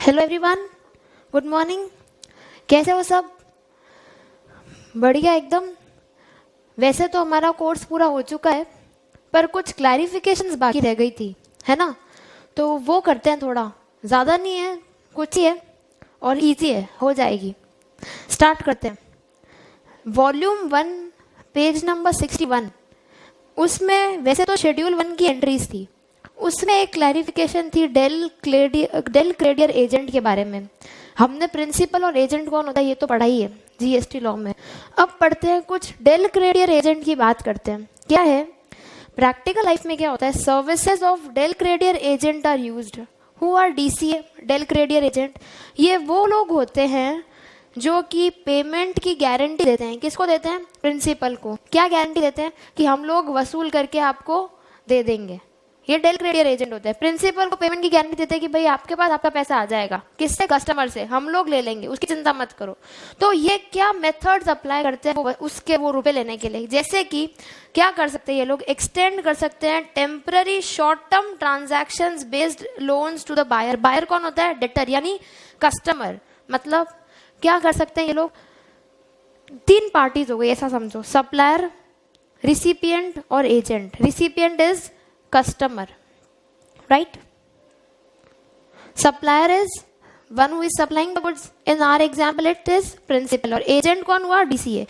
Hello everyone, good morning. कैसे हो सब? बढ़िया एकदम। वैसे तो हमारा कोर्स पूरा हो चुका है, पर कुछ क्लैरिफिकेशंस बाकी रह गई थी, है ना? तो वो करते हैं, थोड़ा ज़्यादा नहीं है, कुछ ही है और इजी है, हो जाएगी। स्टार्ट करते हैं। वॉल्यूम 1 पेज नंबर 61, उसमें वैसे तो शेड्यूल 1 की एंट्रीज थी, उसमें एक क्लैरिफिकेशन थी डेल क्रेडियर एजेंट के बारे में। हमने प्रिंसिपल और एजेंट कौन होता है ये तो पढ़ा ही है जीएसटी लॉ में। अब पढ़ते हैं, कुछ डेल क्रेडियर एजेंट की बात करते हैं। क्या है प्रैक्टिकल लाइफ में, क्या होता है? Services of del credere agent are used. Who are DCA, del credere agent? ये वो लोग होते हैं जो कि पेमेंट की गारंटी देते हैं। किसको देते हैं? प्रिंसिपल को। क्या गारंटी देते हैं? कि हम लोग वसूल करके आपको दे देंगे। ये डेल क्रेडियर एजेंट होता है। प्रिंसिपल को पेमेंट की गारंटी देते हैं कि भाई आपके पास आपका पैसा आ जाएगा। किससे? कस्टमर से। हम लोग ले लेंगे, उसकी चिंता मत करो। तो ये क्या मेथड्स अप्लाई करते हैं उसके वो रुपए लेने के लिए? जैसे कि क्या कर सकते हैं ये लोग? एक्सटेंड कर सकते हैं temporary short term transactions based loans to the buyer. Buyer कौन होता है? डेटर यानी कस्टमर। मतलब क्या कर सकते हैं ये लोग? 3 पार्टीज हो गई, ऐसा समझो, सप्लायर, रिसिपिएंट और agent. Recipient is customer, right? Supplier is one who is supplying the goods. In our example it is principal। और agent कौन हुआ? DCA।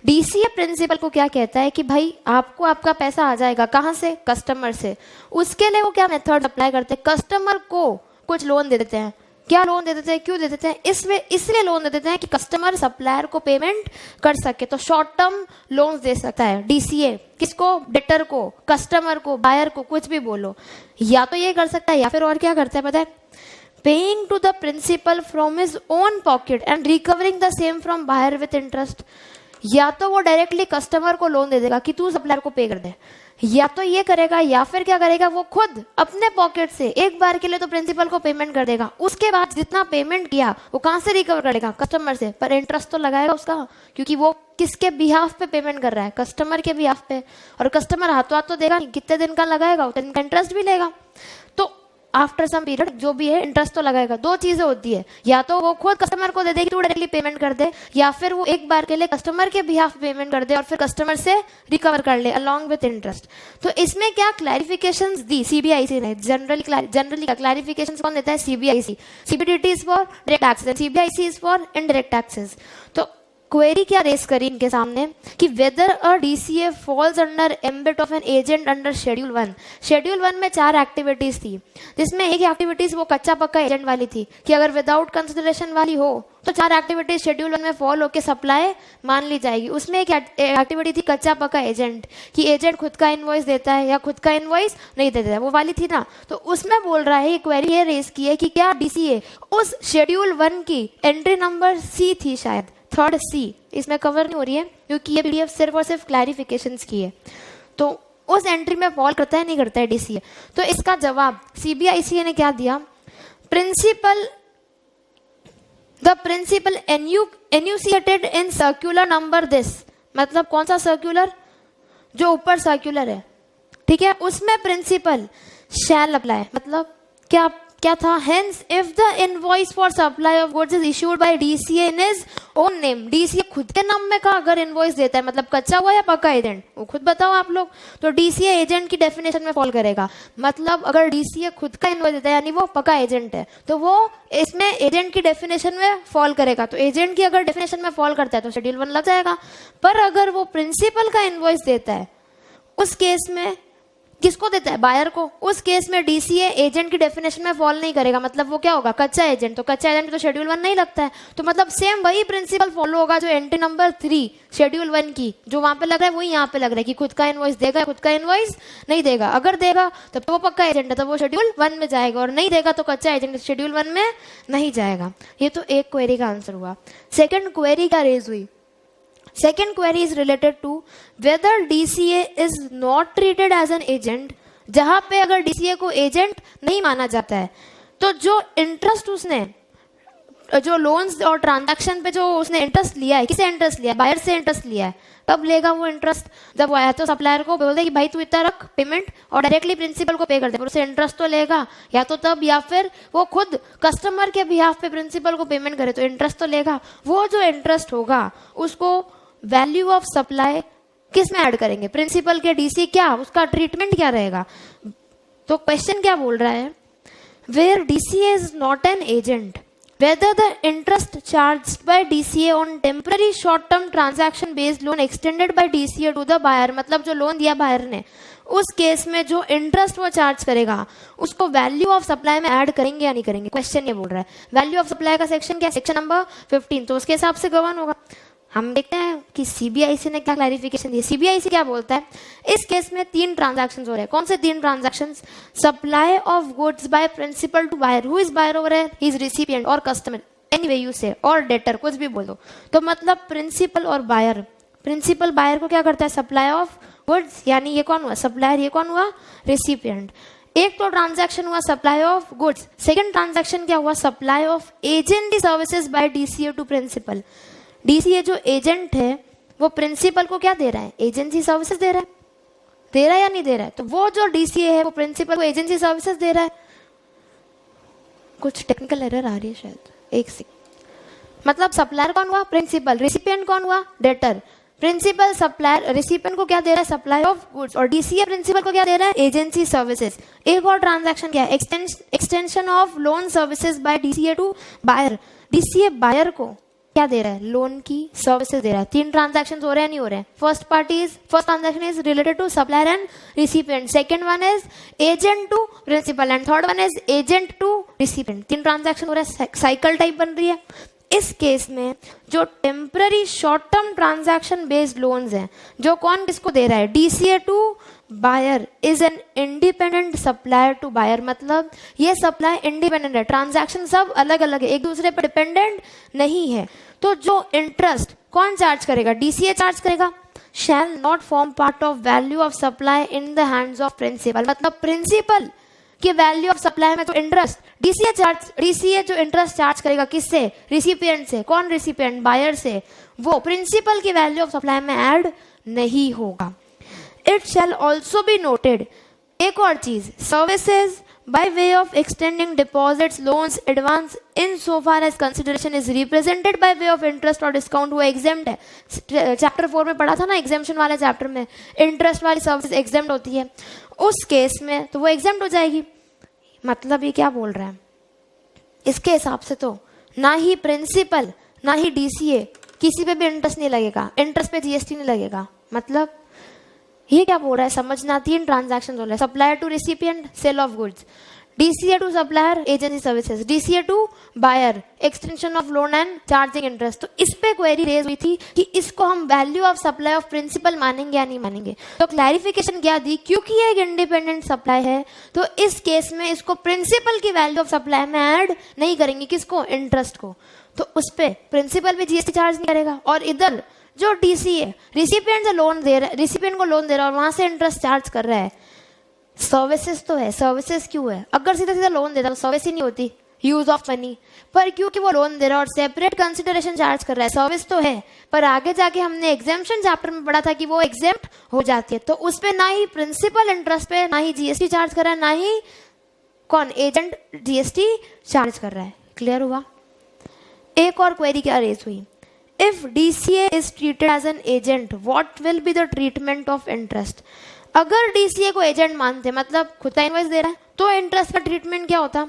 DCA प्रिंसिपल को क्या कहता है कि भाई आपको आपका पैसा आ जाएगा। कहाँ से? कस्टमर से। उसके लिए वो क्या मेथड अप्लाई करते हैं? कस्टमर को कुछ लोन दे देते हैं। क्या लोन दे देते हैं? क्यों दे देते हैं? इसलिए लोन दे देते हैं कि कस्टमर सप्लायर को पेमेंट कर सके। तो शॉर्ट टर्म लोन्स दे सकता है डीसीए। किसको? डेटर को, कस्टमर को, बायर को, कुछ भी बोलो। या तो ये कर सकता है, या फिर और क्या करता है पता है? Paying to the principal from his own pocket and recovering the same from buyer with interest. या तो वो डायरेक्टली कस्टमर को लोन दे देगा कि तू सप्लायर को पे कर दे, या तो ये करेगा, या फिर क्या करेगा? वो खुद अपने पॉकेट से एक बार के लिए तो प्रिंसिपल को पेमेंट कर देगा। उसके बाद जितना पेमेंट किया वो कहाँ से रिकवर करेगा? कस्टमर से। पर इंटरेस्ट तो लगाएगा उसका, क्योंकि वो किसके बिहाफ पे पेमेंट कर रहा है? कस्टमर के बिहाफ पे। और कस्टमर हाथों हाथ तो देगा नहीं, कितने दिन का लगाएगा उतने दिन का इंटरेस्ट भी लेगा। तो आफ्टर सम पीरियड जो भी है इंटरेस्ट तो लगाएगा। 2 चीजें होती है, या तो वो खुद कस्टमर को दे दे कि तू डायरेक्टली पेमेंट कर दे, या फिर वो एक बार के लिए कस्टमर के बिहाफ पेमेंट कर दे और फिर कस्टमर से रिकवर कर ले अलॉन्ग विथ इंटरेस्ट। तो इसमें क्या क्लैरिफिकेशंस दी सीबीआईसी ने? जनरली क्लैरिफिकेशंस कौन देता है? CBIC. CBDT is for direct taxes, CBIC is for indirect taxes. तो क्वेरी क्या रेस करी इनके सामने कि weather a DCA falls under ambit of an agent under schedule 1। Schedule 1 में 4 एक्टिविटीज थी, जिसमें एक एक्टिविटीज वो कच्चा पक्का एजेंट वाली थी कि अगर विदाउट कंसिडरेशन वाली हो तो 4 एक्टिविटीज शेड्यूल 1 में फॉल होकर सप्लाई मान ली जाएगी। उसमें एक एक्टिविटी थी कच्चा पक्का एजेंट, कि एजेंट खुद का इनवॉइस देता है या खुद का इनवॉइस नहीं देता है, वो वाली थी ना। तो उसमें बोल रहा है, ये क्वेरी ये रेस की है कि क्या डीसीए उस शेड्यूल 1 की एंट्री नंबर सी थी, शायद 3rd C, इसमें कवर नहीं हो रही है क्योंकि ये पीडीएफ सिर्फ और सिर्फ क्लैरिफिकेशंस की है। तो उस एंट्री में फॉल करता है नहीं करता है डीसीए? तो इसका जवाब सीबीआईसी ने क्या दिया? The principle enunciated in circular number this. मतलब कौन सा सर्कुलर? जो ऊपर सर्कुलर है, ठीक है, उसमें प्रिंसिपल शैल अप्लाई। मतलब क्या था? Hence if the invoice for supply of goods is issued by DCA in his own name. DCA खुद के नाम में का अगर इनवॉइस देता है, मतलब कच्चा हुआ या पक्का एजेंट, वो खुद बताओ आप लोग। तो डीसीए एजेंट की डेफिनेशन में फॉल करेगा। मतलब अगर डीसीए खुद का इनवॉइस देता है यानी वो पक्का एजेंट है, तो वो इसमें एजेंट की डेफिनेशन में फॉल करेगा। तो एजेंट की अगर डेफिनेशन में फॉल करता है तो शेड्यूल 1 लग जाएगा। पर अगर वो प्रिंसिपल का इनवॉइस देता है, उस केस में किसको देता है? बायर को। उस केस में डीसीए एजेंट की डेफिनेशन में फॉल नहीं करेगा। मतलब वो क्या होगा? कच्चा एजेंट। तो कच्चा एजेंट तो शेड्यूल 1 नहीं लगता है। तो मतलब सेम वही प्रिंसिपल फॉलो होगा जो एंट्री नंबर 3 शेड्यूल 1 की जो वहां पे लग रहा है वही यहाँ पे लग रहा है कि खुद का इनवॉइस देगा, खुद का इनवॉइस नहीं देगा। अगर देगा तब तो वो पक्का एजेंट है, तो वो शेड्यूल 1 में जाएगा, और नहीं देगा तो कच्चा एजेंट शेड्यूल 1 में नहीं जाएगा। ये तो एक क्वेरी का आंसर हुआ। सेकेंड क्वेरी क्या रेज हुई? Second query is related to whether DCA is not treated as an agent। जहां पे अगर DCA को एजेंट नहीं माना जाता है तो जो इंटरेस्ट उसने जो लोन्स और ट्रांजैक्शन पे जो उसने इंटरेस्ट लिया है, किसे इंटरेस्ट लिया है? बायर से इंटरेस्ट लिया है। कब लेगा वो इंटरेस्ट? जब वो आया तो सप्लायर को बोल दे कि भाई तू इतना रख पेमेंट, और डायरेक्टली प्रिंसिपल को पे कर दे, पर उसे इंटरेस्ट तो लेगा, या तो तब या फिर वो खुद कस्टमर के बिहाफ पे प्रिंसिपल को पेमेंट करे तो इंटरेस्ट तो लेगा। वो जो इंटरेस्ट होगा उसको वैल्यू ऑफ सप्लाई किस में ऐड करेंगे? प्रिंसिपल के डीसी, क्या उसका ट्रीटमेंट क्या रहेगा? तो क्वेश्चन क्या बोल रहा है? Where DCA is not an agent, whether the interest charged by DCA on temporary short term transaction based loan extended by DCA to the buyer, मतलब जो लोन दिया बायर ने, उस केस में जो इंटरेस्ट वो चार्ज करेगा उसको वैल्यू ऑफ सप्लाई में ऐड करेंगे या नहीं करेंगे? क्वेश्चन ये बोल रहा है। वैल्यू ऑफ सप्लाई का सेक्शन क्या? सेक्शन नंबर 15, तो उसके हिसाब से गवर्न होगा। हम देखते हैं कि सीबीआईसी ने क्या क्लैरिफिकेशन दी। सीबीआईसी क्या बोलता है? इस केस में 3 ट्रांजैक्शंस हो रहे हैं। कौन से 3 transactions? Supply of goods by principal to buyer. Who is buyer over here? He is recipient और कस्टमर, एनीवे यू से, और डेटर, कुछ भी बोल दो। तो मतलब प्रिंसिपल और बायर, प्रिंसिपल बायर को क्या करता है? सप्लाई ऑफ गुड्स, यानी ये कौन हुआ? सप्लायर, ये कौन हुआ? रिसिपिएंट। एक तो ट्रांजैक्शन हुआ supply of goods, second transaction क्या हुआ? Supply of agent services by DCA to principal. DCA जो एजेंट है वो प्रिंसिपल को क्या दे रहा है? एजेंसी सर्विसेज दे रहा है। दे रहा है या नहीं दे रहा है? तो वो जो डीसीए है वो प्रिंसिपल को एजेंसी सर्विसेज दे रहा है। कुछ टेक्निकल एरर आ रही है शायद, एक सेकंड। मतलब सप्लायर कौन हुआ? प्रिंसिपल। रिसिपिएंट कौन हुआ? डेटर। प्रिंसिपल सप्लायर रिसिपिएंट को क्या दे रहा है? Supply of goods. और डीसीए प्रिंसिपल को क्या दे रहा है? Agency services. एक और ट्रांजैक्शन क्या है? Extension of loan services by DCA to buyer. DCA buyer को क्या दे रहा है? लोन की सर्विसेज दे रहा है। 3 ट्रांजैक्शन हो रहे हैं, नहीं हो रहे हैं? First transaction is related to supplier and recipient, second one is agent to principal, and third one is agent to recipient. 3 transaction हो रहा है, साइकिल टाइप बन रही है। इस केस में जो temporary short term transaction based loans हैं, जो कौन किसको दे रहा है? DCA to buyer is an independent supplier to buyer. मतलब ये सप्लाई इंडिपेंडेंट है, ट्रांजैक्शन सब अलग अलग है, एक दूसरे पर डिपेंडेंट नहीं है। तो जो इंटरेस्ट कौन चार्ज करेगा? डीसीए चार्ज करेगा। Shall not form part of value of supply in the hands of principal. मतलब प्रिंसिपल की वैल्यू ऑफ सप्लाई में तो इंटरेस्ट डीसीए जो इंटरेस्ट चार्ज करेगा किससे? रिसिपिएंट से। कौन रिसिपिएंट? बायर से। वो प्रिंसिपल की वैल्यू ऑफ सप्लाई में ऐड नहीं होगा। It shall also be noted, एक और चीज, services by way of extending deposits, loans, advance in so far as consideration is represented by way of interest और discount, वो exempt है। चैप्टर 4 में पढ़ा था ना, एग्जाम्पशन वाले चैप्टर में इंटरेस्ट वाली सर्विस एग्जेम्प्ट होती है। उस केस में तो वो एग्जेम्प्ट हो जाएगी। मतलब ये क्या बोल रहा है? इसके हिसाब से तो ना ही प्रिंसिपल ना ही डीसीए किसी पे भी इंटरेस्ट नहीं लगेगा, इंटरेस्ट पे जीएसटी नहीं लगेगा। मतलब ये क्या बोल रहा है? समझना। 3 ट्रांजैक्शन हो रहे हैं, supplier to recipient, sale of goods, DCA to supplier, agency services, DCA to buyer, extension of loan and charging interest. तो इस पे क्वेरी रेज हुई थी कि इसको हम value of supply of principal मानेंगे या नहीं मानेंगे। तो क्लैरिफिकेशन क्या दी? क्योंकि ये एक इंडिपेंडेंट सप्लाई है तो इस केस में इसको प्रिंसिपल की वैल्यू ऑफ सप्लाई में ऐड नहीं करेंगे। किसको? इंटरेस्ट को। तो उस पे प्रिंसिपल भी जीएसटी चार्ज नहीं करेगा। और इधर जो डीसीए रिसिपिएंट से लोन दे रहा है, रिसिपिएंट को लोन दे रहा है और वहां से इंटरेस्ट चार्ज कर रहा है, सर्विसेज तो है। सर्विसेज क्यों है? अगर सीधा सीधा लोन देता तो सर्विस ही नहीं होती, यूज ऑफ मनी। पर क्योंकि वो लोन दे रहा है और सेपरेट कंसिडरेशन चार्ज कर रहा है, सर्विस तो है। पर आगे जाके हमने एग्जेम्पशन चैप्टर में पढ़ा था कि वो एग्जेम्प्ट हो जाती है। तो उस पे ना ही प्रिंसिपल इंटरेस्ट पे ना ही जीएसटी चार्ज कर रहा है, ना ही कौन एजेंट जीएसटी चार्ज कर रहा है। क्लियर हुआ? एक और क्वेरी क्या रेज हुई? If DCA is treated as an agent, what will be the treatment of interest? अगर DCA को एजेंट मानते, मतलब खुद का इनवॉइस दे रहा है, तो इंटरेस्ट का ट्रीटमेंट क्या होता?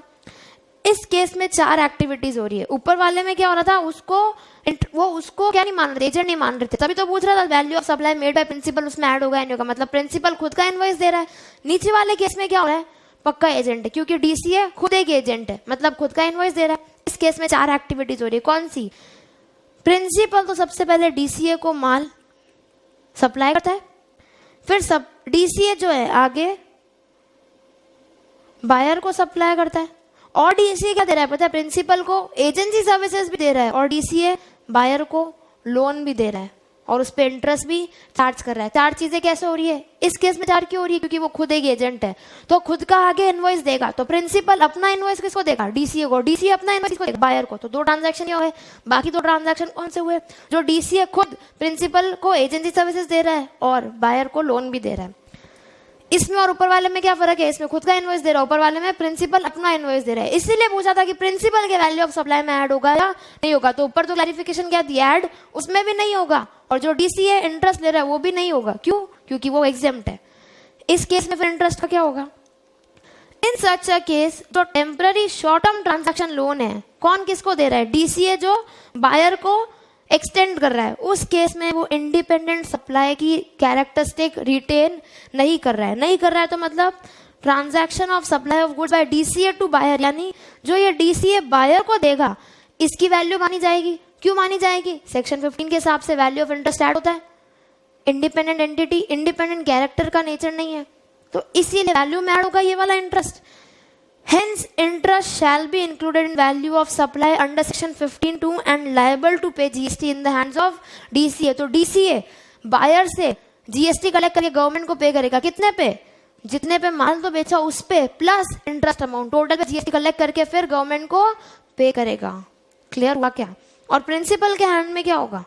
इस केस में 4 एक्टिविटीज हो रही है। ऊपर वाले में क्या हो रहा था? उसको क्या नहीं मान रहे थे? एजेंट नहीं मान रहे थे, तभी तो पूछ रहा था value of supply made by principal उसमें ऐड होगा नहीं होगा। मतलब प्रिंसिपल खुद का इनवॉइस दे रहा है। नीचे वाले केस में क्या हो रहा है? पक्का एजेंट है, क्योंकि डीसीए खुद एक एजेंट है, मतलब खुद का इनवॉइस दे रहा है। इस केस में 4 एक्टिविटीज हो रही है। कौन सी? प्रिंसिपल तो सबसे पहले डीसीए को माल सप्लाई करता है, फिर सब डीसीए जो है आगे बायर को सप्लाई करता है। और डीसीए क्या दे रहा है पता है? प्रिंसिपल को एजेंसी सर्विसेज भी दे रहा है और डीसीए बायर को लोन भी दे रहा है। और उस पर इंटरेस्ट भी चार्ज कर रहा है। चार चीजें कैसे हो रही है इस केस में? चार क्यों हो रही है? क्योंकि वो खुद एक एजेंट है, तो खुद का आगे इनवॉइस देगा। तो प्रिंसिपल अपना इनवॉइस किसको देगा? डीसीए को। डीसीए अपना इनवॉइस किसको देगा? बायर को। तो दो ट्रांजैक्शन ये हुए। बाकी दो ट्रांजैक्शन कौन से हुए? जो डीसीए खुद प्रिंसिपल को एजेंसी सर्विसेज दे रहा है और बायर को लोन भी दे रहा है। इसमें और ऊपर वाले में क्या फर्क है? इसमें खुद का इनवॉइस दे रहा है, ऊपर वाले में प्रिंसिपल अपना इनवॉइस दे रहा है। इसीलिए पूछा था कि प्रिंसिपल के वैल्यू ऑफ सप्लाई में ऐड होगा या नहीं होगा। तो ऊपर तो क्लैरिफिकेशन क्या दी? ऐड, उसमें भी नहीं होगा। और जो डीसीए इंटरेस्ट ले रहा है वो भी नहीं होगा। क्यों? क्योंकि वो एग्जेम्प्ट है। इस केस में फिर इंटरेस्ट का क्या होगा? इन सच अ केस जो temporary short term transaction loan है, कौन किसको दे रहा है? डीसीए जो बायर को एक्सटेंड कर रहा है। उस केस में वो इंडिपेंडेंट सप्लाई की कैरेक्टरिस्टिक रिटेन नहीं कर रहा है। नहीं कर रहा है तो मतलब transaction of supply of goods by DCA to buyer, यानी जो ये डीसीए बायर को देगा इसकी वैल्यू मानी जाएगी। क्यों मानी जाएगी? सेक्शन 15 के हिसाब से वैल्यू ऑफ इंटरेस्ट ऐड होता है। इंडिपेंडेंट एंटिटी, इंडिपेंडेंट कैरेक्टर का नेचर नहीं है, तो इसीलिए वैल्यू में ऐड होगा ये वाला interest. Hence, interest shall be included in value of supply under section 15(2) and liable to pay GST in the hands of DCA. तो DCA बायर से GST कलेक्ट करके गवर्नमेंट को पे करेगा। कितने पे? जितने पे माल तो बेचा उस पे प्लस इंटरेस्ट अमाउंट, टोटल पे GST कलेक्ट करके फिर गवर्नमेंट को पे करेगा। क्लियर हुआ क्या? और प्रिंसिपल के हैंड में क्या होगा?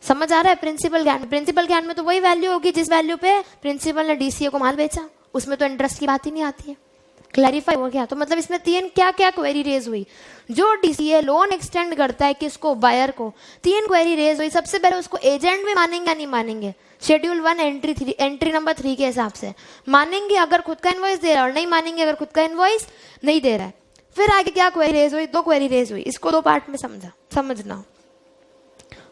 समझ आ रहा है? प्रिंसिपल के हैंड, प्रिंसिपल के हैंड में तो वही वैल्यू होगी जिस वैल्यू पे प्रिंसिपल ने डीसीए को माल बेचा, उसमें तो इंटरेस्ट की बात ही नहीं आती है। क्लैरिफाई हो गया? तो मतलब इसमें तीन क्या क्या क्वेरी रेज हुई। जो डीसीए लोन एक्सटेंड करता है किसको? बायर को। तीन क्वेरी रेज हुई। सबसे पहले उसको एजेंट भी मानेंगे या नहीं मानेंगे? शेड्यूल 1 एंट्री नंबर 3 के हिसाब से मानेंगे अगर खुद का इनवॉइस दे रहा है, और नहीं मानेंगे अगर खुद का इनवॉइस नहीं दे रहा है। फिर आगे क्या क्वेरी रेज हुई? दो क्वेरी रेज हुई। इसको दो पार्ट में समझना।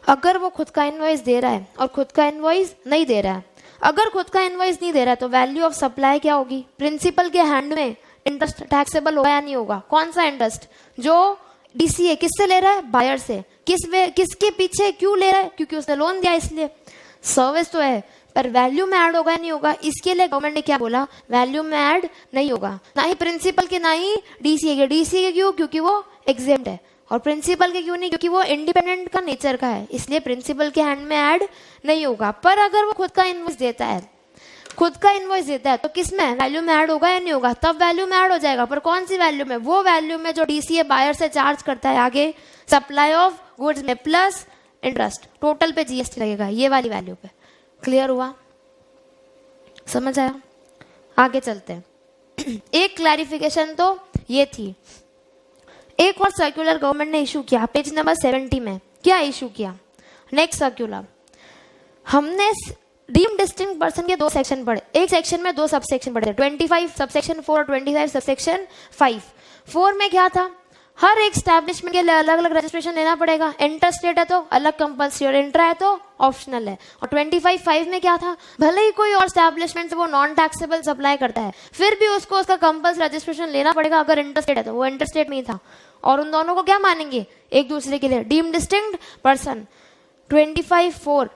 अगर वो खुद का इनवॉइस दे रहा है और खुद का इनवॉइस नहीं दे रहा है, अगर खुद का इनवॉइस नहीं दे रहा है तो वैल्यू ऑफ सप्लाई क्या होगी? प्रिंसिपल के हैंड में इंटरेस्ट टैक्सेबल होगा या नहीं होगा? कौन सा इंटरेस्ट? जो डीसीए किससे ले रहा है? बायर से। किसके पीछे क्यों ले रहा है? क्योंकि उसने लोन दिया इसलिए। सर्विस तो है पर वैल्यू में ऐड होगा या नहीं होगा? इसके लिए गवर्नमेंट ने क्या बोला? वैल्यू में ऐड नहीं होगा। ना ही प्रिंसिपल के ना ही डीसीए के। डीसीए के क्यों? क्योंकि वो एग्जेम्प्ट है। और प्रिंसिपल के क्यों नहीं? क्योंकि वो इंडिपेंडेंट का नेचर का है, इसलिए प्रिंसिपल के हैंड में ऐड नहीं होगा। पर अगर वो खुद का इनवॉइस देता है, खुद का इनवॉइस देता है तो किसमें वैल्यू में ऐड होगा या नहीं होगा? तब वैल्यू में ऐड हो जाएगा। पर कौन सी वैल्यू में? वो वैल्यू में जो डीसीए बायर से चार्ज करता है आगे सप्लाई ऑफ गुड्स में प्लस इंटरेस्ट, टोटल पे जीएसटी लगेगा, ये वाली वैल्यू पे। क्लियर हुआ? समझ आया? आगे चलते हैं। एक क्लैरिफिकेशन तो ये थी। एक और सर्कुलर गवर्नमेंट ने इशू किया पेज नंबर 70 में। क्या इशू किया? नेक्स्ट सर्कुलर, हमने डीम्ड डिस्टिंक्ट पर्सन के दो सेक्शन पढ़े। एक सेक्शन में दो सब सेक्शन पढ़े थे, 25 सबसेक्शन 4 और 25 सबसेक्शन 5। 4 में क्या था? हर एक स्टैब्लिशमेंट के लिए अलग अलग रजिस्ट्रेशन लेना पड़ेगा। इंटर स्टेट है तो अलग कंपल्सरी और इंट्रा है तो ऑप्शनल है। और 25(5) में क्या था? भले ही कोई और स्टैब्लिशमेंट से वो नॉन टैक्सेबल सप्लाई करता है फिर भी उसको उसका कंपल्सरी रजिस्ट्रेशन लेना पड़ेगा अगर इंटर स्टेट है तो। वो इंटर स्टेट नहीं था और उन दोनों को क्या मानेंगे? एक दूसरे के लिए डीम्ड डिस्टिंक्ट पर्सन। 25(4)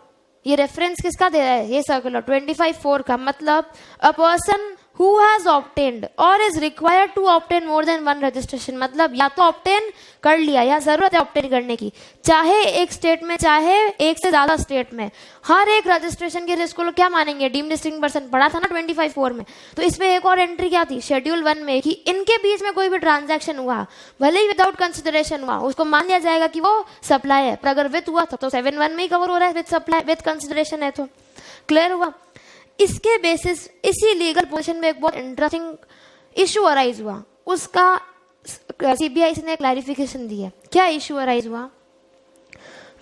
ये रेफरेंस किसका दे रहा है? ये सर्कुलर 25(4) का मतलब a person who has obtained or is required to obtain more than one registration, मतलब या तो ऑब्टेन कर लिया या जरूरत है ऑब्टेन करने की, चाहे एक स्टेट में चाहे एक से ज्यादा स्टेट में, हर एक रजिस्ट्रेशन के रिस्क को क्या मानेंगे? Deemed distinct person. पढ़ा था ना 25(4) में। तो इसमें एक और एंट्री क्या थी शेड्यूल 1 में कि इनके बीच में कोई भी ट्रांजैक्शन हुआ भले ही विदाउट कंसिडरेशन हुआ उसको मान लिया जाएगा कि वो सप्लाई है, पर अगर विद हुआ तो 7(1) में ही कवर हो रहा है। विद सप्लाई विद कंसिडरेशन है तो। क्लियर हुआ? इसके बेसिस इसी लीगल पोजीशन में एक बहुत इंटरेस्टिंग इशू अराइज हुआ, उसका सीबीआई ने क्लैरिफिकेशन दी है। क्या इशू अराइज हुआ?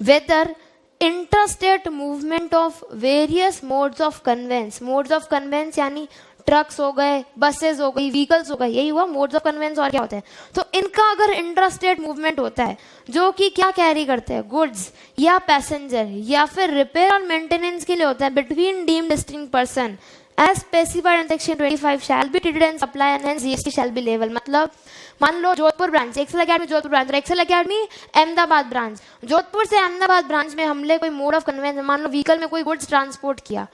Whether interstate movement of various modes of conveyance यानी ट्रक्स हो गए, बसेस हो गई, व्हीकल्स हो गए, यही हुआ मोड्स ऑफ कन्वेंस। और क्या होता है? तो इनका अगर इंट्रास्टेट मूवमेंट होता है जो कि क्या कैरी करते हैं? गुड्स या पैसेंजर या फिर रिपेयर और मेंटेनेंस के लिए होता है between deemed distinct person as specified in section 25 shall be treated and supply and hence GST shall be levied. मतलब मान लो Jodhpur branch, Excel Academy Jodhpur branch और Excel Academy Ahmedabad branch, Jodhpur से अहमदाबाद ब्रांच में हमने कोई मोड ऑफ कन्वेंस मान लो व्हीकल में कोई गुड्स ट्रांसपोर्ट किया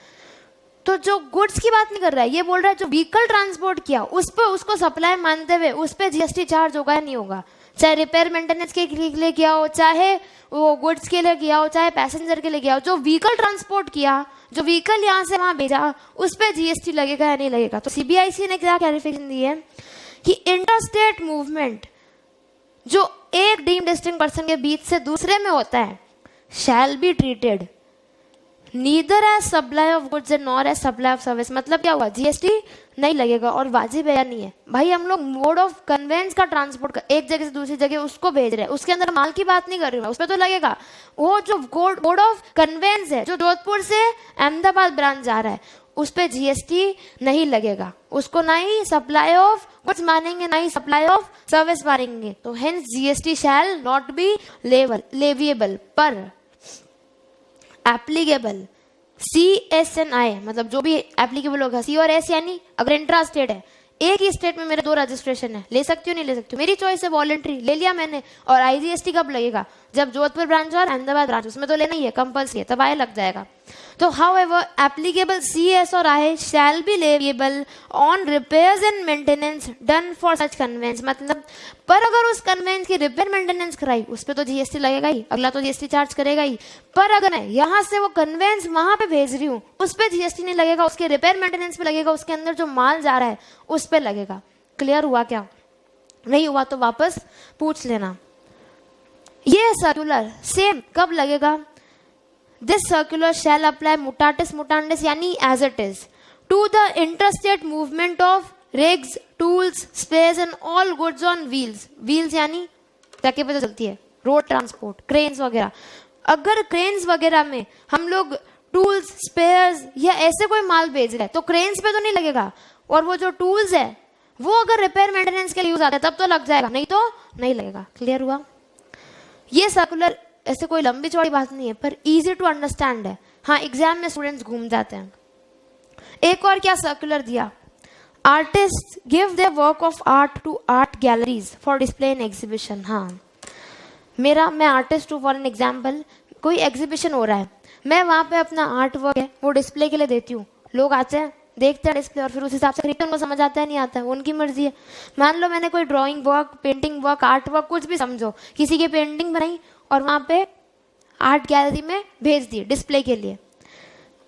तो जो गुड्स की बात नहीं कर रहा है, ये बोल रहा है जो व्हीकल ट्रांसपोर्ट किया उस पर उसको सप्लाई मानते हुए उस पर जीएसटी चार्ज होगा या नहीं होगा, चाहे रिपेयर मेंटेनेंस के लिए किया हो, चाहे वो गुड्स के लिए किया हो, चाहे पैसेंजर के लिए किया हो। जो व्हीकल ट्रांसपोर्ट किया, जो व्हीकल यहाँ से वहाँ भेजा, उस पर जीएसटी लगेगा या नहीं लगेगा। तो सीबीआईसी ने क्या क्लैरिफिकेशन दी है कि इंटरस्टेट मूवमेंट जो एक डीम्ड डिस्टिंक्ट पर्सन के बीच से दूसरे में होता है shall be treated neither as supply of goods and nor as supply of service. मतलब क्या हुआ, जीएसटी नहीं लगेगा। और वाजिब है या नहीं है भाई, हम लोग मोड ऑफ कन्वेंस का ट्रांसपोर्ट एक जगह से दूसरी जगह उसको भेज रहे हैं, उसके अंदर माल की बात नहीं कर रही हूँ, उस पर तो लगेगा। वो जो मोड ऑफ कन्वेंस है जो जोधपुर से अहमदाबाद ब्रांच जा रहा है उस पर जीएसटी नहीं लगेगा, उसको ना ही सप्लाई ऑफ गुड्स मानेंगे ना ही सप्लाई ऑफ सर्विस मानेंगे। तो hence GST shell not B leviable पर एप्लीकेबल सी एस एन आई, मतलब जो भी एप्लीकेबल होगा, सी और एस यानी अगर इंट्रा स्टेट है, एक ही स्टेट में मेरे 2 रजिस्ट्रेशन है, ले सकती हूँ नहीं ले सकती हूँ, मेरी चॉइस है, वॉलंटरी ले लिया मैंने। और आईजीएसटी कब लगेगा, जब जोधपुर ब्रांच और अहमदाबाद ब्रांच, उसमें तो लेना ही है, कंपल्सरी है, तब आए लग जाएगा। तो हाउएवर एप्लीकेबल सी एस और I shall be leviable on repairs and maintenance done for such conveyance. मतलब पर अगर उस कन्वेंस की रिपेयर मेंटेनेंस कराई उस पर तो जीएसटी लगेगा ही, अगला तो जीएसटी चार्ज करेगा ही। पर अगर मैं यहाँ से वो कन्वेंस वहां पे भेज रही हूँ उस पर जीएसटी नहीं लगेगा, उसके रिपेयर मेंटेनेंस पे लगेगा, उसके अंदर जो माल जा रहा है उस पर लगेगा। क्लियर हुआ क्या? नहीं हुआ तो वापस पूछ लेना। ये सर्कुलर सेम कब लगेगा, this circular shall apply mutatis mutandis यानी as it is to the interstate movement of rigs, tools, spares and all goods on wheels. Wheels यानी चक्के पे जो चलती है, रोड ट्रांसपोर्ट, क्रेन्स वगैरह। अगर क्रेन्स वगैरह में हम लोग टूल्स, स्पेयर्स या ऐसे कोई माल भेज रहे हैं तो क्रेन्स पे तो नहीं लगेगा, और वो जो टूल्स है वो अगर रिपेयर मेंटेनेंस के लिए यूज आता है तब तो लग जाएगा, नहीं तो नहीं लगेगा। क्लियर हुआ? ये सर्कुलर ऐसे कोई लंबी चौड़ी बात नहीं है पर इजी टू अंडरस्टैंड है। हाँ, एग्जाम में स्टूडेंट्स घूम जाते हैं। एक और क्या सर्कुलर दिया, artist give their work of art to art galleries for display in exhibition. हाँ, मैं आर्टिस्ट हूँ, फॉर एन एग्जाम्पल कोई एग्जीबिशन हो रहा है, मैं वहाँ पे अपना आर्ट वर्क है वो डिस्प्ले के लिए देती हूँ, लोग आते हैं देखते हैं डिस्प्ले और फिर उस हिसाब से खरीदते हैं, उनको समझ आता है नहीं आता है उनकी मर्जी है। मान लो मैंने कोई drawing work, painting work, art work कुछ भी समझो, किसी की पेंटिंग बनाई और वहाँ पे आर्ट गैलरी में भेज दी डिस्प्ले के लिए,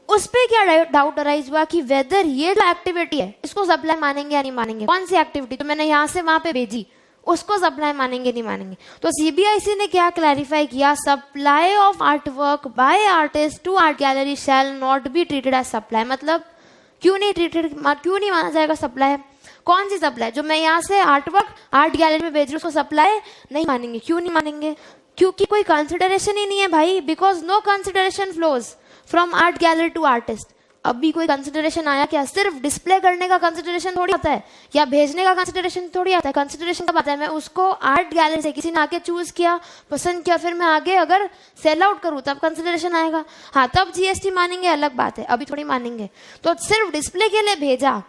उस पर क्या डाउट अराइज हुआ कि वेदर ये जो एक्टिविटी है इसको सप्लाई मानेंगे या नहीं मानेंगे। कौन सी एक्टिविटी, तो मैंने यहाँ से वहाँ पे भेजी, उसको सप्लाई मानेंगे नहीं मानेंगे। तो सीबीआईसी ने क्या क्लैरिफाई किया, supply of art work by artist to art gallery shall not be treated as supply. मतलब क्यों नहीं ट्रीटेड, क्यों नहीं माना जाएगा सप्लाई? कौन सी सप्लाई, जो मैं यहाँ से आर्ट वर्क आर्ट गैलरी में भेज रही हूँ उसको सप्लाई नहीं मानेंगे। क्यों नहीं मानेंगे? क्योंकि कोई कंसिडरेशन ही नहीं है भाई, because no consideration flows from art gallery to artist. अभी कोई कंसिडरेशन आया क्या? सिर्फ डिस्प्ले करने का कंसिडरेशन थोड़ी आता है या भेजने का कंसिडरेशन थोड़ी आता है। कंसिडरेशन कब आता है? मैं उसको आर्ट गैलरी से किसी ने आके चूज किया, पसंद किया, फिर मैं आगे अगर सेल आउट करूँ तब कंसिडरेशन आएगा। हाँ, तब जीएसटी मानेंगे, अलग बात है, अभी थोड़ी मानेंगे। तो सिर्फ डिस्प्ले के लिए भेजा,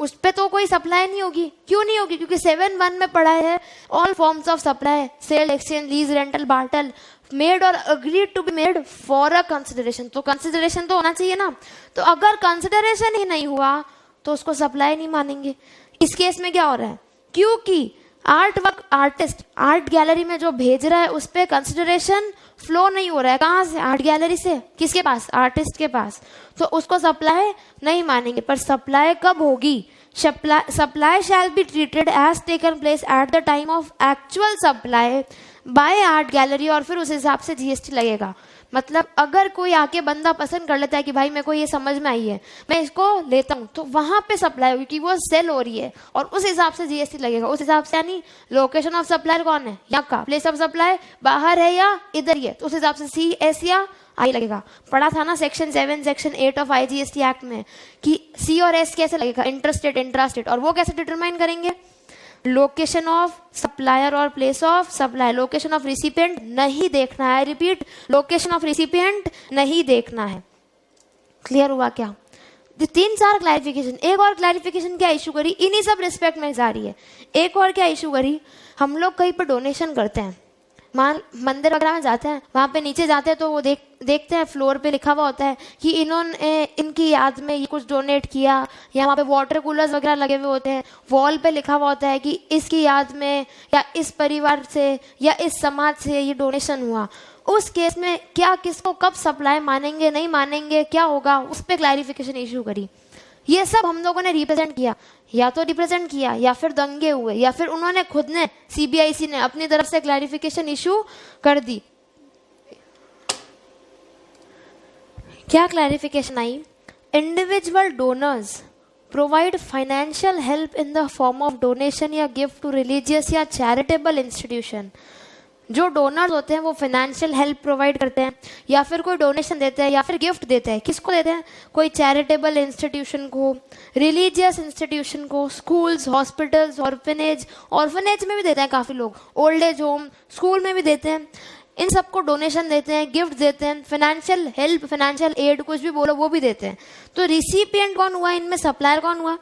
उस पे तो कोई सप्लाई नहीं होगी। क्यों नहीं होगी? क्योंकि 7(1) में पढ़ा है all forms of supply, sale, exchange, lease, rental, barter made और agreed to be made for a consideration. तो कंसिडरेशन तो होना चाहिए ना। तो अगर कंसिडरेशन ही नहीं हुआ तो उसको सप्लाई नहीं मानेंगे। इस केस में क्या हो रहा है, क्योंकि art work artist art gallery में जो भेज रहा है उस पर कंसिडरेशन फ्लो नहीं हो रहा है। कहाँ से? आर्ट गैलरी से। किसके पास? आर्टिस्ट के पास। तो उसको सप्लाई नहीं मानेंगे। पर सप्लाई कब होगी? Supply shall be treated as taken place at the time of actual supply by art gallery, और फिर उस हिसाब से जीएसटी लगेगा। मतलब अगर कोई आके बंदा पसंद कर लेता है कि भाई मेरे को ये समझ में आई है, मैं इसको लेता हूँ, तो वहां पे सप्लाई होगी कि वो सेल हो रही है और उस हिसाब से जीएसटी लगेगा। उस हिसाब से यानी लोकेशन ऑफ सप्लायर कौन है, यहाँ का प्लेस ऑफ सप्लाई बाहर है या इधर ही है, तो उस हिसाब से सी एस या आई लगेगा। पढ़ा था ना section 7 section 8 of IGST act में कि सी और एस कैसे लगेगा, इंटरस्टेट इंट्रास्टेट। और वो कैसे डिटरमाइन करेंगे? लोकेशन ऑफ सप्लायर और place of supply. Location of recipient नहीं देखना है, रिपीट, लोकेशन ऑफ रिसिपिएंट नहीं देखना है। क्लियर हुआ क्या? 3-4 क्लैरिफिकेशन। एक और क्लैरिफिकेशन क्या इशू करी, इन्हीं सब रिस्पेक्ट में जा रही है। एक और क्या इशू करी, हम लोग कहीं पर डोनेशन करते हैं, मंदिर वगैरह में जाते हैं, वहाँ पे नीचे जाते हैं तो वो देखते हैं फ्लोर पे लिखा हुआ होता है कि इन्होंने इनकी याद में ये कुछ डोनेट किया, या वहाँ पे वाटर कूलर्स वगैरह लगे हुए होते हैं, वॉल पे लिखा हुआ होता है कि इसकी याद में या इस परिवार से या इस समाज से ये डोनेशन हुआ। उस केस में क्या किसको कब सप्लाई मानेंगे नहीं मानेंगे क्या होगा, उस पर क्लैरिफिकेशन इशू करी। ये सब हम लोगों ने रिप्रेजेंट किया, या तो रिप्रेजेंट किया या फिर दंगे हुए, या फिर उन्होंने खुद ने सीबीआईसी ने अपनी तरफ से क्लैरिफिकेशन इशू कर दी। क्या clarification I? Individual donors provide financial help in the form of donation या गिफ्ट टू रिलीजियस या चैरिटेबल इंस्टीट्यूशन। जो डोनर्स होते हैं वो फाइनेंशियल हेल्प प्रोवाइड करते हैं, या फिर कोई डोनेशन देते हैं, या फिर गिफ्ट देते हैं। किसको देते हैं? कोई चैरिटेबल इंस्टीट्यूशन को, रिलीजियस इंस्टीट्यूशन को, स्कूल्स, हॉस्पिटल्स, ऑर्फनेज में भी देते हैं काफ़ी लोग, ओल्ड एज होम, स्कूल में भी देते हैं। इन सबको डोनेशन देते हैं, गिफ्ट देते हैं, फाइनेंशियल हेल्प, फाइनेंशियल एड, कुछ भी बोलो वो भी देते हैं। तो रिसिपिएंट कौन हुआ इनमें? सप्लायर कौन हुआ?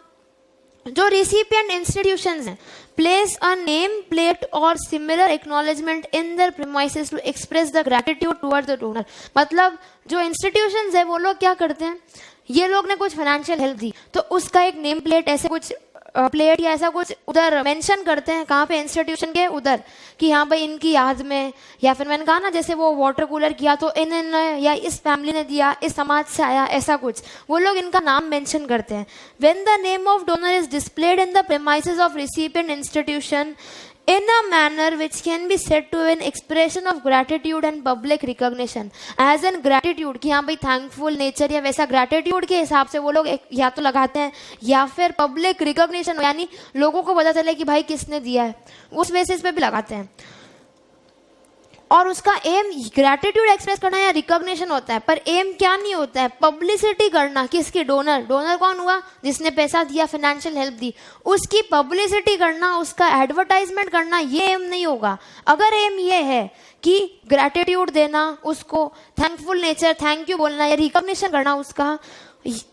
जो रिसिपिएंट इंस्टीट्यूशंस हैं, प्लेस अ नेम प्लेट और similar acknowledgement in their premises to express the gratitude toward the donor. मतलब जो इंस्टीट्यूशंस है वो लोग क्या करते हैं, ये लोग ने कुछ फाइनेंशियल हेल्प दी तो उसका एक नेम प्लेट, ऐसे कुछ प्लेट या ऐसा कुछ उधर मेंशन करते हैं, कहाँ पे? इंस्टीट्यूशन के उधर, कि हाँ भाई इनकी याद में, या फिर मैंने कहा ना जैसे वो वाटर कूलर किया तो इन या इस फैमिली ने दिया, इस समाज से आया, ऐसा कुछ वो लोग इनका नाम मेंशन करते हैं। When the name of donor is displayed in the premises of recipient institution in a manner which can be said to be an expression of gratitude and public recognition, as in gratitude कि हाँ भाई thankful nature या वैसा gratitude के हिसाब से वो लोग या तो लगाते हैं, या फिर पब्लिक रिकॉग्निशन यानी लोगों को पता चले कि भाई किसने दिया है, उस बेसिस पे भी लगाते हैं। और उसका एम ग्रैटिट्यूड एक्सप्रेस करना या रिकॉग्निशन होता है, पर एम क्या नहीं होता है? पब्लिसिटी करना। किसकी? डोनर। डोनर कौन हुआ? जिसने पैसा दिया, फाइनेंशियल हेल्प दी, उसकी पब्लिसिटी करना, उसका एडवर्टाइजमेंट करना, ये एम नहीं होगा। अगर एम ये है कि ग्रैटिट्यूड देना, उसको थैंकफुल नेचर, थैंक यू बोलना या रिकॉग्निशन करना उसका,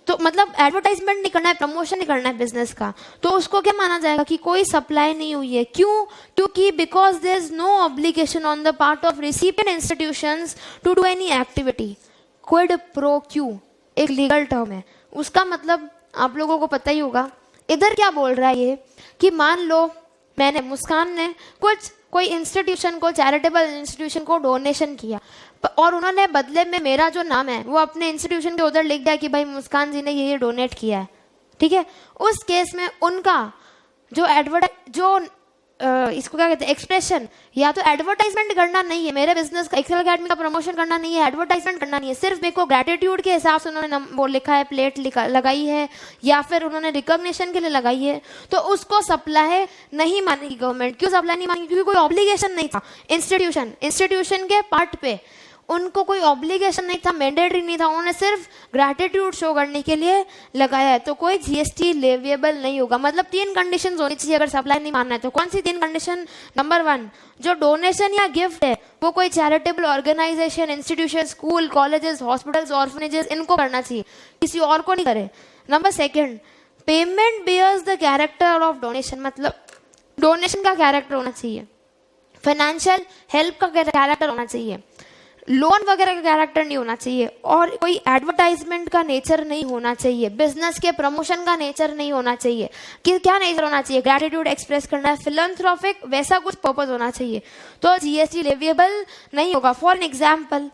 तो मतलब एडवर्टाइजमेंट नहीं करना है, प्रमोशन नहीं करना है बिजनेस का, तो उसको क्या माना जाएगा कि कोई सप्लाई नहीं हुई है। क्यों? क्योंकि because there is no obligation on the part of recipient institutions to do any activity. Quid pro quo एक लीगल टर्म है, उसका मतलब आप लोगों को पता ही होगा। इधर क्या बोल रहा है ये कि मान लो मैंने, मुस्कान ने कोई इंस्टीट्यूशन को, चैरिटेबल इंस्टीट्यूशन को डोनेशन किया और उन्होंने बदले में मेरा जो नाम है वो अपने इंस्टीट्यूशन के उधर लिख दिया कि भाई मुस्कान जी ने ये डोनेट किया है, ठीक है। उस केस में उनका जो इसको क्या कहते हैं, एक्सप्रेशन, या तो एडवर्टाइजमेंट करना नहीं है, मेरे बिजनेस का, एक्सेल अकेडमी का प्रमोशन करना नहीं है, एडवर्टाइजमेंट करना नहीं है, सिर्फ मेरे को ग्रैटिट्यूड के हिसाब से उन्होंने वो लिखा है, प्लेट लगाई है, या फिर उन्होंने रिकॉग्निशन के लिए लगाई है, तो उसको सप्लाई नहीं मानेगी गवर्नमेंट। क्यों सप्लाई नहीं मानेगी? क्योंकि कोई ऑब्लिगेशन नहीं था इंस्टीट्यूशन के पार्ट पे, उनको कोई ऑब्लिगेशन नहीं था, मैंडेटरी नहीं था, उन्होंने सिर्फ ग्रैटिट्यूड शो करने के लिए लगाया है, तो कोई जीएसटी लेविएबल नहीं होगा। मतलब 3 कंडीशंस होनी चाहिए अगर सप्लाई नहीं मानना है तो। कौन सी 3 कंडीशन? नंबर 1, जो डोनेशन या गिफ्ट है वो कोई charitable organisation, institution, school, colleges, hospitals, orphanages, इनको करना चाहिए, किसी और को नहीं करे। Number 2, payment bears the character of donation, मतलब डोनेशन का कैरेक्टर होना चाहिए, फाइनेंशियल हेल्प का कैरेक्टर होना चाहिए, लोन वगैरह का कैरेक्टर नहीं होना चाहिए, और कोई एडवर्टाइजमेंट का नेचर नहीं होना चाहिए, बिजनेस के प्रमोशन का नेचर नहीं होना चाहिए। कि क्या नेचर होना चाहिए? ग्रैटिट्यूड एक्सप्रेस करना है, फिलैंथ्रोपिक, वैसा कुछ पर्पस होना चाहिए, तो जीएसटी लेविएबल नहीं होगा। फॉर एन एग्जाम्पल,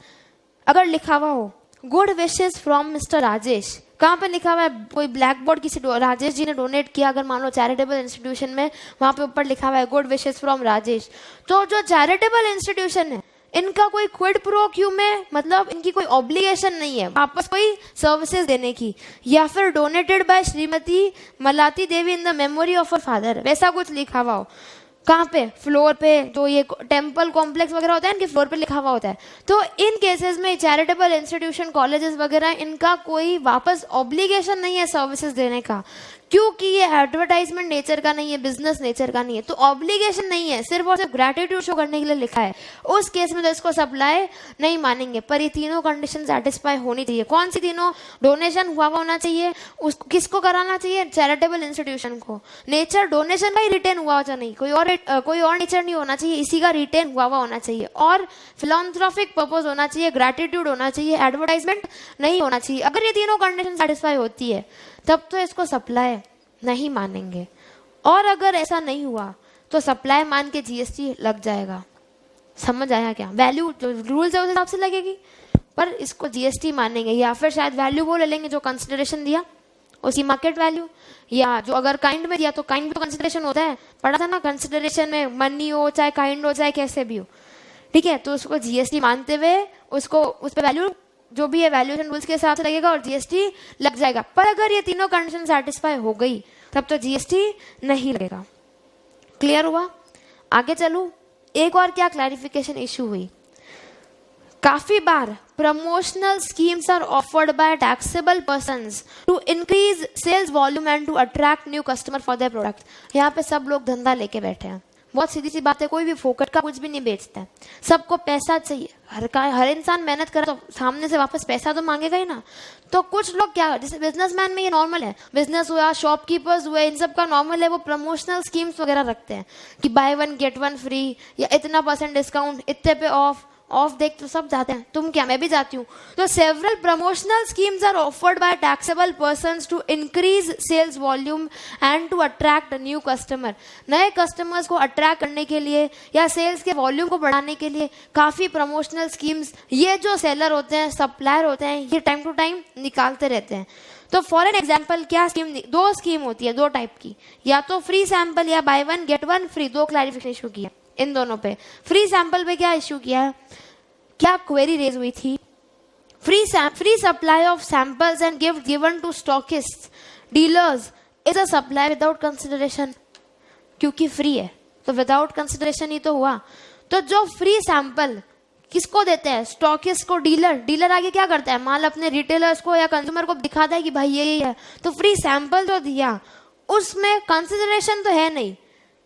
अगर लिखा हुआ हो good wishes from mister Rajesh, कहाँ पे लिखा हुआ है? कोई ब्लैक बोर्ड किसी राजेश जी ने डोनेट किया, अगर मान लो चैरिटेबल इंस्टीट्यूशन में, वहाँ पे ऊपर लिखा हुआ है गुड विशेस फ्रॉम राजेश, तो जो चैरिटेबल इंस्टीट्यूशन है इनका कोई क्विड प्रो क्यू में, मतलब इनकी कोई ऑब्लिगेशन नहीं है वापस कोई सर्विसेज देने की, या फिर donated by Shrimati Malati Devi in the memory of a father, वैसा कुछ लिखा हुआ हो। कहाँ पे? फ्लोर पे, जो ये टेम्पल कॉम्प्लेक्स वगैरह होता है इनके फ्लोर पे लिखा हुआ होता है। तो इन केसेस में चैरिटेबल इंस्टीट्यूशन, कॉलेजेस वगैरह, इनका कोई वापस ऑब्लिगेशन नहीं है सर्विसेज देने का। क्योंकि ये एडवर्टाइजमेंट नेचर का नहीं है, बिजनेस नेचर का नहीं है, तो ऑब्लिगेशन नहीं है, सिर्फ और सिर्फ ग्रेटिट्यूड शो करने के लिए लिखा है। उस केस में तो इसको सप्लाई नहीं मानेंगे। पर ये तीनों कंडीशन सेटिस्फाई होनी चाहिए। कौन सी तीनों? डोनेशन हुआ होना चाहिए, उसको किसको कराना चाहिए? चैरिटेबल इंस्टीट्यूशन को। नेचर डोनेशन का ही रिटेन हुआ होना नहीं, कोई और नेचर नहीं होना चाहिए, इसी का रिटेन हुआ होना चाहिए। और फिलॉन्थ्रोपिक पर्पस होना चाहिए, ग्रेटिट्यूड होना चाहिए, एडवर्टाइजमेंट नहीं होना चाहिए। अगर ये तीनों कंडीशन सेटिस्फाई होती है तब तो इसको सप्लाई नहीं मानेंगे। और अगर ऐसा नहीं हुआ तो सप्लाई मान के जीएसटी लग जाएगा। समझ आया क्या? वैल्यू जो रूल्स है उस हिसाब से लगेगी, पर इसको जीएसटी मानेंगे। या फिर शायद वैल्यू वो ले लेंगे जो कंसिडरेशन दिया, उसी मार्केट वैल्यू, या जो अगर काइंड में दिया तो काइंड में तो कंसिडरेशन होता है, पढ़ा था ना कंसिडरेशन में, मनी हो चाहे काइंड हो चाहे कैसे भी हो, ठीक है। तो उसको जीएसटी मानते हुए उसको उस पर वैल्यू जो भी है वैल्यूएशन रूल्स के हिसाब से लगेगा और जीएसटी लग जाएगा। पर अगर ये तीनों कंडीशन सेटिस्फाई हो गई तब तो जीएसटी नहीं लगेगा। क्लियर हुआ? आगे चलूं। एक और क्या क्लैरिफिकेशन इशू हुई, काफी बार promotional schemes are offered by taxable persons to increase sales volume and to attract new customer for their product. यहाँ पे सब लोग धंधा लेके बैठे हैं। बहुत सीधी सी बात है, कोई भी फोकट का कुछ भी नहीं बेचता है, सबको पैसा चाहिए। हर इंसान मेहनत करे तो सामने से वापस पैसा तो मांगेगा ही ना। तो कुछ लोग क्या, जैसे बिजनेसमैन में ये नॉर्मल है, बिजनेस हुआ, शॉपकीपर्स हुए, इन सब का नॉर्मल है, वो प्रमोशनल स्कीम्स वगैरह रखते हैं कि बाय 1 गेट 1 फ्री या इतना % डिस्काउंट, इतने पे ऑफ देख तो सब जाते हैं। तुम क्या, मैं भी जाती हूँ। तो several promotional schemes are offered by taxable persons to increase sales volume and to attract new customer. नए कस्टमर्स को अट्रैक्ट करने के लिए या सेल्स के वॉल्यूम को बढ़ाने के लिए काफी प्रमोशनल स्कीम्स ये जो सेलर होते हैं, सप्लायर होते हैं, ये टाइम टू टाइम निकालते रहते हैं। तो फॉर एन एग्जाम्पल क्या स्कीम, 2 स्कीम होती है, 2 टाइप की, या तो फ्री सैंपल या buy 1 get 1 free. 2 clarification issue किया इन दोनों पे। फ्री सैंपल पे क्या इशू किया है, क्या क्वेरी रेज हुई थी? Free supply of samples and gift given to stockist dealers is a supply without consideration. क्योंकि फ्री है तो विदाउट कंसिडरेशन ही तो हुआ। तो जो फ्री सैंपल किसको देते हैं? स्टॉकिस्ट को। डीलर आगे क्या करता है, माल अपने रिटेलर्स को या कंज्यूमर को दिखाता है कि भाई ये है। तो फ्री सैंपल जो दिया उसमें कंसिडरेशन तो है नहीं,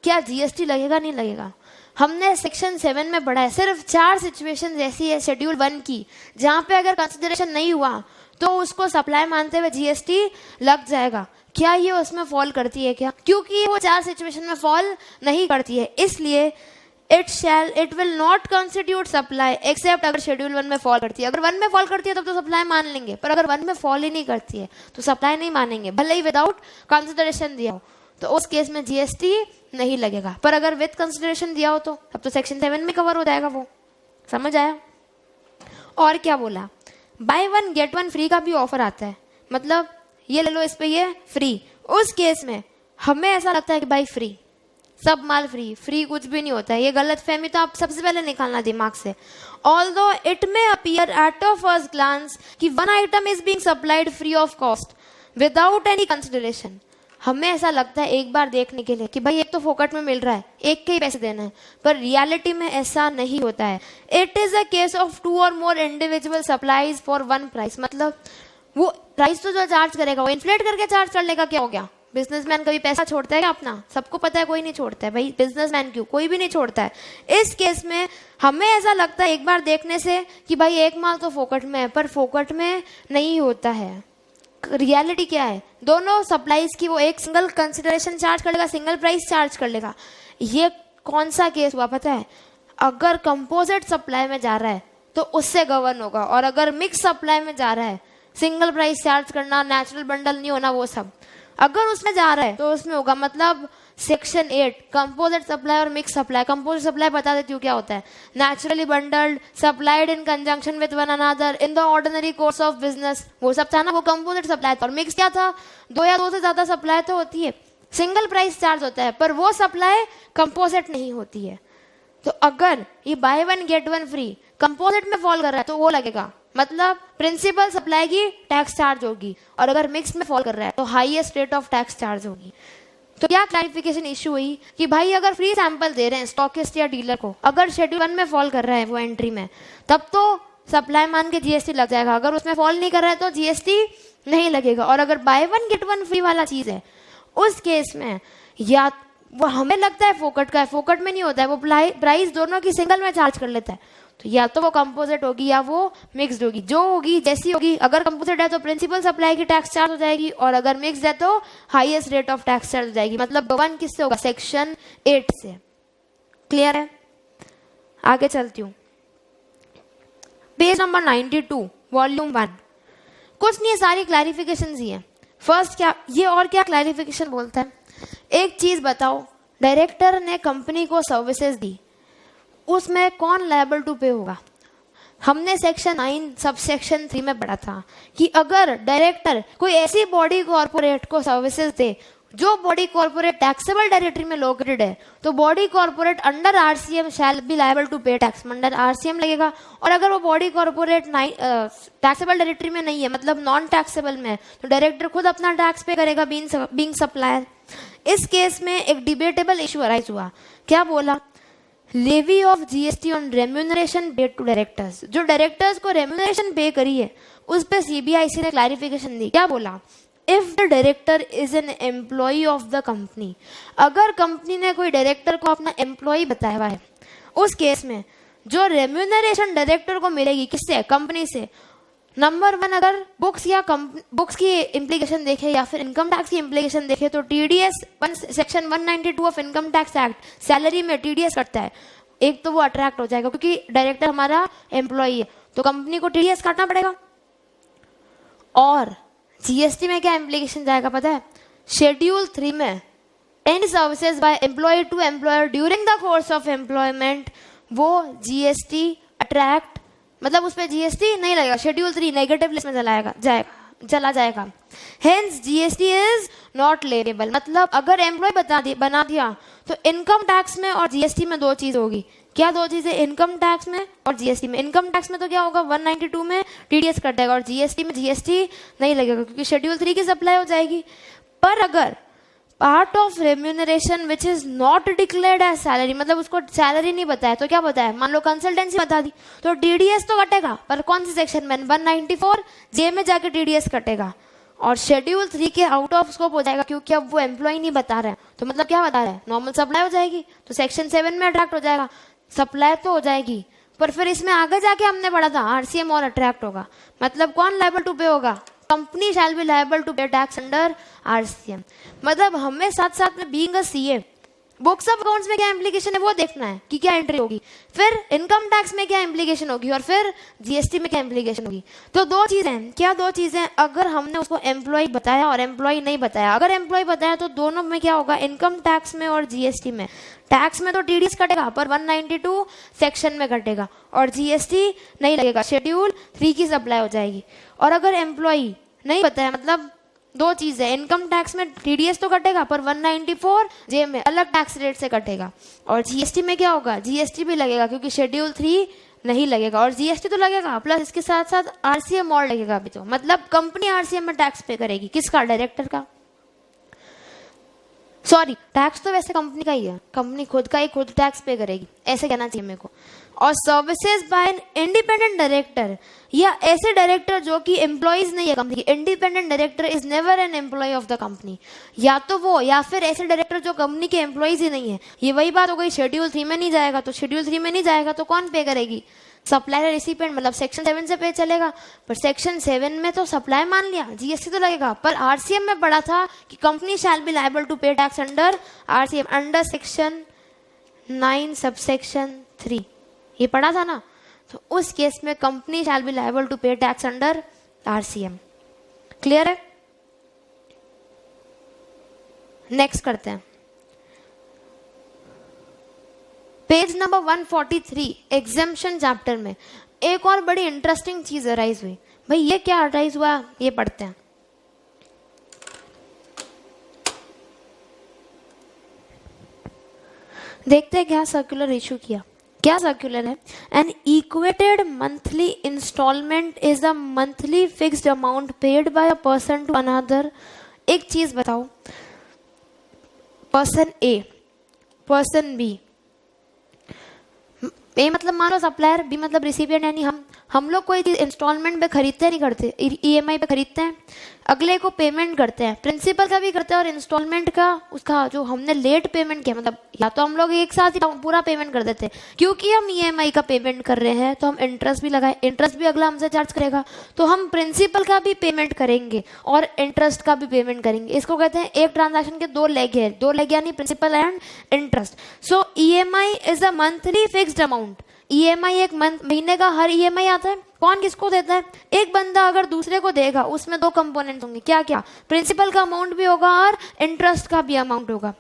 क्या जीएसटी लगेगा? नहीं लगेगा। हमने सेक्शन 7 में पढ़ा है, सिर्फ 4 सिचुएशन ऐसी है शेड्यूल 1 की जहां पे अगर कंसिडरेशन नहीं हुआ तो उसको सप्लाई मानते हुए जीएसटी लग जाएगा। क्या ये उसमें फॉल करती है क्या? क्योंकि वो 4 सिचुएशन में फॉल नहीं करती है, इसलिए it will not constitute supply except अगर शेड्यूल 1 में फॉल करती है। अगर 1 में फॉल करती है तब तो सप्लाई मान लेंगे, पर अगर 1 में फॉल ही नहीं करती है तो सप्लाई नहीं मानेंगे, भले ही विदाउट कंसिडरेशन दिया हो। तो उस केस में जीएसटी नहीं लगेगा। पर अगर विद कंसिडरेशन दिया हो तो अब तो सेक्शन 7 में कवर हो जाएगा वो। समझ आया? और क्या बोला, बाय 1 गेट 1 फ्री का भी ऑफर आता है, मतलब ये ले लो इस पे ये फ्री। उस केस में हमें ऐसा लगता है कि भाई फ्री, सब माल फ्री कुछ भी नहीं होता है। ये गलत फहमी तो आप सबसे पहले निकालना दिमाग से। Although it may appear at a first glance कि 1 item is being supplied free of cost without any consideration. हमें ऐसा लगता है एक बार देखने के लिए कि भाई एक तो फोकट में मिल रहा है, एक के ही पैसे देना है, पर रियलिटी में ऐसा नहीं होता है। It is a case of 2 और more individual supplies for 1 price. मतलब वो प्राइस तो जो चार्ज करेगा वो इन्फ्लेट करके चार्ज कर लेगा। क्या हो गया? बिजनेसमैन कभी पैसा छोड़ता है क्या अपना? सबको पता है कोई नहीं छोड़ता है भाई, बिजनेसमैन क्यों, कोई भी नहीं छोड़ता है। इस केस में हमें ऐसा लगता है एक बार देखने से कि भाई एक माल तो फोकट में है, पर फोकट में नहीं होता है। रियलिटी क्या है, दोनों सप्लाईज की वो एक सिंगल कंसिडरेशन चार्ज कर लेगा, सिंगल प्राइस चार्ज कर लेगा। ये कौन सा केस हुआ पता है? अगर कंपोजिट सप्लाई में जा रहा है तो उससे गवर्न होगा, और अगर मिक्स सप्लाई में जा रहा है, सिंगल प्राइस चार्ज करना, नेचुरल बंडल नहीं होना, वो सब अगर उसमें जा रहा है तो उसमें होगा। मतलब सेक्शन 8 कंपोजिट सप्लाई और मिक्स सप्लाई। कंपोजिट सप्लाई बता देती हूँ क्या होता है, naturally bundled supplied in conjunction with one another in the ordinary course of business, वो सब था ना, वो कंपोजिट सप्लाई था। और मिक्स क्या था, 2 या 2 से ज्यादा सप्लाई तो होती है, सिंगल प्राइस चार्ज होता है, पर वो सप्लाई कंपोजिट नहीं होती है। तो अगर ये बाय 1 गेट 1 फ्री कंपोजिट में फॉल कर रहा है तो वो लगेगा, मतलब प्रिंसिपल सप्लाई की टैक्स चार्ज होगी। और अगर मिक्स में फॉल कर रहा है तो highest rate of tax charge होगी। तो क्या क्लैरिफिकेशन इशू हुई कि भाई अगर फ्री सैंपल दे रहे हैं स्टॉकिस्ट या डीलर को, अगर शेड्यूल 1 में फॉल कर रहा है वो एंट्री में, तब तो सप्लाई मान के जीएसटी लग जाएगा। अगर उसमें फॉल नहीं कर रहा है तो जीएसटी नहीं लगेगा। और अगर बाय 1 गेट 1 फ्री वाला चीज है उस केस में या वो हमें लगता है फोकट का है, फोकट में नहीं होता है, वो प्राइस दोनों की सिंगल में चार्ज कर लेता है, तो या तो वो कंपोजिट होगी या वो मिक्स्ड होगी, जो होगी जैसी होगी। अगर कंपोजिट है तो प्रिंसिपल सप्लाई की टैक्स चार्ज हो जाएगी, और अगर मिक्स्ड है तो highest rate of tax charge हो जाएगी। मतलब गवर्न किससे होगा? सेक्शन 8 से। क्लियर है? आगे चलती हूँ, पेज नंबर 92 वॉल्यूम 1। कुछ नहीं है, सारी क्लैरिफिकेशन ही है। फर्स्ट क्या ये और क्या क्लैरिफिकेशन बोलता है, एक चीज बताओ, डायरेक्टर ने कंपनी को सर्विसेज दी, उसमें कौन लायबल टू पे होगा? हमने सेक्शन 9 सब सेक्शन 3 में पढ़ा था कि अगर डायरेक्टर कोई ऐसी बॉडी कॉर्पोरेट को सर्विसेज दे जो बॉडी कॉर्पोरेट टैक्सेबल टेरिटरी में लोकेटेड है, तो body corporate under RCM shall be liable to pay tax, under RCM लगेगा। और अगर वो बॉडी कॉर्पोरेट टैक्सेबल टेरिटरी में नहीं है, मतलब नॉन टैक्सेबल में है, तो डायरेक्टर खुद अपना टैक्स पे करेगा बीइंग सप्लायर। इस केस में एक डिबेटेबल इशू अराइज हुआ। क्या बोला? Levy of GST on remuneration paid to directors, जो डायरेक्टर्स को रेम्यूनरेशन पे करी है उस पे सीबीआईसी ने क्लैरिफिकेशन दी। क्या बोला? If the director is an employee of the company, अगर कंपनी ने कोई डायरेक्टर को अपना एम्प्लॉई बताया हुआ है, उस केस में जो रेम्यूनरेशन डायरेक्टर को मिलेगी किससे? कंपनी से। नंबर 1, अगर बुक्स की इम्प्लीकेशन देखे या फिर इनकम टैक्स की इम्प्लीकेशन देखे तो TDS section 192 of income tax act salary में टीडीएस कटता है। एक तो वो अट्रैक्ट हो जाएगा क्योंकि डायरेक्टर हमारा एम्प्लॉई है, तो कंपनी को टीडीएस काटना पड़ेगा। और जीएसटी में क्या इम्प्लीकेशन जाएगा पता है? शेड्यूल 3 में and services by employee to employer during the course of employment, वो जीएसटी अट्रैक्ट, मतलब उस पर जीएसटी नहीं लगेगा। शेड्यूल 3 नेगेटिव लिस्ट में चला जाएगा। Hence GST is not label, मतलब अगर एम्प्लॉय बना दिया तो इनकम टैक्स में और जीएसटी में 2 चीज होगी। क्या 2 चीजें? इनकम टैक्स में और जीएसटी में। इनकम टैक्स में तो क्या होगा? 192 में टीडीएस कट जाएगा, और जीएसटी में जीएसटी नहीं लगेगा क्योंकि शेड्यूल 3 की सप्लाई हो जाएगी। पर अगर part of remuneration which is not declared as salary, मतलब उसको सैलरी नहीं बताया, तो क्या बताया? मान लो कंसल्टेंसी बता दी, तो टीडीएस तो कटेगा, पर कौन से सेक्शन में? 194 जे में जाके टीडीएस कटेगा, और शेड्यूल 3 के आउट ऑफ स्कोप हो जाएगा क्योंकि अब वो एम्प्लॉय नहीं बता रहे हैं, तो मतलब क्या बता रहे हैं? नॉर्मल सप्लाई हो जाएगी, तो सेक्शन 7 में अट्रैक्ट हो जाएगा। सप्लाई तो हो जाएगी, पर फिर इसमें आगे जाके हमने पढ़ा था आरसीएम और अट्रैक्ट होगा, मतलब कौन लायबल टू पे होगा? Company shall be liable to pay tax under RCM. मतलब हमें साथ साथ में being a CA books of accounts में क्या इम्प्लीकेशन है वो देखना है कि क्या एंट्री होगी, फिर इनकम टैक्स में क्या इम्प्लीकेशन होगी, और फिर जीएसटी में क्या इम्प्लीकेशन होगी। तो 2 चीजें, क्या 2 चीजें? अगर हमने उसको एम्प्लॉय बताया और एम्प्लॉय नहीं बताया, अगर एम्प्लॉय बताया तो दोनों में क्या होगा? इनकम टैक्स में और जीएसटी में। टैक्स में तो टीडीएस कटेगा पर 192 सेक्शन में कटेगा, और जीएसटी नहीं लगेगा, शेड्यूल 3 की सप्लाई हो जाएगी। और अगर एम्प्लॉय नहीं बताया, मतलब 2 चीजें, इनकम टैक्स में टीडीएस तो कटेगा पर 194 जे में अलग टैक्स रेट से कटेगा, और जीएसटी में क्या होगा? जीएसटी भी लगेगा क्योंकि शेड्यूल 3 नहीं लगेगा, और जीएसटी तो लगेगा प्लस इसके साथ साथ आरसीएम और लगेगा भी, तो मतलब कंपनी आरसीएम में टैक्स पे करेगी। किसका? डायरेक्टर का। सॉरी, टैक्स तो वैसे कंपनी का ही है, कंपनी खुद का ही खुद टैक्स पे करेगी, ऐसे कहना चाहिए मेरे को। और services by an independent director, या ऐसे डायरेक्टर जो कि एम्प्लॉइज नहीं है कंपनी की। Independent director is never an employee of the company, या तो वो, या फिर ऐसे डायरेक्टर जो कंपनी के एम्प्लॉइज ही नहीं है। ये वही बात हो गई, शेड्यूल 3 में नहीं जाएगा, तो शेड्यूल 3 में नहीं जाएगा तो कौन पे करेगी? सप्लायर रिसिपेंट, मतलब सेक्शन 7 से पे चलेगा, पर सेक्शन 7 में तो सप्लाई मान लिया, जीएसटी तो लगेगा, पर आरसीएम में पढ़ा था कि company shall be liable to pay tax under RCM under section 9 subsection 3, ये पढ़ा था ना। तो उस केस में company shall be liable to pay tax under RCM. Clear है? नेक्स्ट करते हैं, पेज नंबर 143 एग्जेम्पशन चैप्टर में एक और बड़ी इंटरेस्टिंग चीज अराइज हुई। भाई ये क्या अराइज हुआ, ये पढ़ते हैं। देखते हैं क्या सर्कुलर इशू किया। क्या सर्कुलर है? An equated monthly instalment is a monthly fixed amount paid by a person to another. एक चीज बताओ, person A, person B, A मतलब मान लो सप्लायर, बी मतलब रिसिपिएंट यानी हम लोग कोई चीज इंस्टॉलमेंट पे खरीदते नहीं करते, ईएमआई पे खरीदते हैं, अगले को पेमेंट करते हैं, प्रिंसिपल का भी करते हैं और इंस्टॉलमेंट का उसका जो हमने लेट पेमेंट किया, मतलब या तो हम लोग एक साथ ही पूरा पेमेंट कर देते हैं, क्योंकि हम ईएमआई का पेमेंट कर रहे हैं तो हम इंटरेस्ट भी लगाए, इंटरेस्ट भी अगला हमसे चार्ज करेगा, तो हम प्रिंसिपल का भी पेमेंट करेंगे और इंटरेस्ट का भी पेमेंट करेंगे। इसको कहते हैं एक ट्रांजैक्शन के दो लेग है, दो लेग यानी principal and interest. So EMI is a monthly fixed amount. EMI एक महीने का हर ईएमआई आता है, कौन किसको देता है? एक बंदा अगर दूसरे को देगा, उसमें दो कंपोनेंट्स होंगे, क्या क्या? प्रिंसिपल का अमाउंट भी होगा और इंटरेस्ट का भी अमाउंट होगा।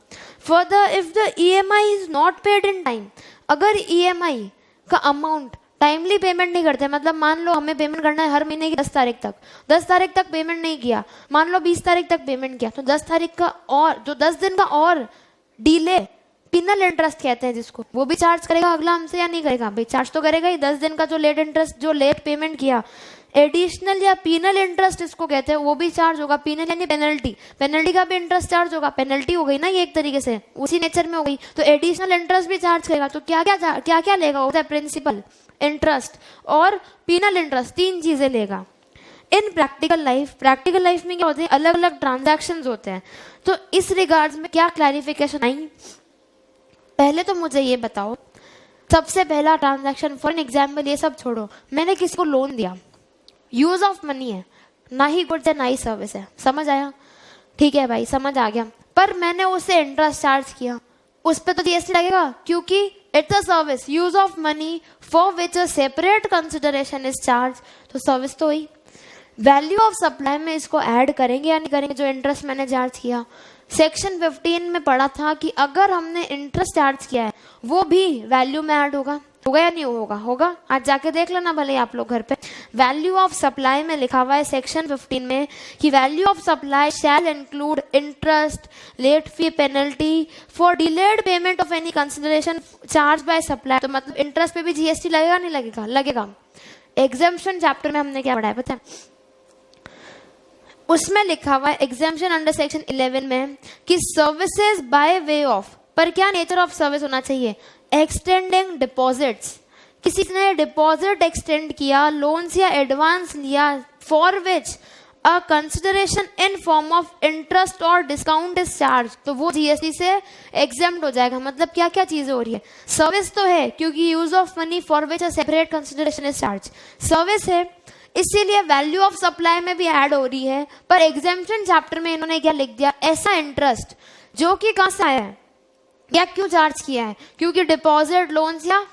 Further if the EMI is not paid in time, अगर ईएमआई का अमाउंट टाइमली पेमेंट नहीं करते, मतलब मान लो हमें पेमेंट करना है हर महीने की 10 तारीख तक, 10 तारीख तक पेमेंट नहीं किया, मान लो 20 तारीख तक पेमेंट किया, तो 10 तारीख का और जो 10 दिन का और डिले, पिनल इंटरेस्ट कहते हैं जिसको, वो भी चार्ज करेगा अगला हमसे या नहीं करेगा? भाई चार्ज तो करेगा ही। 10 दिन का जो लेट इंटरेस्ट, जो लेट पेमेंट किया, एडिशनल या पीनल इंटरेस्ट इसको कहते हैं, वो भी चार्ज होगा। पीनल यानी पेनल्टी, पेनल्टी का भी इंटरेस्ट चार्ज होगा, पेनल्टी हो गई ना ये एक तरीके से, उसी नेचर में हो गई, तो एडिशनल इंटरेस्ट भी चार्ज करेगा। तो क्या क्या लेगा? होता है प्रिंसिपल, इंटरेस्ट और पीनल इंटरेस्ट, 3 चीजें लेगा। इन प्रैक्टिकल लाइफ में क्या होते हैं? अलग अलग ट्रांजैक्शन होते हैं। तो इस रिगार्ड्स में क्या क्लैरिफिकेशन आई? पहले तो मुझे ये बताओ, सबसे पहला ट्रांजैक्शन, फॉर एन एग्जाम्पल ये सब छोड़ो, मैंने किसी को लोन दिया, यूज ऑफ मनी है, ना ही गुड्स है ना ही सर्विस है, समझ आया? ठीक है भाई, समझ आ गया। पर मैंने उससे इंटरेस्ट चार्ज किया, उस पर तो जीएसटी लगेगा, क्योंकि it's a service, use of money for which a separate consideration is charge, तो सर्विस तो हुई। वैल्यू ऑफ सप्लाई में इसको ऐड करेंगे या नहीं करेंगे, जो इंटरेस्ट मैंने चार्ज किया? सेक्शन 15 में पढ़ा था कि अगर हमने इंटरेस्ट चार्ज किया है वो भी वैल्यू में ऐड होगा या नहीं होगा? होगा। आज जाके देख लेना भले आप लोग घर पे। वैल्यू ऑफ सप्लाई में लिखा हुआ है सेक्शन 15 में कि value of supply shall include interest, late fee, penalty for delayed payment of any consideration charge by supply. तो मतलब इंटरेस्ट पे भी जीएसटी लगेगा नहीं लगेगा? लगेगा। एग्जेम्पशन चैप्टर में हमने क्या पढ़ा है पता है? उसमें लिखा हुआ है एग्जाम्पशन अंडर सेक्शन 11 में कि सर्विसेज बाय वे ऑफ, पर क्या नेचर ऑफ सर्विस होना चाहिए? एक्सटेंडिंग डिपॉजिट्स, किसी ने डिपॉजिट एक्सटेंड किया, लोन्स या एडवांस लिया, for which a consideration in form of interest और डिस्काउंट इज चार्ज, तो वो जीएसटी से एग्जेम्प्ट हो जाएगा। मतलब क्या क्या चीजें हो रही है? सर्विस तो है क्योंकि use of money for which a separate consideration is charge, service है, इसीलिए वैल्यू ऑफ सप्लाई में भी ऐड हो रही है। पर एग्जाम्पशन चैप्टर में इन्होंने क्या लिख दिया? ऐसा इंटरेस्ट जो कि कहां से आया है या क्यों चार्ज किया है? क्योंकि डिपॉजिट, लोन्स या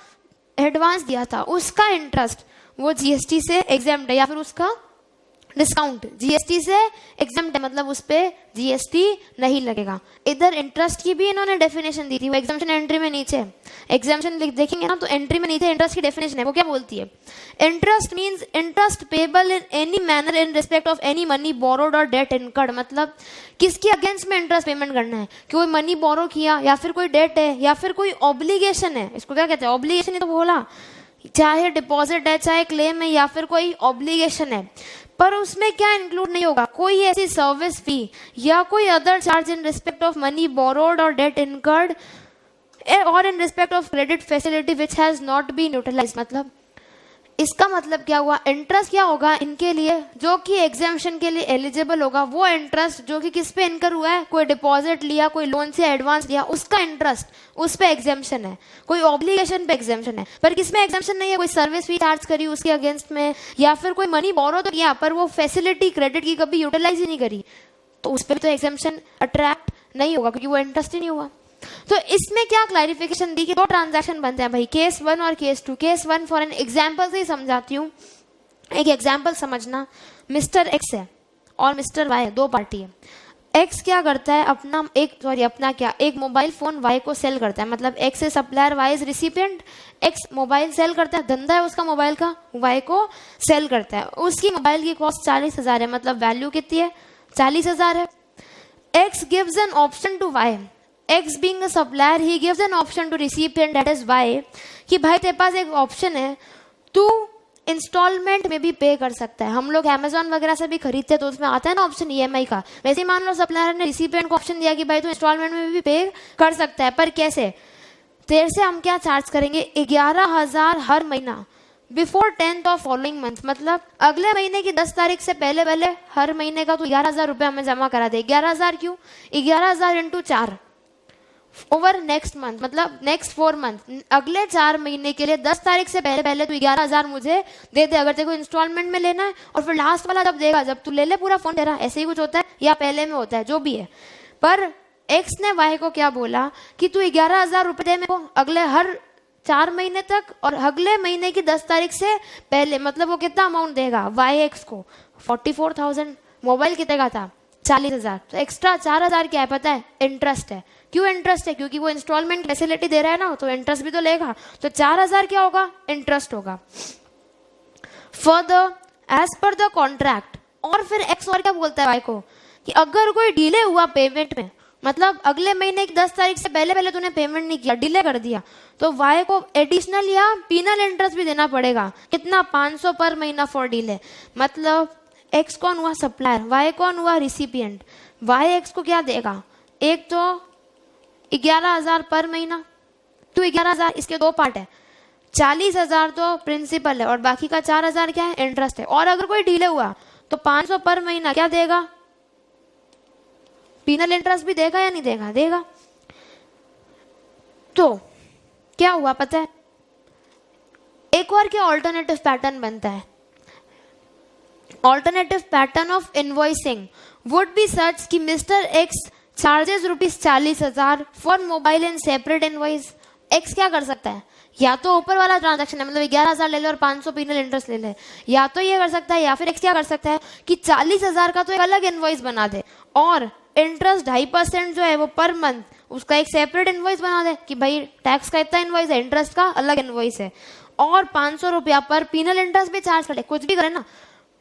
एडवांस दिया था, उसका इंटरेस्ट वो जीएसटी से एग्जेम्प्ट है, या फिर उसका डिस्काउंट जीएसटी से एग्जेम्प्ट है, मतलब उस पे जीएसटी नहीं लगेगा। इधर इंटरेस्ट की भी इन्होंने डेफिनेशन दी थी, वो एग्जाम्पशन एंट्री में नीचे, एग्जाम्पशन देखेंगे ना तो एंट्री में नीचे इंटरेस्ट की डेफिनेशन है। वो क्या बोलती है? Interest means interest payable in any manner in respect of any money borrowed और डेट इनकर्ड, मतलब किसके अगेंस्ट में इंटरेस्ट पेमेंट करना है? कोई मनी बोरो किया या फिर कोई डेट है या फिर कोई ऑब्लिगेशन है, इसको क्या कहते हैं? ऑब्लिगेशन ही तो बोला, चाहे डिपॉजिट है, चाहे क्लेम है, या फिर कोई ऑब्लिगेशन है। पर उसमें क्या इंक्लूड नहीं होगा? कोई ऐसी सर्विस फी या कोई other charge in respect of money borrowed और डेट इनकर्ड और in respect of credit facility which has not been utilised. मतलब इसका मतलब क्या हुआ? इंटरेस्ट क्या होगा इनके लिए जो कि एग्जाम्पशन के लिए एलिजिबल होगा? वो इंटरेस्ट जो कि किस पे इनकर हुआ है? कोई डिपॉजिट लिया, कोई लोन से एडवांस लिया, उसका इंटरेस्ट, उस पे एग्जाम्पशन है। कोई ऑब्लिगेशन पे एग्जाम्पशन है, पर किसमें एग्जाम्पशन नहीं है? कोई सर्विस फी चार्ज करी उसके अगेंस्ट में, या फिर कोई मनी बोरो तो किया पर वो फैसिलिटी क्रेडिट की कभी यूटिलाइज ही नहीं करी, तो उस पर तो एग्जाम्पशन अट्रैक्ट नहीं होगा क्योंकि वो इंटरेस्ट ही नहीं हुआ। तो इसमें क्या क्लैरिफिकेशन दी कि 2 ट्रांजैक्शन बनते हैं भाई, केस 1 और case 2। Case 1 for an example से ही समझाती हूँ। एक एग्जाम्पल समझना, मिस्टर एक्स है और मिस्टर वाई, 2 पार्टी है। एक्स क्या करता है? एक मोबाइल फोन वाई को सेल करता है, मतलब X is supplier, Y is recipient. X mobile sell करता है, धंधा है उसका मोबाइल का, वाई को सेल करता है। उसकी मोबाइल की कॉस्ट 40,000 है, मतलब वैल्यू कितनी है? 40,000 है। X gives an option to Y, X being a supplier, he gives an option to recipient that is Y कि भाई तेरे पास एक ऑप्शन है, तू इंस्टॉलमेंट में भी पे कर सकता है। हम लोग अमेजोन वगैरह से भी खरीदते हैं तो उसमें आता है ना ऑप्शन ईएमआई का। वैसे ही मान लो सप्लायर ने रिसिपिएंट को ऑप्शन दिया कि भाई तू इंस्टॉलमेंट में भी पे कर सकता है, पर कैसे? तेरे से हम क्या चार्ज करेंगे? 11,000 हर महीना before 10th of following month, मतलब अगले महीने की 10 तारीख से पहले पहले हर महीने का तो 11,000 रुपये हमें जमा करा दे। 11,000 क्यों? 11,000 इंटू 4 ओवर नेक्स्ट मंथ, मतलब नेक्स्ट 4 मंथ, अगले 4 महीने के लिए 10 तारीख से पहले पहले तू 11,000 मुझे दे दे, अगर तेरे को इंस्टॉलमेंट में लेना है। और फिर लास्ट वाला जब देगा, जब तू ले ले पूरा फोन तेरा, ऐसे ही कुछ होता है या पहले में होता है, जो भी है। पर एक्स ने वाई को क्या बोला कि तू 11,000 रुपये दे मेरे को अगले हर 4 महीने तक, और अगले महीने की 10 तारीख से पहले, मतलब वो कितना अमाउंट देगा वाई एक्स को? 44,000। मोबाइल कितने का था? 40,000। तो एक्स्ट्रा 4,000 क्या है पता है? इंटरेस्ट है। क्यों इंटरेस्ट है? क्योंकि वो इंस्टॉलमेंट फैसिलिटी दे रहा है ना, तो इंटरेस्ट भी तो लेगा। तो 4,000 क्या होगा? इंटरेस्ट होगा। For the as per the contract. और फिर एक्स और क्या बोलता है वाई को कि अगर कोई डिले हुआ पेमेंट में, मतलब अगले महीने की 10 तारीख से पहले पहले तूने पेमेंट नहीं किया, डिले कर दिया, तो वाई को एडिशनल या पीनल इंटरेस्ट भी देना पड़ेगा। कितना? 500 पर महीना फॉर डिले। मतलब एक्स कौन हुआ? सप्लायर, वाई कौन हुआ? रिसिपिएंट। वाई एक्स को क्या देगा? एक तो 11,000 पर महीना, तो 11,000, इसके 2 पार्ट है। 40,000 तो प्रिंसिपल है और बाकी का 4,000 क्या है? इंटरेस्ट है। और अगर कोई डिले हुआ तो 500 पर महीना क्या देगा? पीनल इंटरेस्ट भी देगा या नहीं देगा? देगा। तो क्या हुआ पता है? एक और क्या ऑल्टरनेटिव पैटर्न बनता है? Alternative pattern of invoicing would be such कि mister X charges ₹40,000 for mobile in separate invoice. X क्या कर सकता है? या तो ऊपर वाला ट्रांजैक्शन है, मतलब 11,000 ले ले और 500 पीनल इंटरेस्ट ले ले, या तो ये कर सकता है, या फिर एक्स क्या कर सकता है कि 40,000 का तो एक अलग इनवॉइस बना दे, और इंटरेस्ट 2.5% जो है वो पर मंथ उसका एक सेपरेट इनवॉइस बना दे कि भाई टैक्स का इतना इनवॉइस है, इंटरेस्ट का अलग इनवॉइस है, और 500 रुपया पर पीनल इंटरेस्ट भी चार्ज करे, कुछ भी करे ना।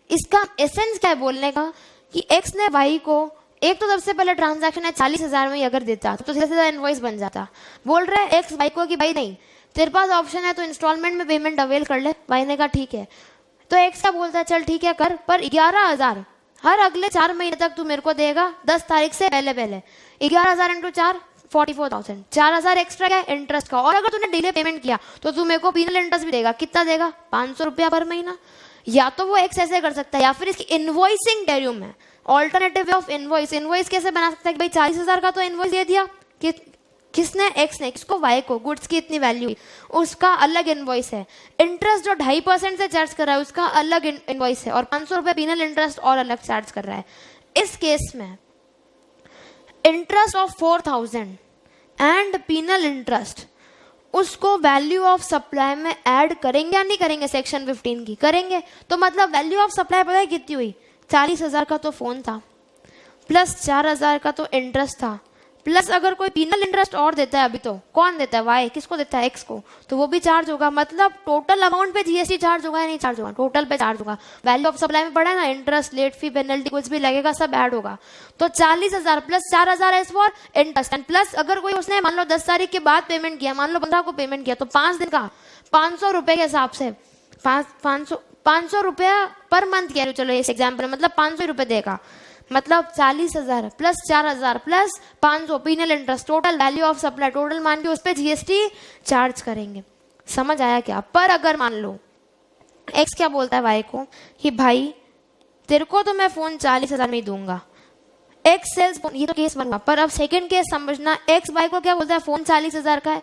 इसका एसेंस क्या है बोलने का कि एक्स ने वाई को एक तो सबसे पहले ट्रांजैक्शन है 40,000 में ही अगर देता तो सीधा सीधा इनवॉइस बन जाता। बोल रहा है एक्स वाई को कि भाई नहीं, तेरे पास ऑप्शन है तो इंस्टॉलमेंट में पेमेंट अवेल कर ले। वाई ने कहा ठीक है। तो एक्स क्या बोलता है? चल ठीक है कर, पर 11,000 हर अगले 4 महीने तक तू मेरे को देगा 10 तारीख से पहले पहले। 11,000 इंटू 4 44,000। 4,000 एक्स्ट्रा क्या? इंटरेस्ट का। और अगर तूने डिले पेमेंट किया तो तू मेरे को पीनल इंटरेस्ट भी देगा। कितना देगा? 500 रुपया पर महीना। या तो वो एक्स ऐसे कर सकता है, या फिर इसकी इनवॉइसिंग टेरियम है, ऑल्टरनेटिव ऑफ इनवॉइस। इनवॉइस कैसे बना सकता है कि भाई 40,000 का तो इनवॉइस दे दिया कि किसने? एक्स ने। किसको? वाई को। गुड्स की इतनी वैल्यू, उसका अलग इनवॉइस है। इंटरेस्ट जो 2.5% से चार्ज कर रहा है उसका अलग इनवॉइस है, और 500 रुपये पीनल इंटरेस्ट और अलग चार्ज कर रहा है। इस केस में interest of 4,000 and penal interest, उसको वैल्यू ऑफ सप्लाई में ऐड करेंगे या नहीं करेंगे? सेक्शन 15 की करेंगे। तो मतलब वैल्यू ऑफ सप्लाई पता है कितनी हुई? 40,000 का तो फोन था, प्लस 4,000 का तो इंटरेस्ट था, प्लस अगर कोई पीनल इंटरेस्ट और देता है, अभी तो कौन देता है? वाई। किसको देता है? एक्स को। तो वो भी चार्ज होगा। मतलब टोटल अमाउंट पे जीएसटी चार्ज होगा या नहीं चार्ज होगा? टोटल पे चार्ज होगा। वैल्यू ऑफ सप्लाई में पड़ा है ना, इंटरेस्ट, लेट फी, पेनल्टी कुछ भी लगेगा सब ऐड होगा। तो 40,000 plus 4,000 as for interest, and plus अगर कोई उसने मान लो 10 तारीख के बाद पेमेंट किया, मान लो 15 को पेमेंट किया, तो 5 दिन का 500 रुपए के हिसाब से 500 रुपया पर मंथ कह रही हूँ, चलो इस एग्जाम्पल में, मतलब 500 रुपए देगा। मतलब 40,000 plus 4,000 plus 500 penal interest, total value of supply, total मान के उस पर जीएसटी चार्ज करेंगे। समझ आया क्या? पर अगर मान लो एक्स क्या बोलता है वाई को कि भाई तेरे को तो मैं फोन 40,000 में ही दूंगा, एक्स सेल्स फोन, ये तो केस बनवा। पर अब सेकंड केस समझना, एक्स वाई को क्या बोलता है? फोन 40,000 का है,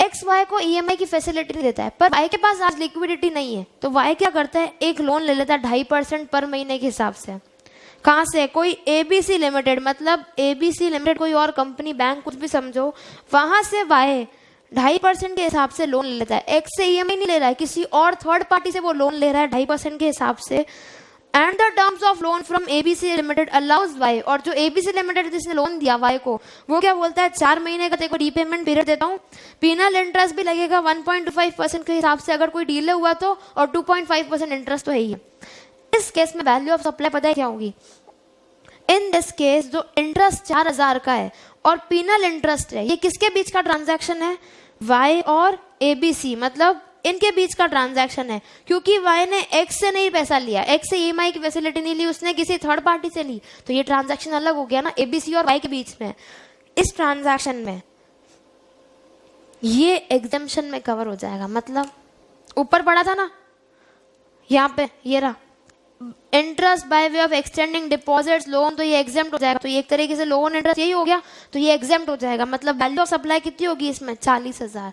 एक्स वाई को ईएमआई की फैसिलिटी नहीं देता है, पर वाई के पास आज लिक्विडिटी नहीं है, तो वाई क्या करता है? एक लोन ले लेता है 2.5% पर महीने के हिसाब से। कहाँ से? कोई एबीसी लिमिटेड, मतलब एबीसी लिमिटेड कोई और कंपनी, बैंक, कुछ भी समझो, वहां से वाई 2.5% के हिसाब से लोन ले लेता है। एक्स से ईएमआई नहीं ले रहा है, किसी और थर्ड पार्टी से वो लोन ले रहा है 2.5% के हिसाब से। And the terms of loan from ABC limited allows Y, और जो एबीसी लिमिटेड जिसने लोन दिया वाई को, वो क्या बोलता है? 4 महीने का तेरे को रीपेमेंट पीरियड देता हूँ, पीनल इंटरेस्ट भी लगेगा 1.25% के हिसाब से अगर कोई डिले हुआ तो, और 2.5% इंटरेस्ट तो है ही। इस केस में वैल्यू ऑफ सप्लाई पता है क्या होगी? इन दिस केस जो इंटरेस्ट 4,000 का है और पीनल इंटरेस्ट है, ये किसके बीच का ट्रांजैक्शन है? वाई और एबीसी, मतलब इनके बीच का ट्रांजैक्शन है। क्योंकि वाई ने एक्स से नहीं पैसा लिया, एक्स से ईएमआई की फैसिलिटी नहीं ली, उसने किसी थर्ड पार्टी से ली, तो ये ट्रांजैक्शन अलग हो गया ना, एबीसी और वाई के बीच में। इस ट्रांजैक्शन में ये एग्जम्पशन में कवर हो जाएगा। मतलब ऊपर पढ़ा था ना, यहाँ पे ये रहा, interest by way of extending deposits loan, तो ये एग्जेम्प्ट हो जाएगा। तो ये एक तरीके से लोन इंटरेस्ट यही हो गया, तो ये एग्जेम्प्ट हो जाएगा। मतलब वैल्यू ऑफ सप्लाई कितनी होगी इसमें, 40,000।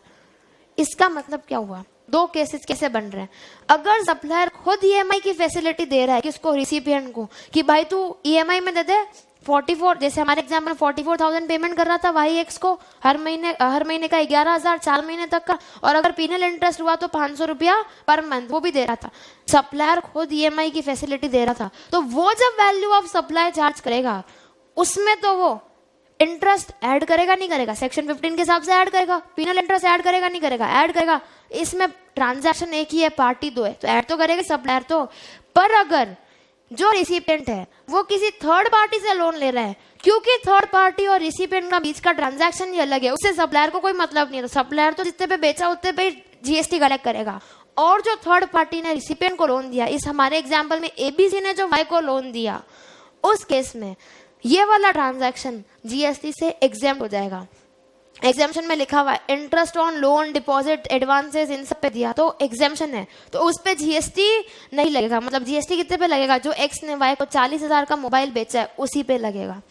इसका मतलब क्या हुआ, दो केसेस कैसे बन रहे हैं। अगर सप्लायर खुद ईएमआई की फैसिलिटी दे रहा है किसको, रिसिपिएंट को, कि भाई तू ईएमआई में दे दे 44, जैसे हमारे एग्जाम में 44,000 पेमेंट कर रहा था वाई एक्स को हर महीने का 11,000 4 महीने तक का, और अगर पीनल इंटरेस्ट हुआ तो 500 रुपया पर मंथ वो भी दे रहा था। सप्लायर खुद ईएमआई की फैसिलिटी दे रहा था, तो वो जब वैल्यू ऑफ सप्लाई चार्ज करेगा उसमें तो वो इंटरेस्ट ऐड करेगा नहीं करेगा, सेक्शन 15 के हिसाब से ऐड करेगा। पीनल इंटरेस्ट ऐड करेगा नहीं करेगा, ऐड करेगा। इसमें ट्रांजैक्शन एक ही है, पार्टी दो है, तो ऐड तो करेगा सप्लायर तो। पर अगर जो रिसिपिएंट है वो किसी थर्ड पार्टी से लोन ले रहा है, क्योंकि थर्ड पार्टी और रिसिपिएंट का बीच का ट्रांजैक्शन ही अलग है, उससे सप्लायर को कोई मतलब नहीं है। तो सप्लायर तो जितने पे बेचा उतने पे जीएसटी कलेक्ट करेगा। और जो थर्ड पार्टी ने रिसिपिएंट को लोन दिया, इस हमारे एग्जाम्पल में एबीसी ने जो वाई को लोन दिया, उस केस में ये वाला ट्रांजैक्शन जीएसटी से एग्जेम्प्ट हो जाएगा। एग्जाम्पशन में लिखा हुआ है interest on loan deposit advances, इन सब पे दिया तो एग्जाम्पशन है, तो उस पे जीएसटी नहीं लगेगा। मतलब जीएसटी कितने पे लगेगा, जो एक्स ने वाई को 40,000 का मोबाइल बेचा है उसी पे लगेगा।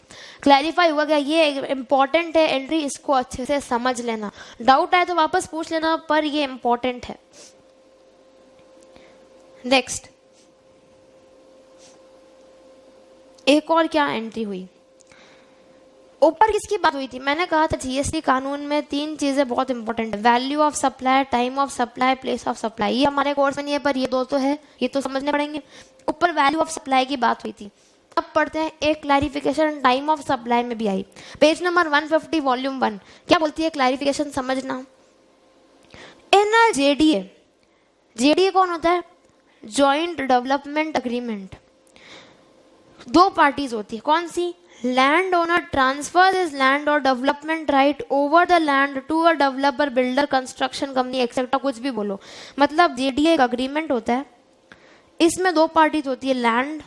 क्लैरिफाई हुआ क्या, ये इंपॉर्टेंट है एंट्री, इसको अच्छे से समझ लेना। डाउट आए तो वापस पूछ लेना, पर ये इंपॉर्टेंट है। नेक्स्ट, एक और क्या एंट्री हुई, ऊपर किसकी बात हुई थी, मैंने कहा था जीएसटी कानून में 3 चीजें बहुत इंपॉर्टेंट है, value of supply, time of supply, place of supply. ये हमारे कोर्स में नहीं है पर ये दो तो है, ये तो समझने पड़ेंगे। ऊपर वैल्यू ऑफ सप्लाई की बात हुई थी। अब पढ़ते हैं, एक क्लैरिफिकेशन टाइम ऑफ सप्लाई में भी आई, पेज नंबर 150 वॉल्यूम 1। क्या बोलती है क्लैरिफिकेशन, समझना। इन जेडीए, जेडीए कौन होता है, जॉइंट डेवलपमेंट अग्रीमेंट, 2 पार्टीज होती है, कौन सी, land owner transfers his land और development right over the land to a developer, builder, construction company etcetera, कुछ भी बोलो। मतलब जेडीए एक अग्रीमेंट होता है, इसमें 2 पार्टीज होती है, लैंड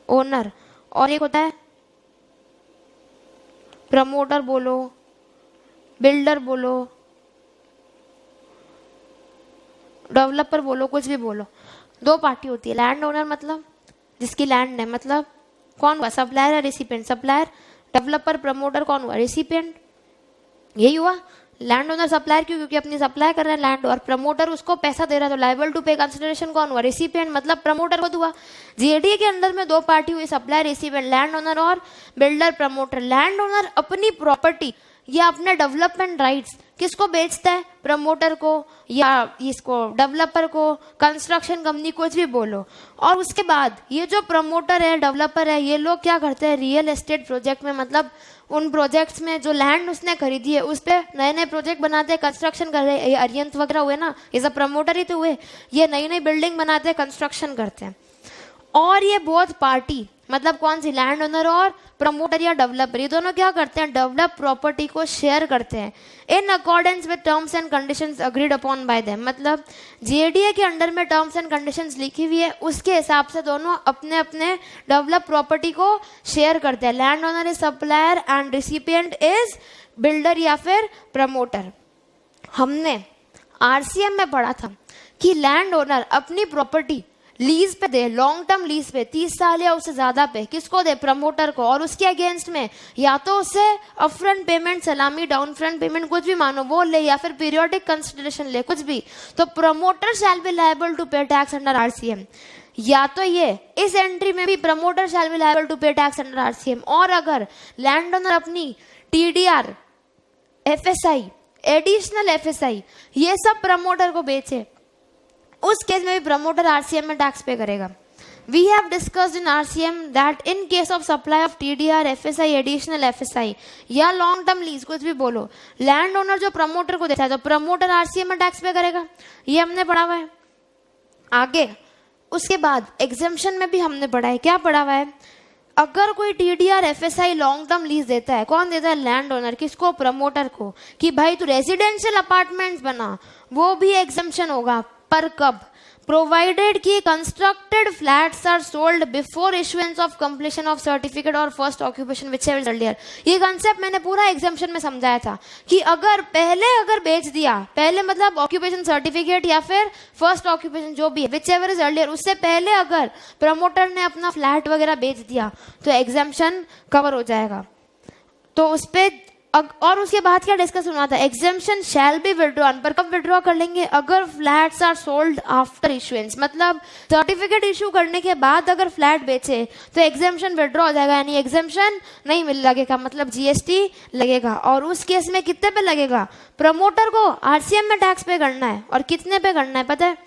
ओनर और एक होता है प्रमोटर बोलो, बिल्डर बोलो, डेवलपर बोलो, कुछ भी बोलो, 2 पार्टी होती है। लैंड ओनर मतलब जिसकी लैंड है, मतलब कौन हुआ, सप्लायर है रिसिपिएंट, सप्लायर, डेवलपर प्रमोटर कौन हुआ, रिसिपिएंट। यही हुआ, लैंड ओनर सप्लायर क्यों, क्योंकि अपनी सप्लाई कर रहा है लैंड, और प्रमोटर उसको पैसा दे रहा है, तो लायबल टू पे कंसिडरेशन कौन हुआ, रिसिपिएंट, मतलब प्रमोटर को हुआ। जेडीए के अंदर में 2 पार्टी हुई, सप्लायर रिसिपिएंट, लैंड ओनर और बिल्डर प्रमोटर। लैंड ओनर अपनी प्रॉपर्टी या अपने डेवलपमेंट राइट्स किसको बेचता है, प्रमोटर को या इसको डेवलपर को, कंस्ट्रक्शन कंपनी, कुछ भी बोलो। और उसके बाद ये जो प्रमोटर है, डेवलपर है, ये लोग क्या करते हैं, रियल एस्टेट प्रोजेक्ट में, मतलब उन प्रोजेक्ट्स में जो लैंड उसने खरीदी है उस पर नए नए प्रोजेक्ट बनाते हैं, कंस्ट्रक्शन कर रहे हैं। ये अरियंत वगैरह हुए ना, ये सब प्रमोटर ही तो हुए, ये नई नई बिल्डिंग बनाते हैं, कंस्ट्रक्शन करते हैं। और ये बोथ पार्टी, मतलब कौन सी, लैंड ओनर और प्रमोटर या डेवलपर, ये दोनों क्या करते हैं, डेवलप प्रॉपर्टी को शेयर करते हैं in accordance with terms and conditions agreed upon bye them. मतलब जेडीए के अंडर में टर्म्स एंड कंडीशंस लिखी हुई है, उसके हिसाब से दोनों अपने अपने डेवलप प्रॉपर्टी को शेयर करते हैं। Land owner is supplier and recipient is builder या फिर प्रमोटर। हमने आरसीएम में पढ़ा था कि लैंड ओनर अपनी प्रॉपर्टी लीज पे दे, लॉन्ग टर्म लीज पे 30 साल या उससे ज्यादा पे, किसको दे, प्रमोटर को, और उसके अगेंस्ट में या तो उसे अपफ्रंट पेमेंट, सलामी, डाउन फ्रंट पेमेंट, कुछ भी मानो वो ले, या फिर पीरियोडिक कंसिडरेशन ले, कुछ भी। तो promoter shall be liable to pay tax under RCM, या तो ये इस एंट्री में भी promoter shall be liable to pay tax under RCM. और अगर लैंड ओनर अपनी टीडीआर, एफएसआई, एडिशनल एफएसआई, ये सब प्रमोटर को बेचे, उस केस में भी प्रमोटर आरसीएम में टैक्स पे करेगा। We have discussed in RCM that in case of supply of TDR, FSI, additional FSI या लॉन्ग टर्म लीज, कुछ भी बोलो, लैंड ओनर जो प्रमोटर को देता है तो प्रमोटर आरसीएम में टैक्स पे करेगा। ये हमने पढ़ा हुआ है। आगे उसके बाद एग्जेम्पशन में भी हमने पढ़ा है, क्या पढ़ा हुआ है, अगर कोई TDR, FSI long term lease देता है, कौन देता है, लैंड ओनर, किसको, प्रमोटर को, कि भाई तू रेजिडेंशियल अपार्टमेंट्स बना, वो भी एग्जेम्पशन होगा। पर कब, प्रोवाइडेड कि constructed flats are sold before issuance of completion of certificate और first occupation whichever is earlier. ये कंसेप्ट मैंने पूरा एग्जाम्शन में समझाया था कि अगर बेच दिया, पहले मतलब ऑक्यूपेशन सर्टिफिकेट या फिर फर्स्ट ऑक्यूपेशन जो भी है व्हिचएवर इज अर्लियर, उससे पहले अगर प्रमोटर ने अपना फ्लैट वगैरह बेच दिया तो एग्जाम्शन कवर हो जाएगा। तो उस पे और उसके बाद क्या डिस्कस होना था, एग्जेम्पशन शैल बी विड्रॉन, पर कब विड्रॉ कर लेंगे, अगर flats are sold after issuance, मतलब सर्टिफिकेट इशू करने के बाद अगर फ्लैट बेचे तो एग्जेम्पशन विड्रॉ हो जाएगा, यानी एग्जेम्पशन नहीं मिल लगेगा, मतलब जीएसटी लगेगा। और उस केस में कितने पे लगेगा, प्रमोटर को आरसीएम में टैक्स पे करना है, और कितने पे करना है पता है,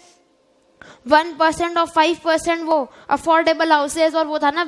1% और 5% वो अफोर्डेबल हाउसेज और वो था ना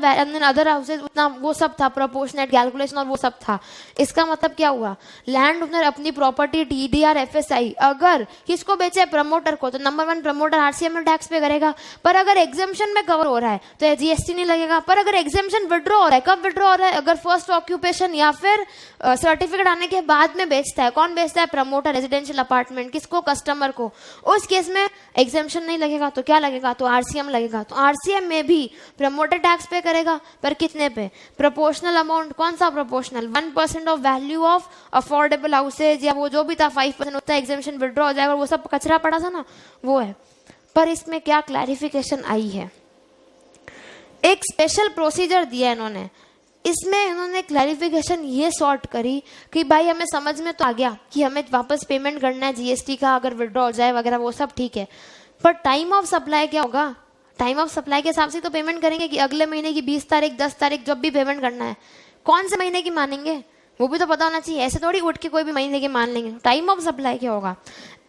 अदर हाउसेज, उतना वो सब था, प्रोपोर्शनेट कैलकुलेशन और वो सब था। इसका मतलब क्या हुआ, लैंड ओनर अपनी प्रॉपर्टी टीडीआर एफएसआई अगर किसको बेचे, प्रमोटर को, तो नंबर 1 प्रमोटर आरसीएम में टैक्स पे करेगा। पर अगर एग्जेम्पशन में कवर हो रहा है तो जीएसटी नहीं लगेगा। पर अगर एग्जेम्पशन विड्रॉ हो रहा है, कब विड्रॉ हो रहा है, अगर फर्स्ट ऑक्यूपेशन या फिर सर्टिफिकेट आने के बाद में बेचता है, कौन बेचता है, प्रमोटर रेजिडेंशियल अपार्टमेंट, किसको, कस्टमर को, उस केस में एग्जेम्पशन नहीं लगेगा। तो क्या लगेगा, तो आरसीएम लगेगा। तो आरसीएम में भी प्रमोटर टैक्स पे करेगा, पर कितने पे, प्रोपोर्शनल अमाउंट, कौन सा proportional, 1% of value of affordable houses या वो जो भी था 5% होता है, एग्जेम्पशन विड्रॉ हो जाएगा, वो सब कचरा पड़ा था ना, वो है। पर इसमें क्या क्लैरिफिकेशन आई है, एक स्पेशल प्रोसीजर दिया इन्होंने, इसमें इन्होंने क्लैरिफिकेशन ये सॉर्ट करी कि भाई हमें समझ में तो आ गया कि हमें वापस पेमेंट करना है जीएसटी का, अगर विड्रॉ हो जाए वगैरह वो सब ठीक है, पर टाइम ऑफ सप्लाई क्या होगा, टाइम ऑफ सप्लाई के हिसाब से तो पेमेंट करेंगे कि अगले महीने की 20 तारीख 10 तारीख जब भी पेमेंट करना है, कौन से महीने की मानेंगे वो भी तो पता होना चाहिए, ऐसे थोड़ी उठ के कोई भी महीने की मान लेंगे। टाइम ऑफ सप्लाई क्या होगा,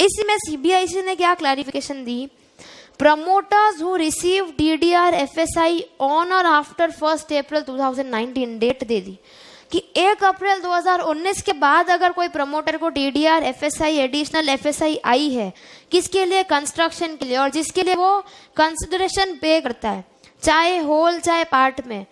इसमें सीबीआईसी ने क्या clarification the, promoters who receive TDR FSI on or after 1st April 2019 date दे दी कि 1 अप्रैल 2019 के बाद अगर कोई प्रमोटर को TDR FSI एडिशनल FSI आई है, किसके लिए, कंस्ट्रक्शन के लिए, और जिसके लिए वो कंसिडरेशन पे करता है चाहे होल चाहे पार्ट में,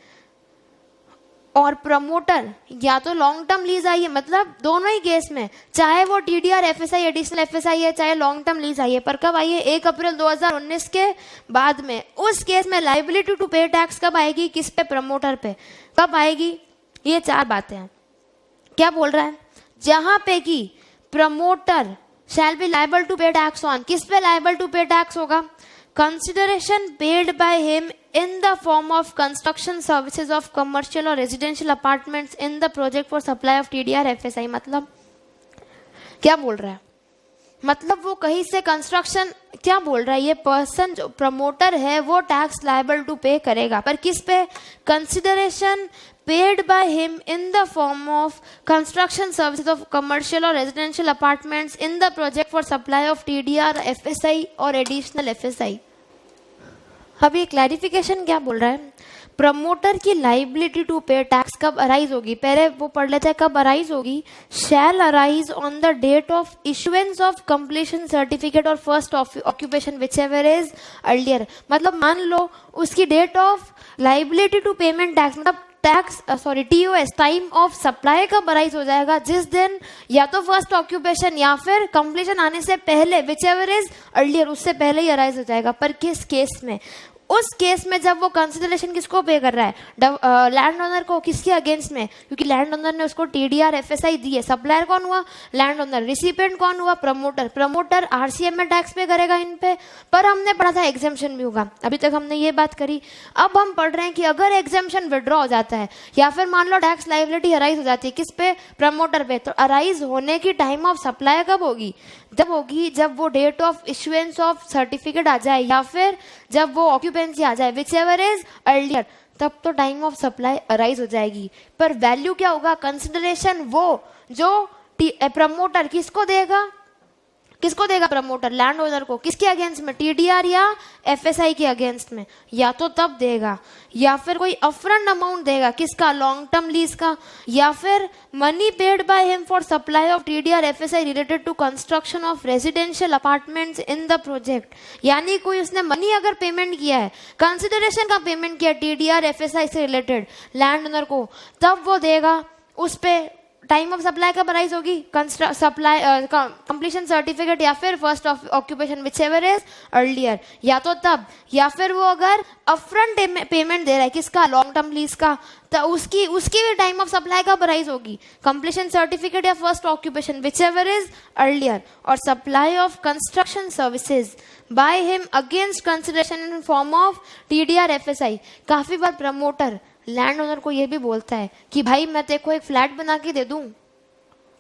और प्रमोटर या तो लॉन्ग टर्म लीज आई है, मतलब दोनों ही केस में चाहे वो टीडीआर एफएसआई एडिशनल एफएसआई है चाहे लॉन्ग टर्म लीज आई है, पर कब आई है, 1 अप्रैल 2019 के बाद में, उस केस में लाइबिलिटी टू पे टैक्स कब आएगी, किस पे, प्रमोटर पे, कब आएगी, ये 4 बातें हैं। क्या बोल रहा है, जहां पे कि promoter shall be liable to pay tax on, किस पे लाइबल टू पे टैक्स होगा, consideration paid by him in the form of construction services of commercial or residential apartments in the project for supply of TDR FSI। मतलब क्या बोल रहा है, मतलब वो कहीं से कंस्ट्रक्शन, क्या बोल रहा है, ये पर्सन जो प्रमोटर है वो टैक्स लाइबल टू पे करेगा, पर किस पे, consideration paid by him in the form of construction services of commercial or residential apartments in the project for supply of TDR, FSI और additional FSI। अब ये क्लैरिफिकेशन क्या बोल रहा है, प्रमोटर की लाइबिलिटी टू पे टैक्स कब arise होगी, पहले वो पढ़ लेते हैं कब अराइज होगी, shall arise on the date of issuance of completion certificate और first occupation whichever is earlier. मतलब मान लो उसकी date of liability to payment tax, मतलब TOS टाइम ऑफ सप्लाई कब अराइज हो जाएगा, जिस दिन या तो फर्स्ट ऑक्यूपेशन या फिर कंप्लीशन आने से पहले, व्हिचएवर इज अर्लियर, उससे पहले ही अराइज हो जाएगा। पर किस केस में, उस केस में जब वो कंसिडरेशन किसको पे कर रहा है, लैंड ओनर को, किसके अगेंस्ट में, क्योंकि लैंड ओनर ने उसको टीडीआर एफएसआई दी है, सप्लायर कौन हुआ, लैंड ओनर, रिसिपिएंट कौन हुआ, प्रमोटर, प्रमोटर आरसीएम में टैक्स पे करेगा इन पे, पर हमने पढ़ा था एग्जेम्पशन भी होगा, अभी तक हमने ये बात करी। अब हम पढ़ रहे हैं कि अगर एग्जेम्पशन विड्रॉ हो जाता है या फिर मान लो टैक्स लायबिलिटी अराइज हो जाती है, किस पे, प्रमोटर पे, तो अराइज होने की टाइम ऑफ सप्लाई कब होगी, जब होगी जब वो date of issuance of certificate आ जाए या फिर जब वो ऑक्यूपेंसी आ जाए, व्हिचएवर इज अर्लियर, तब तो टाइम ऑफ सप्लाई अराइज हो जाएगी। पर वैल्यू क्या होगा, कंसिडरेशन वो जो प्रमोटर किसको देगा, किसको देगा, प्रमोटर लैंड ओनर को, किसके अगेंस्ट में, टीडीआर या एफएसआई के अगेंस्ट में, या तो तब देगा या फिर कोई अपफ्रंट अमाउंट देगा, किसका, लॉन्ग टर्म लीज का, या फिर money paid by him for supply of TDR FSI related to construction of residential apartments in the project. यानी कोई उसने मनी अगर पेमेंट किया है, कंसिडरेशन का पेमेंट किया टीडीआर एफएसआई से रिलेटेड लैंड ओनर को, तब वो देगा, उस पे टाइम ऑफ सप्लाई कब अराइज होगी? सप्लाई कंप्लीशन सर्टिफिकेट या फिर first occupation whichever is earlier, या तो तब, या फिर वो अगर अपफ्रंट पेमेंट दे रहा है किसका? लॉन्ग टर्म लीज का, तो उसकी भी टाइम ऑफ सप्लाई कब अराइज होगी? कंप्लीशन सर्टिफिकेट या first occupation whichever is earlier. और supply of construction services by him against consideration in form of TDR FSI. काफी बार प्रमोटर लैंड ओनर को ये भी बोलता है कि भाई मैं तेरे को एक फ्लैट बना के दे दूं,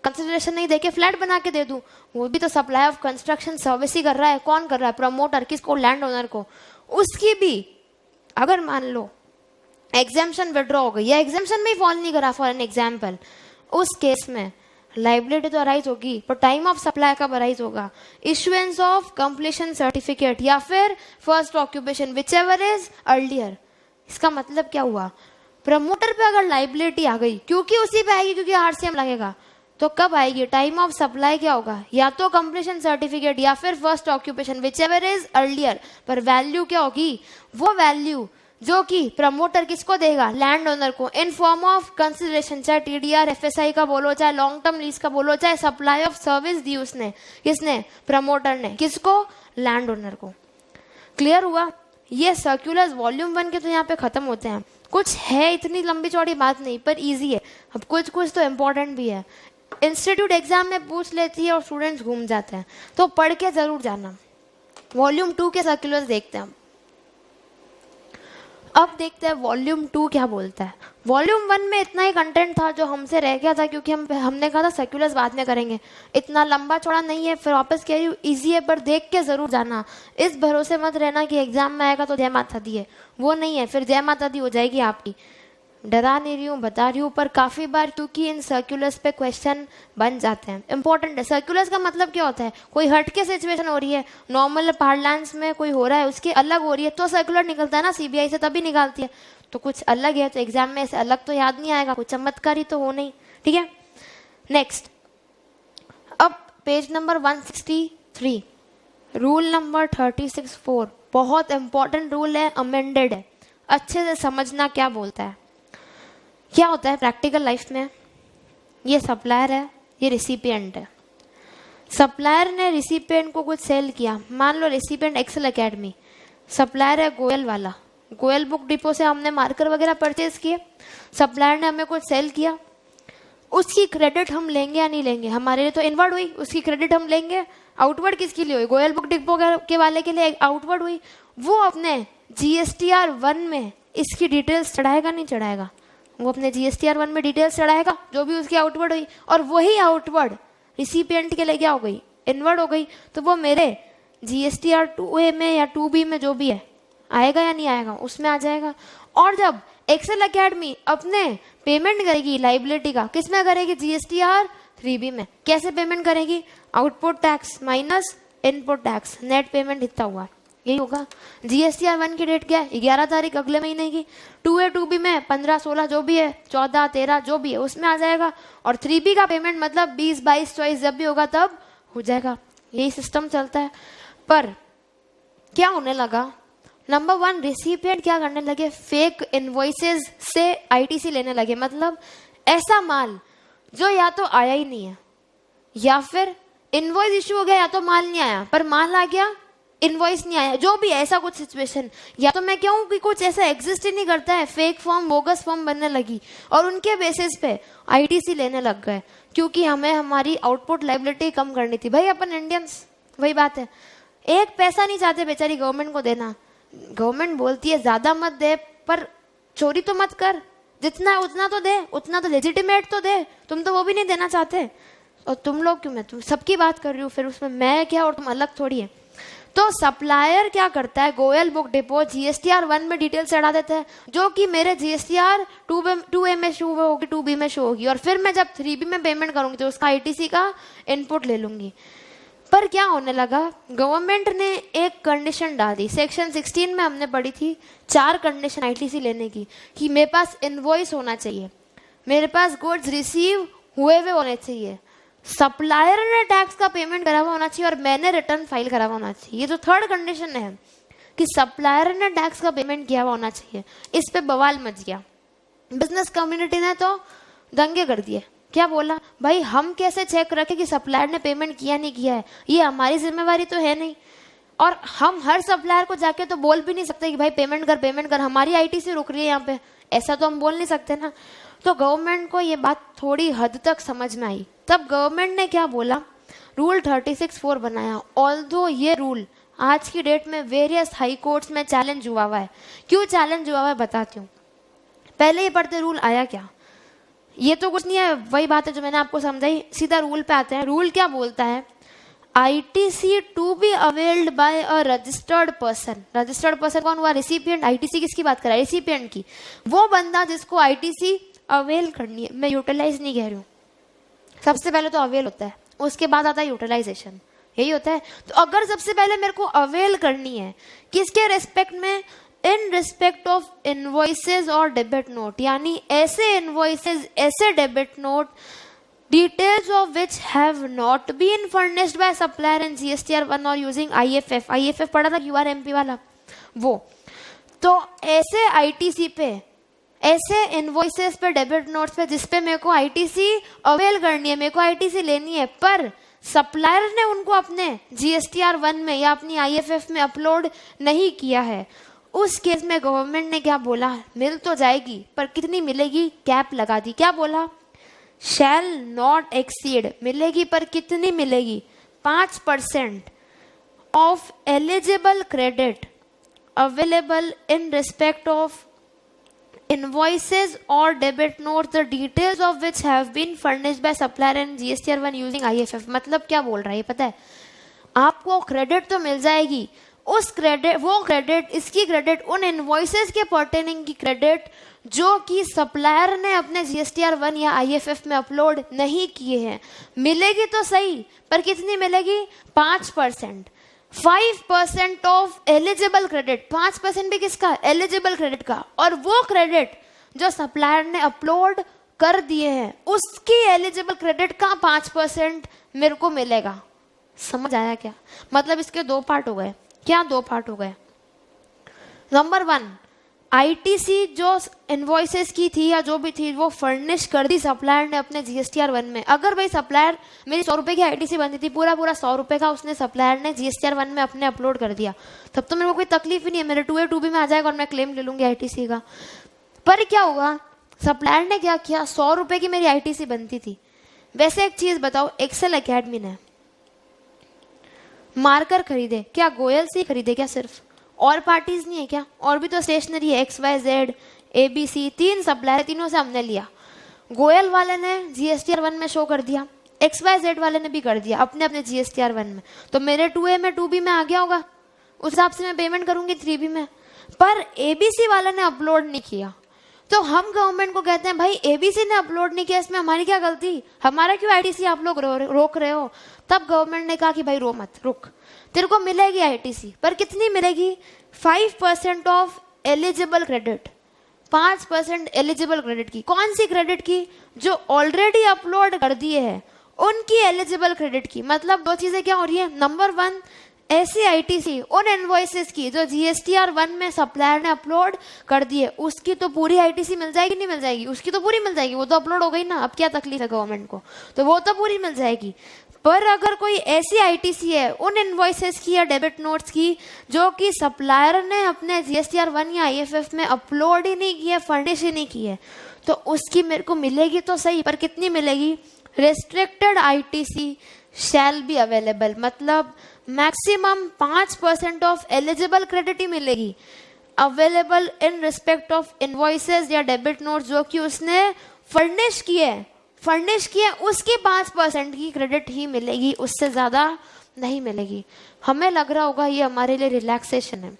कंसिडरेशन नहीं देके फ्लैट बना के दे दूं, वो भी तो सप्लाई ऑफ कंस्ट्रक्शन सर्विस ही कर रहा है। कौन कर रहा है? प्रमोटर। किसको? लैंड ओनर को। उसकी भी अगर मान लो एग्जाम्पशन विड्रॉ हो गई या एग्जाम्पशन में ही फॉल नहीं करा फॉर एन एग्जाम्पल, उस केस में लाइबिलिटी तो अराइज होगी, पर टाइम ऑफ सप्लाई कब अराइज होगा? इशुएंस ऑफ कंप्लीशन सर्टिफिकेट या फिर first occupation whichever is earlier. इसका मतलब क्या हुआ? प्रमोटर पे अगर लाइबिलिटी आ गई, क्योंकि उसी पे आएगी, क्योंकि आरसीएम लगेगा, तो कब आएगी? टाइम ऑफ सप्लाई क्या होगा? या तो कंप्लीशन सर्टिफिकेट या फिर first occupation whichever is earlier. पर वैल्यू क्या होगी? वो वैल्यू जो कि प्रमोटर किसको देगा? लैंड ओनर को, इन फॉर्म ऑफ कंसिडरेशन, चाहे टीडीआर एफएसआई का बोलो, चाहे लॉन्ग टर्म लीज का बोलो, चाहे सप्लाई ऑफ सर्विस दी उसने, किसने? प्रमोटर ने। किसको? लैंड ओनर को। क्लियर हुआ? ये सर्कुलर्स वॉल्यूम 1 के तो यहाँ पे खत्म होते हैं। कुछ है, इतनी लंबी चौड़ी बात नहीं, पर इजी है। अब कुछ तो इम्पोर्टेंट भी है। इंस्टीट्यूट एग्जाम में पूछ लेती है और स्टूडेंट्स घूम जाते हैं, तो पढ़ के जरूर जाना। वॉल्यूम 2 के सर्कुलर्स देखते हैं। अब देखते हैं वॉल्यूम 2 क्या बोलता है। वॉल्यूम 1 में इतना ही कंटेंट था जो हमसे रह गया था, क्योंकि हमने कहा था सर्कुलर्स बाद में करेंगे। इतना लंबा चौड़ा नहीं है, फिर वापस कह रही हूँ ईजी है, पर देख के जरूर जाना। इस भरोसे मत रहना कि एग्जाम में आएगा तो जय माता दी है, वो नहीं है। फिर जय माता दी हो जाएगी आपकी। डरा नहीं रही हूँ, बता रही हूँ, पर काफ़ी बार क्योंकि इन सर्कुलर्स पे क्वेश्चन बन जाते हैं। इंपॉर्टेंट है। सर्कुलर्स का मतलब क्या होता है? कोई हटके सिचुएशन हो रही है, नॉर्मल पार्लेंस में कोई हो रहा है, उसकी अलग हो रही है, तो सर्कुलर निकलता है ना, सीबीआई से तभी निकालती है। तो कुछ अलग है तो एग्जाम में ऐसे अलग तो याद नहीं आएगा, कुछ चमत्कारी तो हो नहीं। ठीक है, नेक्स्ट। अब पेज नंबर 163, रूल नंबर 36(4), बहुत इंपॉर्टेंट रूल है, अमेंडेड है। अच्छे से समझना क्या बोलता है। क्या होता है प्रैक्टिकल लाइफ में? ये सप्लायर है, ये रिसिपिएंट है। सप्लायर ने रिसिपिएंट को कुछ सेल किया। मान लो रिसिपिएंट एक्सेल एकेडमी, सप्लायर है गोयल वाला। गोयल बुक डिपो से हमने मार्कर वगैरह परचेज किए, सप्लायर ने हमें कुछ सेल किया, उसकी क्रेडिट हम लेंगे या नहीं लेंगे? हमारे लिए तो इनवर्ड हुई, उसकी क्रेडिट हम लेंगे। आउटवर्ड किसके लिए हुई? गोयल बुक डिपो के वाले के लिए आउटवर्ड हुई। वो अपने GSTR 1 में इसकी डिटेल्स चढ़ाएगा नहीं चढ़ाएगा? वो अपने GSTR 1 में डिटेल्स चढ़ाएगा, जो भी उसकी आउटवर्ड हुई, और वही आउटवर्ड रिसिपिएंट के लिए क्या हो गई? इनवर्ड हो गई। तो वो मेरे GSTR 2A में या 2B में जो भी है आएगा या नहीं आएगा? उसमें आ जाएगा। और जब एक्सेल एकेडमी अपने पेमेंट करेगी लाइबिलिटी का, किस में करेगी? GSTR 3B में। कैसे पेमेंट करेगी? Output tax minus input tax, net payment इतना हुआ, यही होगा। GSTR 1 की डेट क्या है? 11 तारीख अगले महीने की। 2A 2B में 15 16 जो भी है, 14 13 जो भी है, उसमें आ जाएगा। और 3B का पेमेंट मतलब 20 22 24 जब भी होगा तब हो जाएगा। यही सिस्टम चलता है। पर क्या होने लगा? नंबर 1, रिसिपिएंट क्या करने लगे? फेक इनवॉइसेस से ITC लेने लगे। मतलब ऐसा माल जो या तो आया ही नहीं है, या फिर इनवॉइस इशू हो गया, या तो माल नहीं आया, पर माल आ गया, इनवॉइस नहीं आया, जो भी ऐसा कुछ सिचुएशन। या तो मैं कहूँ कि कुछ ऐसा एग्जिस्ट ही नहीं करता है, फेक फॉर्म, बोगस फॉर्म बनने लगी, और उनके बेसिस पे ITC लेने लग गए, क्योंकि हमें हमारी आउटपुट लाइबिलिटी कम करनी थी। भाई अपन इंडियंस, वही बात है, एक पैसा नहीं चाहते बेचारी गवर्नमेंट को देना। गवर्नमेंट बोलती है ज्यादा मत दे, पर चोरी तो मत कर, जितना उतना तो दे, उतना तो लेजिटिमेट तो दे। तुम तो वो भी नहीं देना चाहते, और तुम लोग क्यों? मैं तुम सबकी बात कर रही हूँ, फिर उसमें मैं क्या और तुम अलग थोड़ी है। तो सप्लायर क्या करता है? गोयल बुक डिपो GSTR 1 में डिटेल चढ़ा देता है, जो कि मेरे GSTR 2A में शो होगी, 2B में शो होगी, और फिर मैं जब 3B में पेमेंट करूंगी तो उसका ITC का इनपुट ले लूंगी। पर क्या होने लगा? गवर्नमेंट ने एक कंडीशन डाल दी, सेक्शन 16 में हमने पढ़ी थी, 4 कंडीशन ITC लेने की, कि मेरे पास इनवॉइस होना चाहिए, मेरे पास गुड्स रिसीव हुए होने चाहिए, सप्लायर ने टैक्स का पेमेंट करा हुआ होना चाहिए, और मैंने रिटर्न फाइल करा हुआ होना चाहिए। ये जो थर्ड कंडीशन है कि सप्लायर ने टैक्स का पेमेंट किया हुआ होना चाहिए, इस पे बवाल मच गया। बिजनेस कम्युनिटी ने तो दंगे कर दिए, क्या बोला, भाई हम कैसे चेक रखें कि सप्लायर ने पेमेंट किया नहीं किया है, ये हमारी जिम्मेवारी तो है नहीं। और हम हर सप्लायर को जाके तो बोल भी नहीं सकते कि भाई पेमेंट कर, हमारी आईटीसी रुक रही है यहाँ पे, ऐसा तो हम बोल नहीं सकते ना। तो गवर्नमेंट को ये बात थोड़ी हद तक समझ में आई। तब गवर्नमेंट ने क्या बोला, रूल 36(4) बनाया। ऑल्दो ये रूल आज की डेट में वेरियस हाई कोर्ट्स में चैलेंज हुआ है। क्यों चैलेंज हुआ है बताती हूँ। पहले ये पढ़ते रूल आया क्या, ये तो कुछ नहीं है, वही बात है जो मैंने आपको समझाई। सीधा रूल पे आते हैं। रूल क्या बोलता है, ITC to be availed by a registered person. Registered person कौन हुआ, रिसिपिएंट। आईटीसी किसकी बात कर रहा है, रिसिपिएंट की। वो बंदा जिसको आईटीसी अवेल करनी है, मैं यूटिलाइज नहीं कह रही हूँ, सबसे पहले तो अवेल होता है, उसके बाद आता है यूटिलाइजेशन, यही होता है। तो अगर सबसे पहले मेरे को अवेल करनी है, किसके रेस्पेक्ट में, इन रिस्पेक्ट ऑफ इनवॉइसेज और डेबिट नोट, यानी ऐसे इनवॉइसेज, ऐसे debit note details of which have not been furnished by supplier in GSTR 1 or using IFF। IFF पढ़ा था QRMP वाला वो। तो ऐसे आईटीसी पे, ऐसे इनवॉइसेस पे, डेबिट नोट्स पे जिसपे मेरे को आईटीसी अवेल करनी है, मेरे को आईटीसी लेनी है, पर सप्लायर ने उनको अपने GSTR 1 में या अपनी IFF में अपलोड नहीं किया है, उस केस में गवर्नमेंट ने क्या बोला, मिल तो जाएगी पर कितनी मिलेगी, कैप लगा दी। क्या बोला, शैल नॉट एक्सीड, मिलेगी पर कितनी मिलेगी, 5% of eligible credit available in respect of invoices और debit note the details of which have been furnished by supplier in GSTR 1 using IFF। मतलब क्या बोल रहा है पता है, आपको क्रेडिट तो मिल जाएगी, उस क्रेडिट, वो क्रेडिट, इसकी क्रेडिट, उन इनवॉइसेस के पर्टेनिंग की क्रेडिट जो कि सप्लायर ने अपने GSTR 1 या IFF में अपलोड नहीं किए हैं, मिलेगी तो सही पर कितनी मिलेगी, 5%। 5% ऑफ एलिजिबल क्रेडिट, 5% भी किसका, एलिजिबल क्रेडिट का। और वो क्रेडिट जो सप्लायर ने अपलोड कर दिए हैं, उसकी एलिजिबल क्रेडिट का 5% मेरे को मिलेगा। समझ आया क्या, मतलब इसके दो पार्ट हो गए। क्या दो पार्ट हो गए, नंबर 1, आईटीसी जो इनवॉइसेस की थी या जो भी थी वो फर्निश कर दी सप्लायर ने अपने GSTR 1 में। अगर भाई सप्लायर, मेरी 100 रुपए की आईटीसी बनती थी, पूरा 100 रुपए का उसने सप्लायर ने GSTR 1 में अपने अपलोड कर दिया, तब तो मेरे को कोई तकलीफ ही नहीं है, मेरे 2A 2B में आ जाएगा और मैं क्लेम ले लूंगी आईटीसी का। पर क्या होगा, सप्लायर ने क्या किया, 100 रुपए की मेरी आईटीसी बनती थी। वैसे एक चीज बताओ, एक्सेल एकेडमी ने मार्कर खरीदे क्या, गोयल से खरीदे क्या सिर्फ, और पार्टीज नहीं है क्या, और भी तो स्टेशनरी है, XYZ ABC, 3 सप्लायर, तीनों से हमने लिया। गोयल वाले ने GSTR 1 में शो कर दिया, XYZ वाले ने भी कर दिया अपने अपने GSTR 1 में, तो मेरे 2A में 2B में आ गया होगा, उस हिसाब से मैं पेमेंट करूंगी 3B में। पर ABC वाले ने अपलोड नहीं किया, तो हम गवर्नमेंट को कहते हैं भाई ABC ने अपलोड नहीं किया, इसमें हमारी क्या गलती, हमारा क्यों आईटीसी आप लोग रोक रहे हो। तब गवर्नमेंट ने कहा कि भाई रो मत, रुक, तेरे को मिलेगी आईटीसी पर कितनी मिलेगी, 5% of eligible credit, 5% eligible credit की। कौन सी क्रेडिट की, जो ऑलरेडी अपलोड कर दिए हैं उनकी एलिजिबल क्रेडिट की। मतलब दो चीजें क्या हो रही है, नंबर 1, ऐसी आईटीसी उन इनवॉइसेस की जो GSTR 1 में सप्लायर ने अपलोड कर दी है, उसकी तो पूरी आईटीसी मिल जाएगी, नहीं मिल जाएगी, उसकी तो पूरी मिल जाएगी, वो तो अपलोड हो गई ना, अब क्या तकलीफ है गवर्नमेंट को, तो वो तो पूरी मिल जाएगी। पर अगर कोई ऐसी आईटीसी है उन इनवॉइसेस की या डेबिट नोट्स की जो कि सप्लायर ने अपने GSTR 1 या IFF में अपलोड ही नहीं किया, फर्निश ही नहीं की है, तो उसकी मेरे को मिलेगी तो सही, पर कितनी मिलेगी, restricted ITC shall be available, मतलब मैक्सिमम 5% ऑफ एलिजिबल क्रेडिट ही मिलेगी, available in respect of invoices या डेबिट नोट जो कि उसने फर्निश किए उसकी 5% की क्रेडिट ही मिलेगी, उससे ज़्यादा नहीं मिलेगी। हमें लग रहा होगा ये हमारे लिए रिलैक्सेशन है,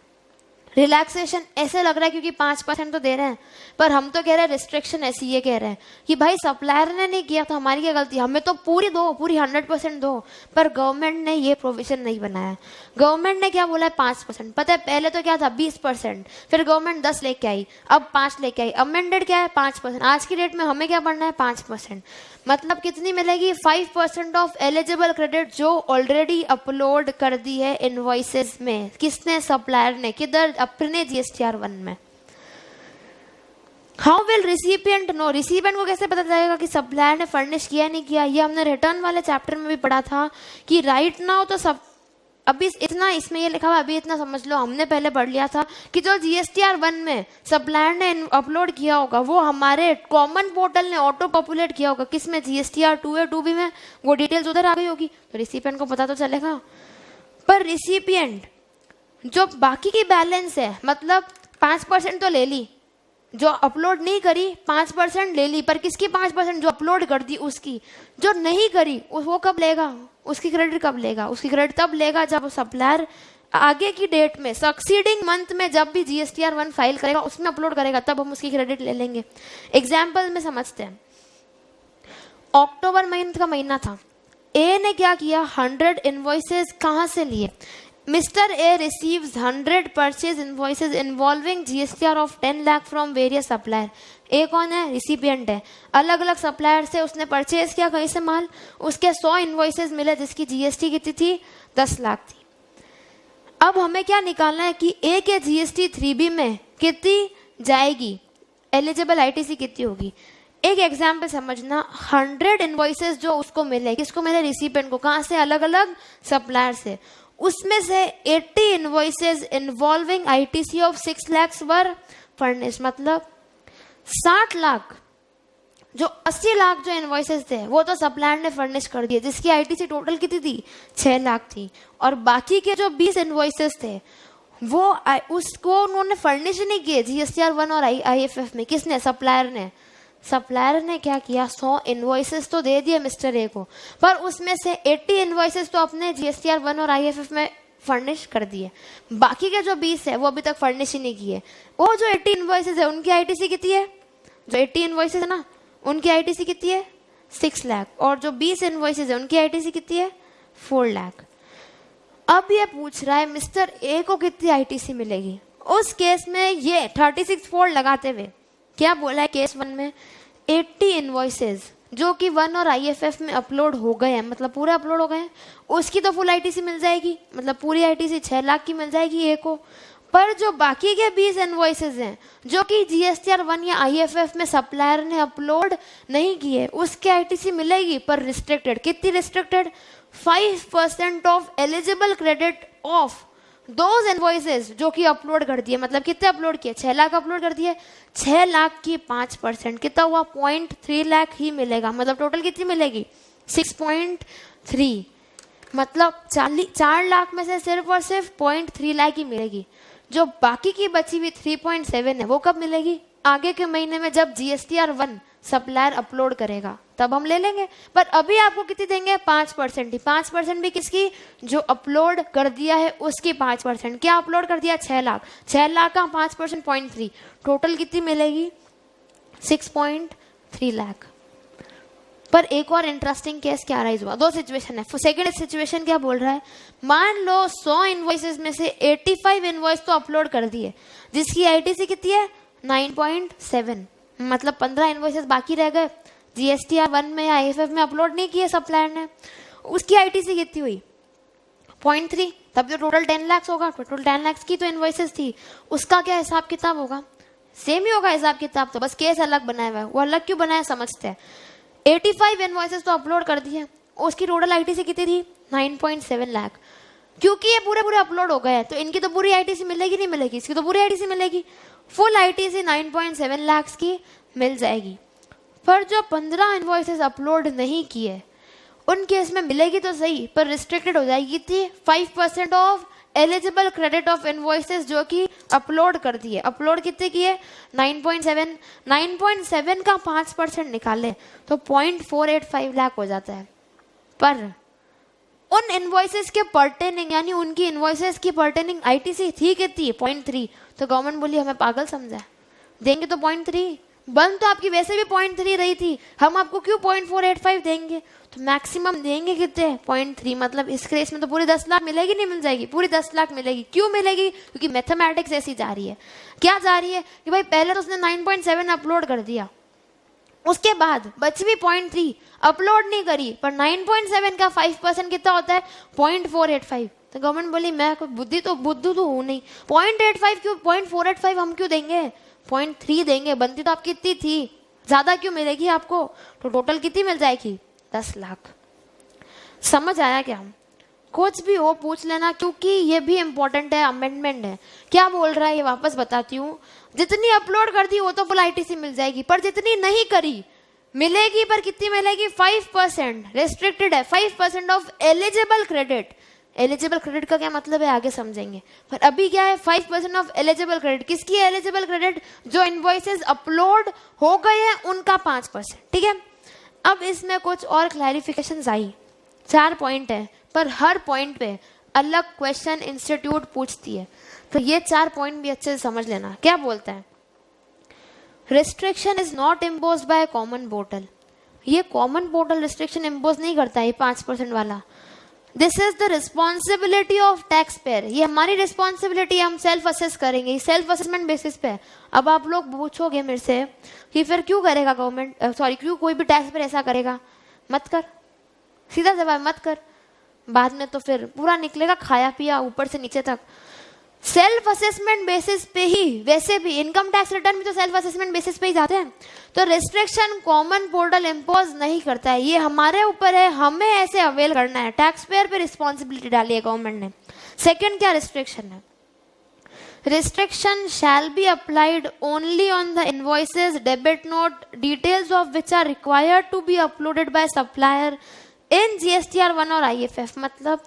रिलैक्सेशन ऐसे लग रहा है क्योंकि 5% तो दे रहे हैं, पर हम तो कह रहे हैं रिस्ट्रिक्शन ऐसी ये कह रहे हैं कि भाई सप्लायर ने नहीं किया तो हमारी क्या गलती, हमें तो पूरी 100% दो। पर गवर्नमेंट ने ये प्रोविजन नहीं बनाया। गवर्नमेंट ने क्या बोला है, 5%। पता है पहले तो क्या था, 20%, फिर गवर्नमेंट 10 लेके आई, अब 5 लेके आई, अमेंडेड क्या है 5%। आज की डेट में हमें क्या बढ़ना है, 5%। मतलब कितनी मिलेगी, 5% ऑफ एलिजिबल क्रेडिट जो ऑलरेडी अपलोड कर दी है इनवॉइसेस में, किसने, सप्लायर ने, किधर, अपने GSTR 1 में। How will recipient know, recipient को कैसे पता चलेगा कि सप्लायर ने फर्निश किया नहीं किया? ये हमने रिटर्न वाले चैप्टर में भी पढ़ा था कि राइट नाउ तो सब अभी इतना इसमें ये लिखा हुआ, अभी इतना समझ लो, हमने पहले पढ़ लिया था कि जो GSTR 1 में सप्लायर ने अपलोड किया होगा वो हमारे कॉमन पोर्टल ने ऑटो पॉपुलेट किया होगा, किसमें? GSTR 2A 2B में, वो डिटेल्स उधर आ गई होगी, तो रिसिपिएंट को पता तो चलेगा। पर रिसिपिएंट जो बाकी की बैलेंस है, मतलब 5% तो ले ली, जो अपलोड नहीं करी 5% ले ली, पर किसकी 5%? जो अपलोड कर दी उसकी। जो नहीं करी वो कब लेगा? उसकी क्रेडिट कब लेगा? उसकी क्रेडिट तब लेगा जब सप्लायर आगे की डेट में सक्सीडिंग मंथ में जब भी GSTR 1 फाइल करेगा उसमें अपलोड करेगा, तब हम उसकी क्रेडिट ले लेंगे। एग्जाम्पल में समझते हैं। अक्टूबर महीने का महीना था, ए ने क्या किया? 100 इनवॉइसेस कहाँ से लिए? Mr. A receives 100 purchase invoices involving GSTR of 10 lakh from various supplier. A कौन है? रिसिपिएंट है। अलग अलग सप्लायर से उसने परचेज किया कहीं से माल, उसके 100 इनवॉइसेस मिले जिसकी GST कितनी थी? 10 लाख थी। अब हमें क्या निकालना है कि A के GST 3B में कितनी जाएगी, एलिजिबल ITC कितनी होगी? एक एग्जाम्पल समझना, 100 इनवॉइसेस जो उसको मिले, किसको मिले? रिसिपिएंट को। कहाँ से? अलग अलग सप्लायर से। उसमें से 80 invoices involving ITC of 6 lakhs were furnish, मतलब 60 लाख, जो 80 लाख जो इनवॉइसेस थे वो तो सप्लायर ने फर्निश कर दिए, जिसकी ITC टोटल कितनी थी? 6 लाख थी। और बाकी के जो 20 इनवॉइसेस थे वो उसको उन्होंने फर्निश नहीं किए GSTR 1 और IFF में। किसने? सप्लायर ने। सप्लायर ने क्या किया? 100 इनवॉइसेस तो दे दिए मिस्टर ए को, पर उसमें से 80 इनवॉइसेस तो अपने GSTR 1 और IFF में फर्निश कर दिए। बाकी के जो 20 है वो अभी तक फर्निश ही नहीं किए। वो जो 80 इनवॉइसेस है उनकी ITC कितनी है? जो 80 इनवॉइसेस है ना उनकी ITC कितनी है? 6 लाख। और जो 20 इनवॉइसेस है उनकी ITC कितनी है? 4 लाख। अब ये पूछ रहा है मिस्टर ए को कितनी ITC मिलेगी? उस केस में ये 36 फोल्ड लगाते हुए क्या बोला है केस 1 में? 80 इनवॉइसेस जो कि 1 और IFF में अपलोड हो गए हैं, मतलब पूरे अपलोड हो गए हैं, उसकी तो फुल ITC मिल जाएगी, मतलब पूरी ITC 6 लाख की मिल जाएगी ए को। पर जो बाकी के 20 इनवॉइसेस हैं जो कि GSTR 1 या IFF में सप्लायर ने अपलोड नहीं किए, उसके ITC मिलेगी, पर रिस्ट्रिक्टेड। कितनी restricted? 5% of eligible credit of those invoices जो कि अपलोड कर दिए। मतलब कितने अपलोड किए? 6 लाख अपलोड कर दिए। 6 लाख की 5% कितना हुआ? 0.3 लाख ही मिलेगा। मतलब टोटल कितनी मिलेगी? 6.3। मतलब 4 लाख में से सिर्फ और सिर्फ 0.3 लाख ही मिलेगी। जो बाकी की बची हुई 3.7 है वो कब मिलेगी? आगे के महीने में जब GSTR 1 सप्लायर अपलोड करेगा तब हम ले लेंगे। पर अभी आपको कितनी देंगे? 5% ही। 5% भी किसकी? जो अपलोड कर दिया है उसकी 5%। क्या अपलोड कर दिया? 6 लाख। 6 लाख का 5% 0.3, टोटल कितनी मिलेगी? 6.3 लाख। पर एक और इंटरेस्टिंग केस क्या राइज हुआ? 2 सिचुएशन है। सेकंड सिचुएशन क्या बोल रहा है? मान लो 100 इनवॉइसेस में से 85 इनवॉइस तो अपलोड कर दिए, जिसकी ITC कितनी है? 9.7। मतलब 15 इनवॉइसेस बाकी रह गए, GSTR 1 में या IFF में अपलोड नहीं किए सप्लायर ने, उसकी ITC कितनी हुई? 0.3। तब जो टोटल 10 लाख होगा, टोटल 10 लाख की तो इनवॉइसेस थी, उसका क्या हिसाब किताब होगा? सेम ही होगा हिसाब किताब, तो बस केस अलग बनाया हुआ है। वो अलग क्यों बनाया समझते हैं। 85 इनवॉइसेस तो अपलोड कर दिए, उसकी टोटल ITC कितनी थी? 9.7 लाख। क्योंकि ये पूरे अपलोड हो गए हैं तो इनकी तो पूरी ITC मिलेगी नहीं मिलेगी? इसकी तो पूरी ITC मिलेगी। फुल ITC 9.7 लाख की मिल जाएगी। पर जो 15 इनवॉइसेस अपलोड नहीं किए उन केस में मिलेगी तो सही, पर रिस्ट्रिक्टेड हो जाएगी। कितनी? 5% of eligible credit of invoices जो कि अपलोड कर दिए। अपलोड कितने किए? 9.7। 9.7 का 5% निकाले तो 0.485 लाख हो जाता है। पर उन इनवॉइसेस के पर्टेनिंग, यानी उनकी इनवॉइसेस की पर्टेनिंग ITC थी कितनी? 0.3। तो गवर्नमेंट बोली हमें पागल समझा, देंगे तो 0.3। बंद तो आपकी वैसे भी 0.3 रही थी, हम आपको क्यों 0.485 देंगे? तो मैक्सिमम देंगे कितने? 0.3। मतलब इस केस में तो पूरी 10 लाख मिलेगी नहीं मिल जाएगी? पूरी 10 लाख मिलेगी। क्यों मिलेगी? क्योंकि मैथमेटिक्स ऐसी जा रही है। क्या जा रही है कि भाई पहले तो उसने 9.7 अपलोड कर दिया, उसके बाद बची भी 0.3 अपलोड नहीं करी, पर 9.7 का 5% कितना होता है? 0.485। तो गवर्नमेंट बोली मैं कोई बुद्धू तो हूँ नहीं, 0.85 क्यों, 0.485 हम क्यों देंगे? 0.3 देंगे, बनती तो आपकी इतनी थी, ज्यादा क्यों मिलेगी आपको? तो टोटल कितनी मिल जाएगी? 10 लाख। समझ आया क्या? कुछ भी हो पूछ लेना, क्योंकि ये भी इंपॉर्टेंट है, अमेंडमेंट है। क्या बोल रहा है ये वापस बताती हूँ। जितनी अपलोड कर दी वो तो फुल आईटीसी मिल जाएगी, पर जितनी नहीं करी मिलेगी, पर कितनी मिलेगी? 5%। रेस्ट्रिक्टेड है, 5% of eligible credit. Eligible credit का क्या मतलब है आगे समझेंगे, पर अभी क्या है? 5% ऑफ एलिजिबल क्रेडिट। किसकी एलिजिबल क्रेडिट? जो इनवॉइसेस अपलोड हो गए हैं उनका 5%। ठीक है, अब इसमें कुछ और क्लैरिफिकेशंस आई। 4 पॉइंट है, पर हर पॉइंट पे अलग क्वेश्चन इंस्टीट्यूट पूछती है, तो ये 4 पॉइंट भी अच्छे से समझ लेना। क्या बोलता है? Restriction is not imposed by common portal. ये कॉमन पोर्टल रिस्ट्रिक्शन इम्पोज नहीं करता है, 5% वाला। This is the responsibility of tax payer. ये हमारी रिस्पॉन्सिबिलिटी, हम सेल्फ असेस करेंगे, सेल्फ असेसमेंट बेसिस पे। अब आप लोग पूछोगे मेरे से कि फिर क्यों करेगा गवर्नमेंट, क्यों कोई भी टैक्स पेयर ऐसा करेगा? मत कर, सीधा जवाब, मत कर। बाद में तो फिर पूरा निकलेगा खाया पिया ऊपर से नीचे तक। सेल्फ असेसमेंट बेसिस पे ही, वैसे भी इनकम टैक्स रिटर्न भी तो सेल्फ असेसमेंट बेसिस पे ही जाते हैं। तो रिस्ट्रिक्शन कॉमन पोर्टल इम्पोज नहीं करता है, ये हमारे ऊपर है, हमें ऐसे अवेल करना है। टैक्स पेयर पे रिस्पॉन्सिबिलिटी डाली है गवर्नमेंट ने। सेकेंड क्या रिस्ट्रिक्शन है? Restriction shall be applied only on the invoices, debit note, details of which are required to be uploaded by supplier in GSTR 1 और IFF। मतलब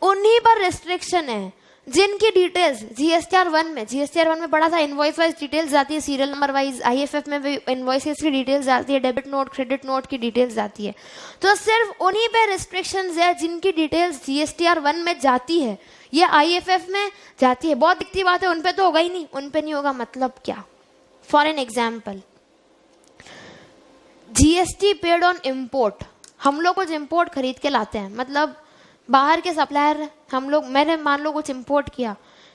उन्हीं पर रिस्ट्रिक्शन है जिनकी डिटेल्स GSTR 1 में बड़ा सा इनवॉइस वाइज डिटेल्स जाती है, सीरियल नंबर वाइज। IFF में भी इनवॉइसेस की डिटेल्स जाती है, डेबिट नोट, क्रेडिट नोट की डिटेल्स जाती है। तो सिर्फ उन्हीं पे रिस्ट्रिक्शंस है जिनकी डिटेल्स GSTR 1 में जाती है, ये IFF में जाती है। बहुत दिखती बात है, उन पे तो होगा ही नहीं, उन पे नहीं होगा। मतलब क्या? For an example, GST paid on import. हम लोग कुछ इम्पोर्ट खरीद के लाते हैं, मतलब बाहर के सप्लायर हम लोग, मैंने मान लो कुछ इंपोर्ट किया,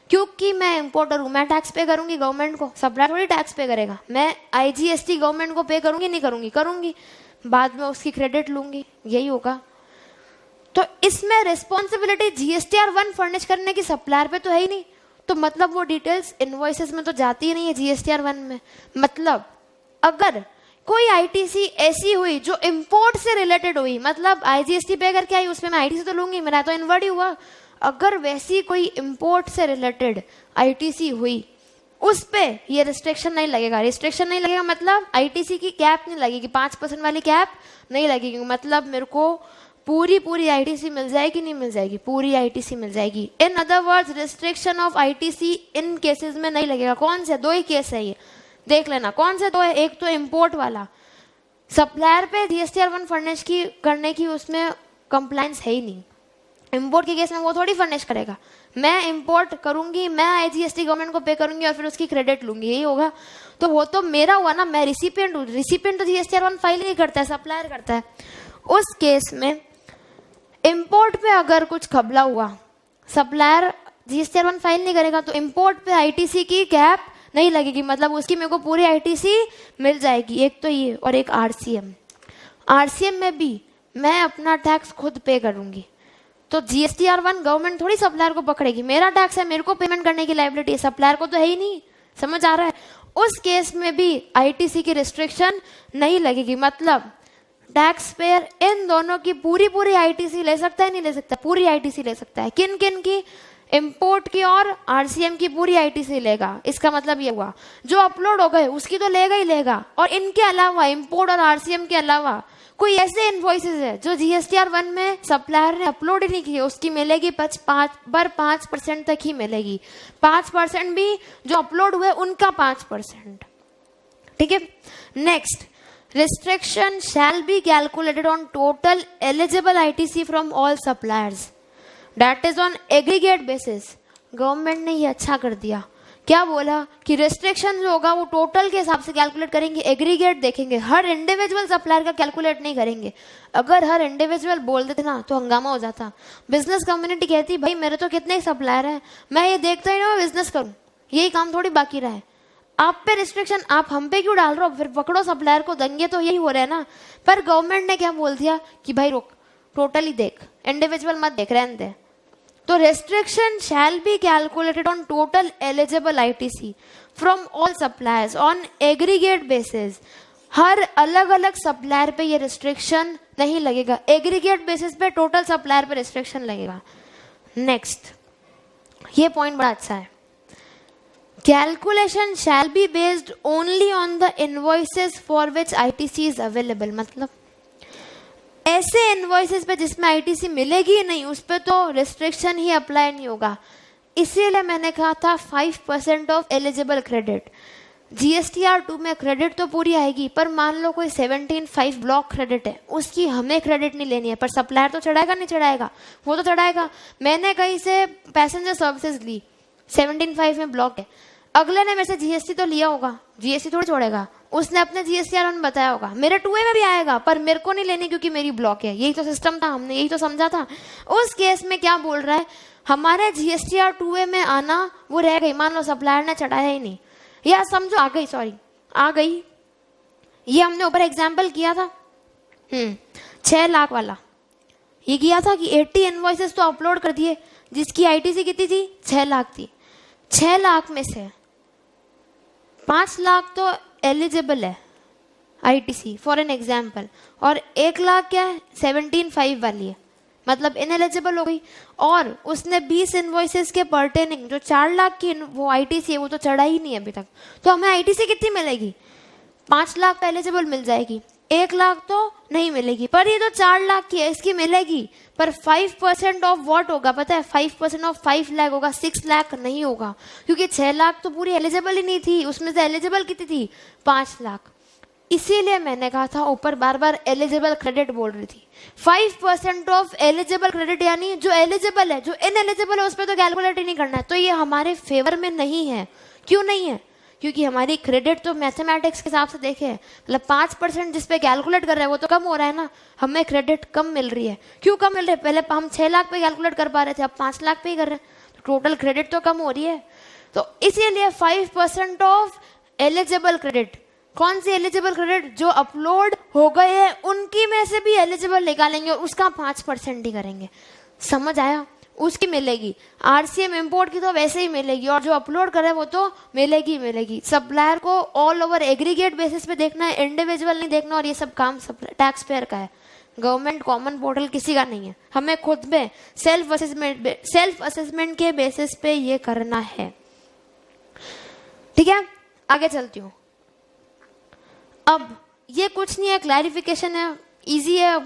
क्योंकि मैं इंपोर्टर हूँ, मैं टैक्स पे करूंगी गवर्नमेंट को, सप्लायर थोड़ी टैक्स पे करेगा। मैं IGST गवर्नमेंट को पे करूंगी, नहीं करूंगी? करूंगी, बाद में उसकी क्रेडिट लूंगी, यही होगा। तो इसमें रिस्पॉन्सिबिलिटी GSTR 1 फर्निश करने की सप्लायर पे तो है ही नहीं, तो मतलब वो डिटेल्स इनवॉइसेस में तो जाती ही नहीं है GSTR 1 में। मतलब अगर कोई ITC ऐसी हुई जो इंपोर्ट से रिलेटेड हुई, मतलब IGST पे करके आई, उसमें मैं ITC तो लूंगी, मेरा तो इनवर्ड ही हुआ। अगर वैसी कोई इंपोर्ट से रिलेटेड ITC हुई, उस पे ये रिस्ट्रिक्शन नहीं लगेगा। रिस्ट्रिक्शन नहीं लगेगा मतलब ITC की कैप नहीं लगेगी, 5% वाली कैप नहीं लगेगी। मतलब मेरे को पूरी ITC मिल जाएगी, नहीं मिल जाएगी? पूरी ITC मिल जाएगी। In other words, restriction of ITC in cases में नहीं लगेगा। कौन से? 2 ही केस है ये, देख लेना। कौन से 2 है? एक तो इंपोर्ट वाला, सप्लायर पे GSTR 1 फर्निश की करने की उसमें कंप्लायंस है ही नहीं। इंपोर्ट के केस में वो थोड़ी फर्निश करेगा, मैं इंपोर्ट करूंगी, मैं IGST गवर्नमेंट को पे करूंगी और फिर उसकी क्रेडिट लूंगी, यही होगा। तो वो तो मेरा हुआ ना, मैं रिसिपिएंट हूँ। रिसिपिएंट तो GSTR 1 फाइल नहीं करता है, सप्लायर करता है। उस केस में इंपोर्ट पे अगर कुछ खबला हुआ, सप्लायर GSTR 1 फाइल नहीं करेगा, तो इंपोर्ट पे ITC की कैप नहीं लगेगी, मतलब उसकी मेरे को पूरी ITC मिल जाएगी। एक तो ये, और एक RCM में भी मैं अपना टैक्स खुद पे करूंगी, तो GSTR 1 गवर्नमेंट थोड़ी सप्लायर को पकड़ेगी, मेरा टैक्स है, मेरे को पेमेंट करने की लायबिलिटी है, सप्लायर को तो है ही नहीं। समझ आ रहा है? उस केस में भी ITC की रिस्ट्रिक्शन नहीं लगेगी। मतलब टैक्स पेयर इन दोनों की पूरी ITC ले सकता है, नहीं ले सकता? पूरी ITC ले सकता है। किन किन की? इंपोर्ट की और RCM की पूरी ITC लेगा। इसका मतलब ये हुआ जो अपलोड हो गए उसकी तो लेगा ही लेगा, और इनके अलावा, इंपोर्ट और RCM के अलावा कोई ऐसे इनवॉइसेस है जो GSTR 1 में सप्लायर ने अपलोड ही नहीं किए, उसकी मिलेगी 5% तक ही मिलेगी। 5% भी जो अपलोड हुए उनका 5%। ठीक है, next, restriction shall be calculated on total eligible ITC from all suppliers, that is on aggregate basis. Government ने ये अच्छा कर दिया, क्या बोला कि रिस्ट्रिक्शन जो होगा वो टोटल के हिसाब से कैलकुलेट करेंगे, एग्रीगेट देखेंगे, हर इंडिविजुअल सप्लायर का कैलकुलेट नहीं करेंगे। अगर हर इंडिविजुअल बोल देते ना तो हंगामा हो जाता। बिजनेस कम्युनिटी कहती भाई मेरे तो कितने सप्लायर हैं, मैं ये देखता ही ना मैं बिजनेस करूं, यही काम थोड़ी बाकी रहा है। आप पे रिस्ट्रिक्शन आप हम पे क्यों डाल रहे हो? फिर पकड़ो सप्लायर को, दंगे तो यही हो रहे हैं ना। पर गवर्नमेंट ने क्या बोल दिया कि भाई रुक, टोटली देख, इंडिविजुअल मत देख, रहने दे। तो restriction shall be calculated on total eligible ITC from all suppliers on aggregate basis. हर अलग अलग सप्लायर पे ये रिस्ट्रिक्शन नहीं लगेगा, एग्रीगेट बेसिस पे टोटल सप्लायर पे रिस्ट्रिक्शन लगेगा। नेक्स्ट, ये पॉइंट बड़ा अच्छा है, calculation shall be based only on the invoices for which ITC is available. मतलब ऐसे इनवॉइसेस पे जिसमें आईटीसी मिलेगी ही नहीं, उस पर तो रिस्ट्रिक्शन ही अप्लाई नहीं होगा। इसीलिए मैंने कहा था 5% ऑफ एलिजिबल क्रेडिट। जीएसटीआर 2 में क्रेडिट तो पूरी आएगी, पर मान लो कोई 17.5 ब्लॉक क्रेडिट है, उसकी हमें क्रेडिट नहीं लेनी है, पर सप्लायर तो चढ़ाएगा नहीं चढ़ाएगा, वो तो चढ़ाएगा। मैंने कहीं से पैसेंजर सर्विसेज ली, 17.5 में ब्लॉक है, अगले ने मेरे से जीएसटी तो लिया होगा, जीएसटी थोड़ी छोड़ेगा, उसने अपने जीएसटीआर में बताया होगा, मेरे 2A में भी आएगा, पर मेरे को नहीं लेनी क्योंकि मेरी ब्लॉक है। यही तो सिस्टम था, हमने यही तो समझा था। उस केस में क्या बोल रहा है, हमारे जीएसटीआर 2A में आना वो रह गई, मान लो सप्लायर ने चढ़ाया ही नहीं, या समझो आ गई, सॉरी आ गई, ये हमने ऊपर एग्जाम्पल किया था 6 लाख वाला, ये किया था कि 80 इनवॉइसेस तो अपलोड कर दिए, जिसकी आईटीसी कितनी थी, 6 लाख थी। 6 लाख में से 5 लाख तो एलिजिबल है आईटीसी फॉर एन एग्जाम्पल, और 1 लाख क्या है, 17.5 वाली है, मतलब इनएलिजिबल हो गई। और उसने 20 इनवॉइसेस के पर्टेनिंग जो 4 लाख की वो आईटीसी है, वो तो चढ़ा ही नहीं है अभी तक, तो हमें आईटीसी कितनी मिलेगी, 5 लाख एलिजिबल मिल जाएगी, 1 लाख तो नहीं मिलेगी, पर ये तो 4 लाख की है, इसकी मिलेगी। पर 5% ऑफ व्हाट होगा पता है, 5% ऑफ 5 लाख होगा, 6 लाख नहीं होगा, क्योंकि 6 लाख तो पूरी एलिजिबल ही नहीं थी, उसमें से एलिजिबल कितनी थी, 5 लाख। इसीलिए मैंने कहा था, ऊपर बार बार एलिजिबल क्रेडिट बोल रही थी, 5% ऑफ एलिजिबल क्रेडिट, यानी जो एलिजिबल है, जो इनएलिजिबल है उस पर तो कैलकुलेट ही नहीं करना है। तो ये हमारे फेवर में नहीं है। क्यों नहीं है, क्योंकि हमारी क्रेडिट तो मैथमेटिक्स के हिसाब से देखे, मतलब 5% जिस पे कैलकुलेट कर रहे हैं वो तो कम हो रहा है ना, हमें क्रेडिट कम मिल रही है। क्यों कम मिल रही है, पहले हम 6 लाख पे कैलकुलेट कर पा रहे थे, अब 5 लाख पे ही कर रहे हैं, तो टोटल क्रेडिट तो कम हो रही है। तो इसीलिए 5% ऑफ एलिजिबल क्रेडिट, कौन सी एलिजिबल क्रेडिट, जो अपलोड हो गए हैं उनकी में से भी एलिजिबल निकालेंगे और उसका 5% ही करेंगे। समझ आया, उसकी मिलेगी। आरसीएम इंपोर्ट की तो वैसे ही मिलेगी, और जो अपलोड करे वो तो मिलेगी मिलेगी। सप्लायर को ऑल ओवर एग्रीगेट बेसिस पे देखना है, इंडिविजुअल नहीं देखना, और ये सब काम टैक्स पेयर का है, गवर्नमेंट कॉमन पोर्टल किसी का नहीं है। हमें खुद में सेल्फ असेसमेंट के बेसिस पे ये करना है। ठीक है, आगे चलती हूँ। अब ये कुछ नहीं है, क्लैरिफिकेशन है, इजी है,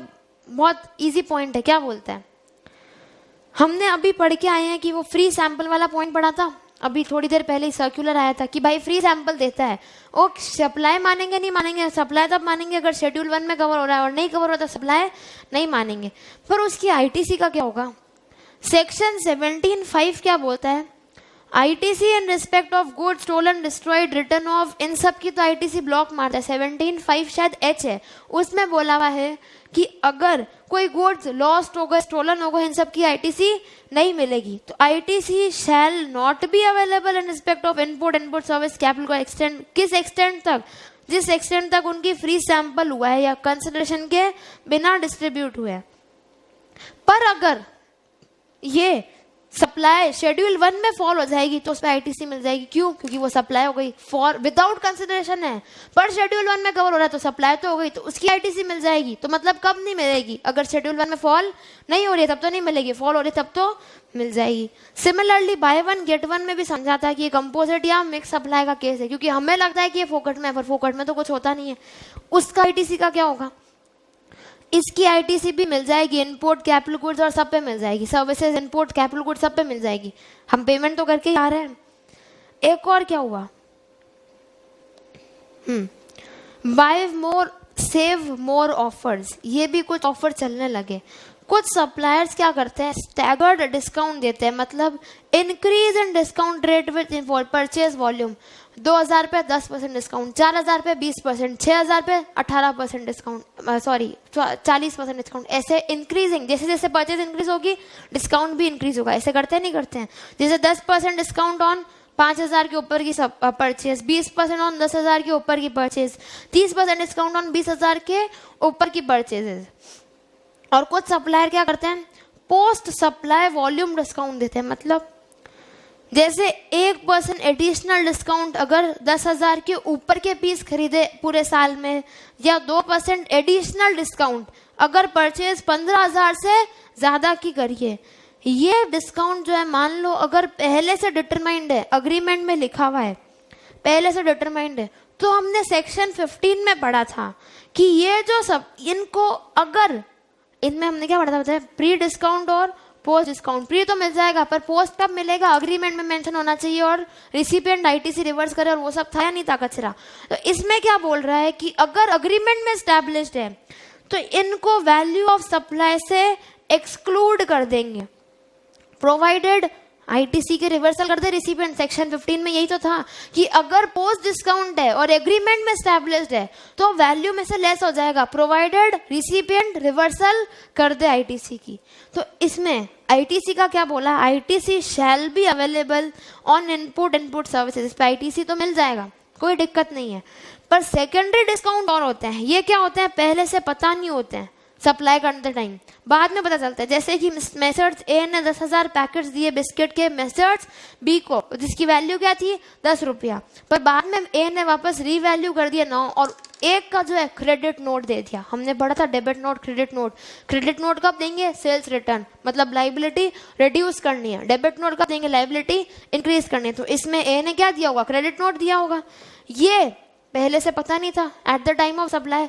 बहुत इजी पॉइंट है। क्या बोलता है, हमने अभी पढ़ के आए हैं कि वो फ्री सैंपल वाला पॉइंट पढ़ा था, अभी थोड़ी देर पहले ही सर्कुलर आया था कि भाई फ्री सैंपल देता है, वो सप्लाई मानेंगे नहीं मानेंगे, सप्लाई तब मानेंगे अगर शेड्यूल 1 में कवर हो रहा है, और नहीं कवर हो रहा तो सप्लाई नहीं मानेंगे। पर उसकी आईटीसी का क्या होगा, सेक्शन 17(5) क्या बोलता है, ITC in respect of good stolen destroyed return of, इन सब की तो आईटीसी ब्लॉक मारता है। 17(5) शायद H है, उसमें बोला हुआ है कि अगर कोई गुड्स लॉस्ट हो गए, स्टोलन हो गए, इन सब की आईटीसी नहीं मिलेगी। तो ITC shell not be available in respect of input service capital को एक्सटेंड, किस एक्सटेंड तक, जिस एक्सटेंड तक उनकी फ्री सैंपल हुआ है या कंसिडरेशन के बिना डिस्ट्रीब्यूट हुआ है। पर अगर ये सप्लाई शेड्यूल 1 में फॉल हो जाएगी तो उसमें आईटीसी मिल जाएगी। क्यों, क्योंकि वो सप्लाई हो गई, फॉर विदाउट कंसिडरेशन है, पर शेड्यूल 1 में कवर हो रहा है तो सप्लाई तो हो गई, तो उसकी आईटीसी मिल जाएगी। तो मतलब कब नहीं मिलेगी, अगर शेड्यूल 1 में फॉल नहीं हो रही है तब तो नहीं मिलेगी, फॉल हो रही है तब तो मिल जाएगी। सिमिलरली बाय 1 गेट 1 में भी समझाता है कि ये कंपोजिट या मिक्स सप्लाई का केस है, क्योंकि हमें लगता है कि ये फोकट में है, पर फोकट में तो कुछ होता नहीं है। उसका आईटीसी का क्या होगा, इसकी आईटीसी भी मिल जाएगी, इनपुट कैपिटल गुड्स और सब पे मिल जाएगी, सर्विसेज इनपुट कैपिटल गुड्स सब पे मिल जाएगी, हम पेमेंट तो करके ही आ रहे हैं। एक और क्या हुआ, बाय मोर सेव मोर ऑफर्स, ये भी कुछ ऑफर चलने लगे। कुछ सप्लायर्स क्या करते हैं, स्टैगर्ड डिस्काउंट देते हैं, मतलब increase in discount rate with purchase volume. 2000 पे 10% डिस्काउंट, 4000 पे 20%, 6000 पे 18% डिस्काउंट, 40% डिस्काउंट, ऐसे इंक्रीजिंग, जैसे जैसे परचेज इंक्रीज होगी डिस्काउंट भी इंक्रीज होगा। ऐसे करते हैं नहीं करते हैं, जैसे 10% डिस्काउंट ऑन 5000 के ऊपर की परचेज, 20% ऑन 10,000 के ऊपर की परचेज, 30% डिस्काउंट ऑन 20,000 के ऊपर की परचेजेज। और कुछ सप्लायर क्या करते हैं, पोस्ट सप्लाई वॉल्यूम डिस्काउंट देते हैं, मतलब जैसे 1% एडिशनल डिस्काउंट अगर 10,000 के ऊपर के पीस खरीदे पूरे साल में, या 2% एडिशनल डिस्काउंट अगर परचेज 15,000 से ज़्यादा की करिए, ये डिस्काउंट जो है मान लो अगर पहले से डिटरमाइंड है, अग्रीमेंट में लिखा हुआ है, पहले से डिटरमाइंड है, तो हमने सेक्शन 15 में पढ़ा था कि ये जो सब इनको अगर इनमें हमने क्या पढ़ा था, प्री डिस्काउंट और पोस्ट डिस्काउंट। प्री तो मिल जाएगा पर पोस्ट कब मिलेगा, अग्रीमेंट में मेंशन होना चाहिए, और रिसिपिएंट आईटीसी रिवर्स करे, और वो सब था या नहीं था कचरा। तो इसमें क्या बोल रहा है कि अगर अग्रीमेंट में एस्टैब्लिश्ड है तो इनको वैल्यू ऑफ सप्लाई से एक्सक्लूड कर देंगे, प्रोवाइडेड आईटीसी के रिवर्सल कर दे रिसिपिएंट। सेक्शन 15 में यही तो था कि अगर पोस्ट डिस्काउंट है और एग्रीमेंट में एस्टैब्लिश्ड है तो वैल्यू में से लेस हो जाएगा, प्रोवाइडेड रिसिपिएंट रिवर्सल कर दे आईटीसी की। तो इसमें आईटीसी का क्या बोला, ITC shall be available on input services. इस पर आईटीसी तो मिल जाएगा, कोई दिक्कत नहीं है। पर सेकेंडरी डिस्काउंट और होते हैं, ये क्या होते हैं, पहले से पता नहीं होते हैं सप्लाई करते टाइम, बाद में पता चलता है। जैसे कि मेसर्स ए ने 10,000 पैकेट्स दिए बिस्किट के मेसर्स बी को, जिसकी वैल्यू क्या थी 10 रुपया, पर बाद में ए ने वापस रीवैल्यू कर दिया 9, और एक का जो है क्रेडिट नोट दे दिया। हमने पढ़ा था debit note credit note. Credit note कब देंगे, सेल्स रिटर्न, मतलब लाइबिलिटी रिड्यूस करनी है। डेबिट नोट कब देंगे, लाइबिलिटी इंक्रीज करनी है। तो इसमें ए ने क्या दिया होगा, क्रेडिट नोट दिया होगा। ये पहले से पता नहीं था eight the time of supply,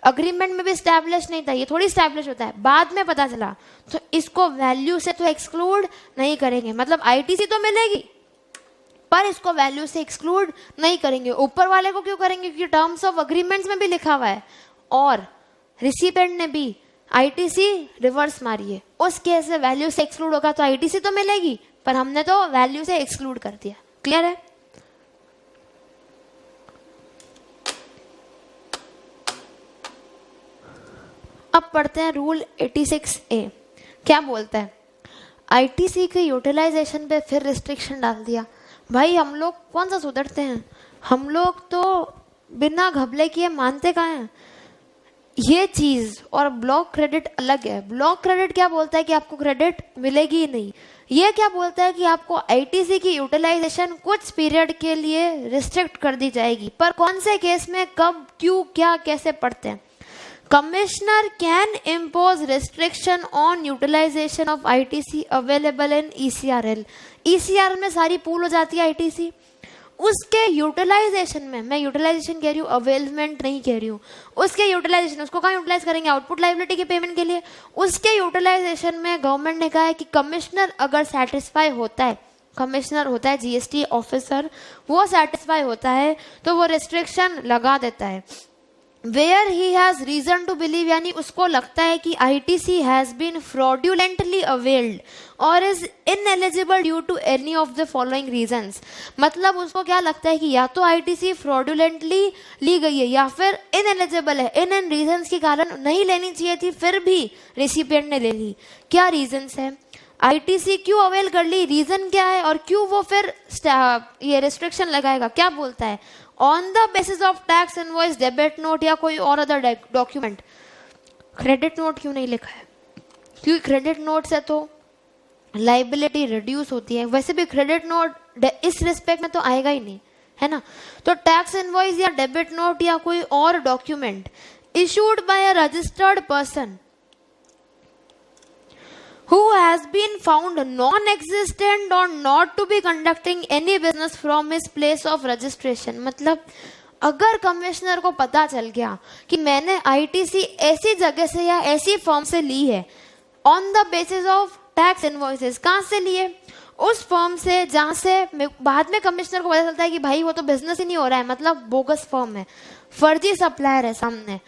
agreement में भी स्टैब्लिश नहीं था, ये थोड़ी स्टैब्लिश होता है, बाद में पता चला। तो इसको वैल्यू से तो एक्सक्लूड नहीं करेंगे, मतलब आईटीसी तो मिलेगी पर इसको वैल्यू से एक्सक्लूड नहीं करेंगे। ऊपर वाले को क्यों करेंगे, क्योंकि टर्म्स ऑफ अग्रीमेंट्स में भी लिखा हुआ है और रिसिपेंट ने भी आईटीसी रिवर्स मारी है, उस केस में वैल्यू से एक्सक्लूड होगा तो आईटीसी तो मिलेगी, पर हमने तो वैल्यू से एक्सक्लूड कर दिया। क्लियर है? अब पढ़ते हैं रूल 86A। क्या बोलता है, आईटीसी के यूटिलाइजेशन पे फिर रिस्ट्रिक्शन डाल दिया। भाई हम लोग कौन सा सुधरते हैं, हम लोग तो बिना घबले किए मानते कहाँ हैं। ये चीज़ और ब्लॉक क्रेडिट अलग है। ब्लॉक क्रेडिट क्या बोलता है कि आपको क्रेडिट मिलेगी ही नहीं, ये क्या बोलता है कि आपको आईटीसी की यूटिलाइजेशन कुछ पीरियड के लिए रिस्ट्रिक्ट कर दी जाएगी। पर कौन से केस में, कब, क्यों, क्या, कैसे पढ़ते हैं। Commissioner can impose restriction on utilization of ITC available in ECRL। ECRL में सारी पूल हो जाती है ITC, उसके यूटिलाइजेशन में, मैं यूटिलाइजेशन कह रही हूँ, अवेलमेंट नहीं कह रही हूँ, उसके यूटिलाइजेशन, उसको कहाँ यूटिलाइज करेंगे, आउटपुट लाइबिलिटी के पेमेंट के लिए। उसके यूटिलाइजेशन में गवर्नमेंट ने कहा है कि कमिश्नर अगर सेटिस्फाई होता है, कमिश्नर होता है जीएसटी ऑफिसर, वो सेटिस्फाई होता है तो वो रिस्ट्रिक्शन लगा देता है। Where he has reason to believe, यानी उसको लगता है कि ITC has been fraudulently availed और is ineligible due to any of the following reasons. मतलब उसको क्या लगता है कि या तो आईटीसी फ्रॉड्यूलेंटली ली गई है या फिर इनएलिजिबल है, इन रीजंस के कारण नहीं लेनी चाहिए थी, फिर भी रेसिपिएंट ने ले ली। क्या रीजंस है, आईटीसी क्यों अवेल कर ली, रीजन क्या है, और क्यों वो फिर ये रिस्ट्रिक्शन लगाएगा। क्या बोलता है, on the basis of tax invoice, debit note या कोई और अदर डॉक्यूमेंट। क्रेडिट नोट क्यों नहीं लिखा है, क्योंकि क्रेडिट नोट से तो लाइबिलिटी रिड्यूस होती है, वैसे भी क्रेडिट नोट इस रिस्पेक्ट में तो आएगा ही नहीं, है ना। तो टैक्स इनवॉइस या डेबिट नोट या कोई और document issued by a registered person who has been found non-existent or not to be conducting any business from his place of registration। मतलब अगर कमिश्नर को पता चल गया कि मैंने आईटीसी ऐसी जगह से या ऐसी फर्म से ली है, on the basis of tax invoices, कहाँ से लिए, उस फर्म से जहाँ से बाद में कमिश्नर को पता चलता है कि भाई वो तो बिजनेस ही नहीं हो रहा है, मतलब बोगस फर्म है, फर्जी सप्लायर है सामने,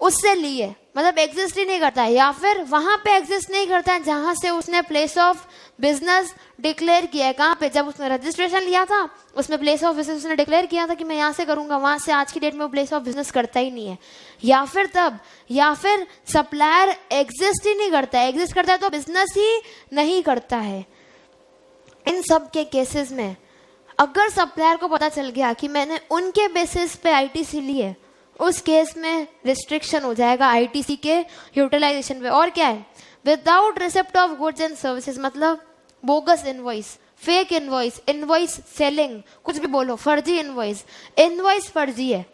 उससे लिए, मतलब एग्जिस्ट ही नहीं करता है, या फिर वहां पे एग्जिस्ट नहीं करता है जहां से उसने प्लेस ऑफ बिजनेस डिक्लेयर किया है। कहाँ पे, जब उसने रजिस्ट्रेशन लिया था उसमें प्लेस ऑफ बिजनेस उसने डिक्लेयर किया था कि मैं यहाँ से करूंगा, वहां से आज की डेट में वो प्लेस ऑफ बिजनेस करता ही नहीं है, या फिर तब, या फिर सप्लायर एग्जिस्ट ही नहीं करता है, एग्जिस्ट करता है तो बिजनेस ही नहीं करता है। इन सब के केसेस में अगर सप्लायर को पता चल गया कि मैंने उनके बेसिस पे आईटीसी ली है, उस केस में रिस्ट्रिक्शन हो जाएगा आईटीसी के यूटिलाइजेशन पे। और क्या है, without receipt of goods and services, मतलब bogus invoice, fake invoice, invoice selling, कुछ भी बोलो, फर्जी इनवॉइस। इनवॉइस फर्जी है।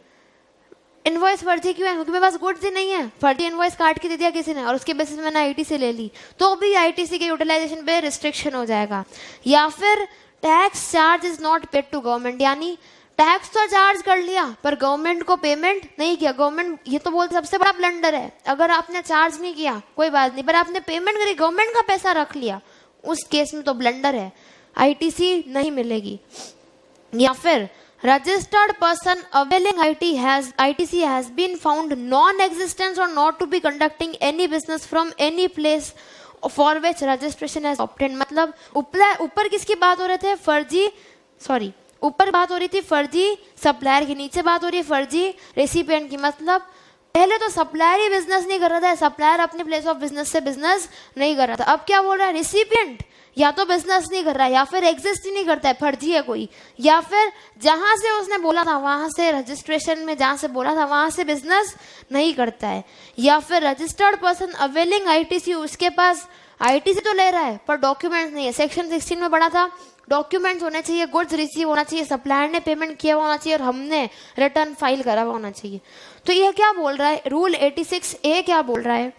इनवॉइस फर्जी क्यों है? क्योंकि मेरे पास गुड्स ही नहीं है, फर्जी इनवॉइस काट के दे दिया किसी ने और उसके बेसिस में मैंने आईटीसी ले ली, तो भी आईटीसी के यूटिलाइजेशन पे रिस्ट्रिक्शन हो जाएगा। या फिर tax charge is not paid to government, यानी टैक्स तो चार्ज कर लिया पर गवर्नमेंट को पेमेंट नहीं किया। गवर्नमेंट, ये तो बोलते सबसे बड़ा ब्लंडर है, अगर आपने चार्ज नहीं किया कोई बात नहीं, पर आपने पेमेंट करी, गवर्नमेंट का पैसा रख लिया, उस केस में तो ब्लंडर है, आईटीसी नहीं मिलेगी। या फिर registered person availing ITC has been found non-existent or not to be conducting any business from any place for which registration has obtained। मतलब ऊपर किसकी बात हो रहे थे? फर्जी, सॉरी, ऊपर बात हो रही थी फर्जी सप्लायर की, नीचे बात हो रही है फर्जी रेसिपिएंट की। मतलब पहले तो सप्लायर ही बिजनेस नहीं कर रहा था, सप्लायर अपने प्लेस ऑफ बिजनेस से बिजनेस नहीं कर रहा था। अब क्या बोल रहा है? रेसिपिएंट या तो बिजनेस नहीं कर रहा है या फिर एग्जिस्ट ही नहीं करता है, फर्जी है कोई, या फिर जहां से उसने बोला था वहां से रजिस्ट्रेशन में जहां से बोला था वहां से बिजनेस नहीं करता है। या फिर रजिस्टर्ड पर्सन अवेलिंग आईटीसी, उसके पास आईटीसी तो ले रहा है पर डॉक्यूमेंट्स नहीं है। सेक्शन 16 में पढ़ा था डॉक्यूमेंट्स होने चाहिए, गुड्स रिसीव होना चाहिए, सप्लायर ने पेमेंट किया होना चाहिए और हमने रिटर्न फाइल करा हुआ होना चाहिए। तो यह क्या बोल रहा है? रूल 86A क्या बोल रहा है?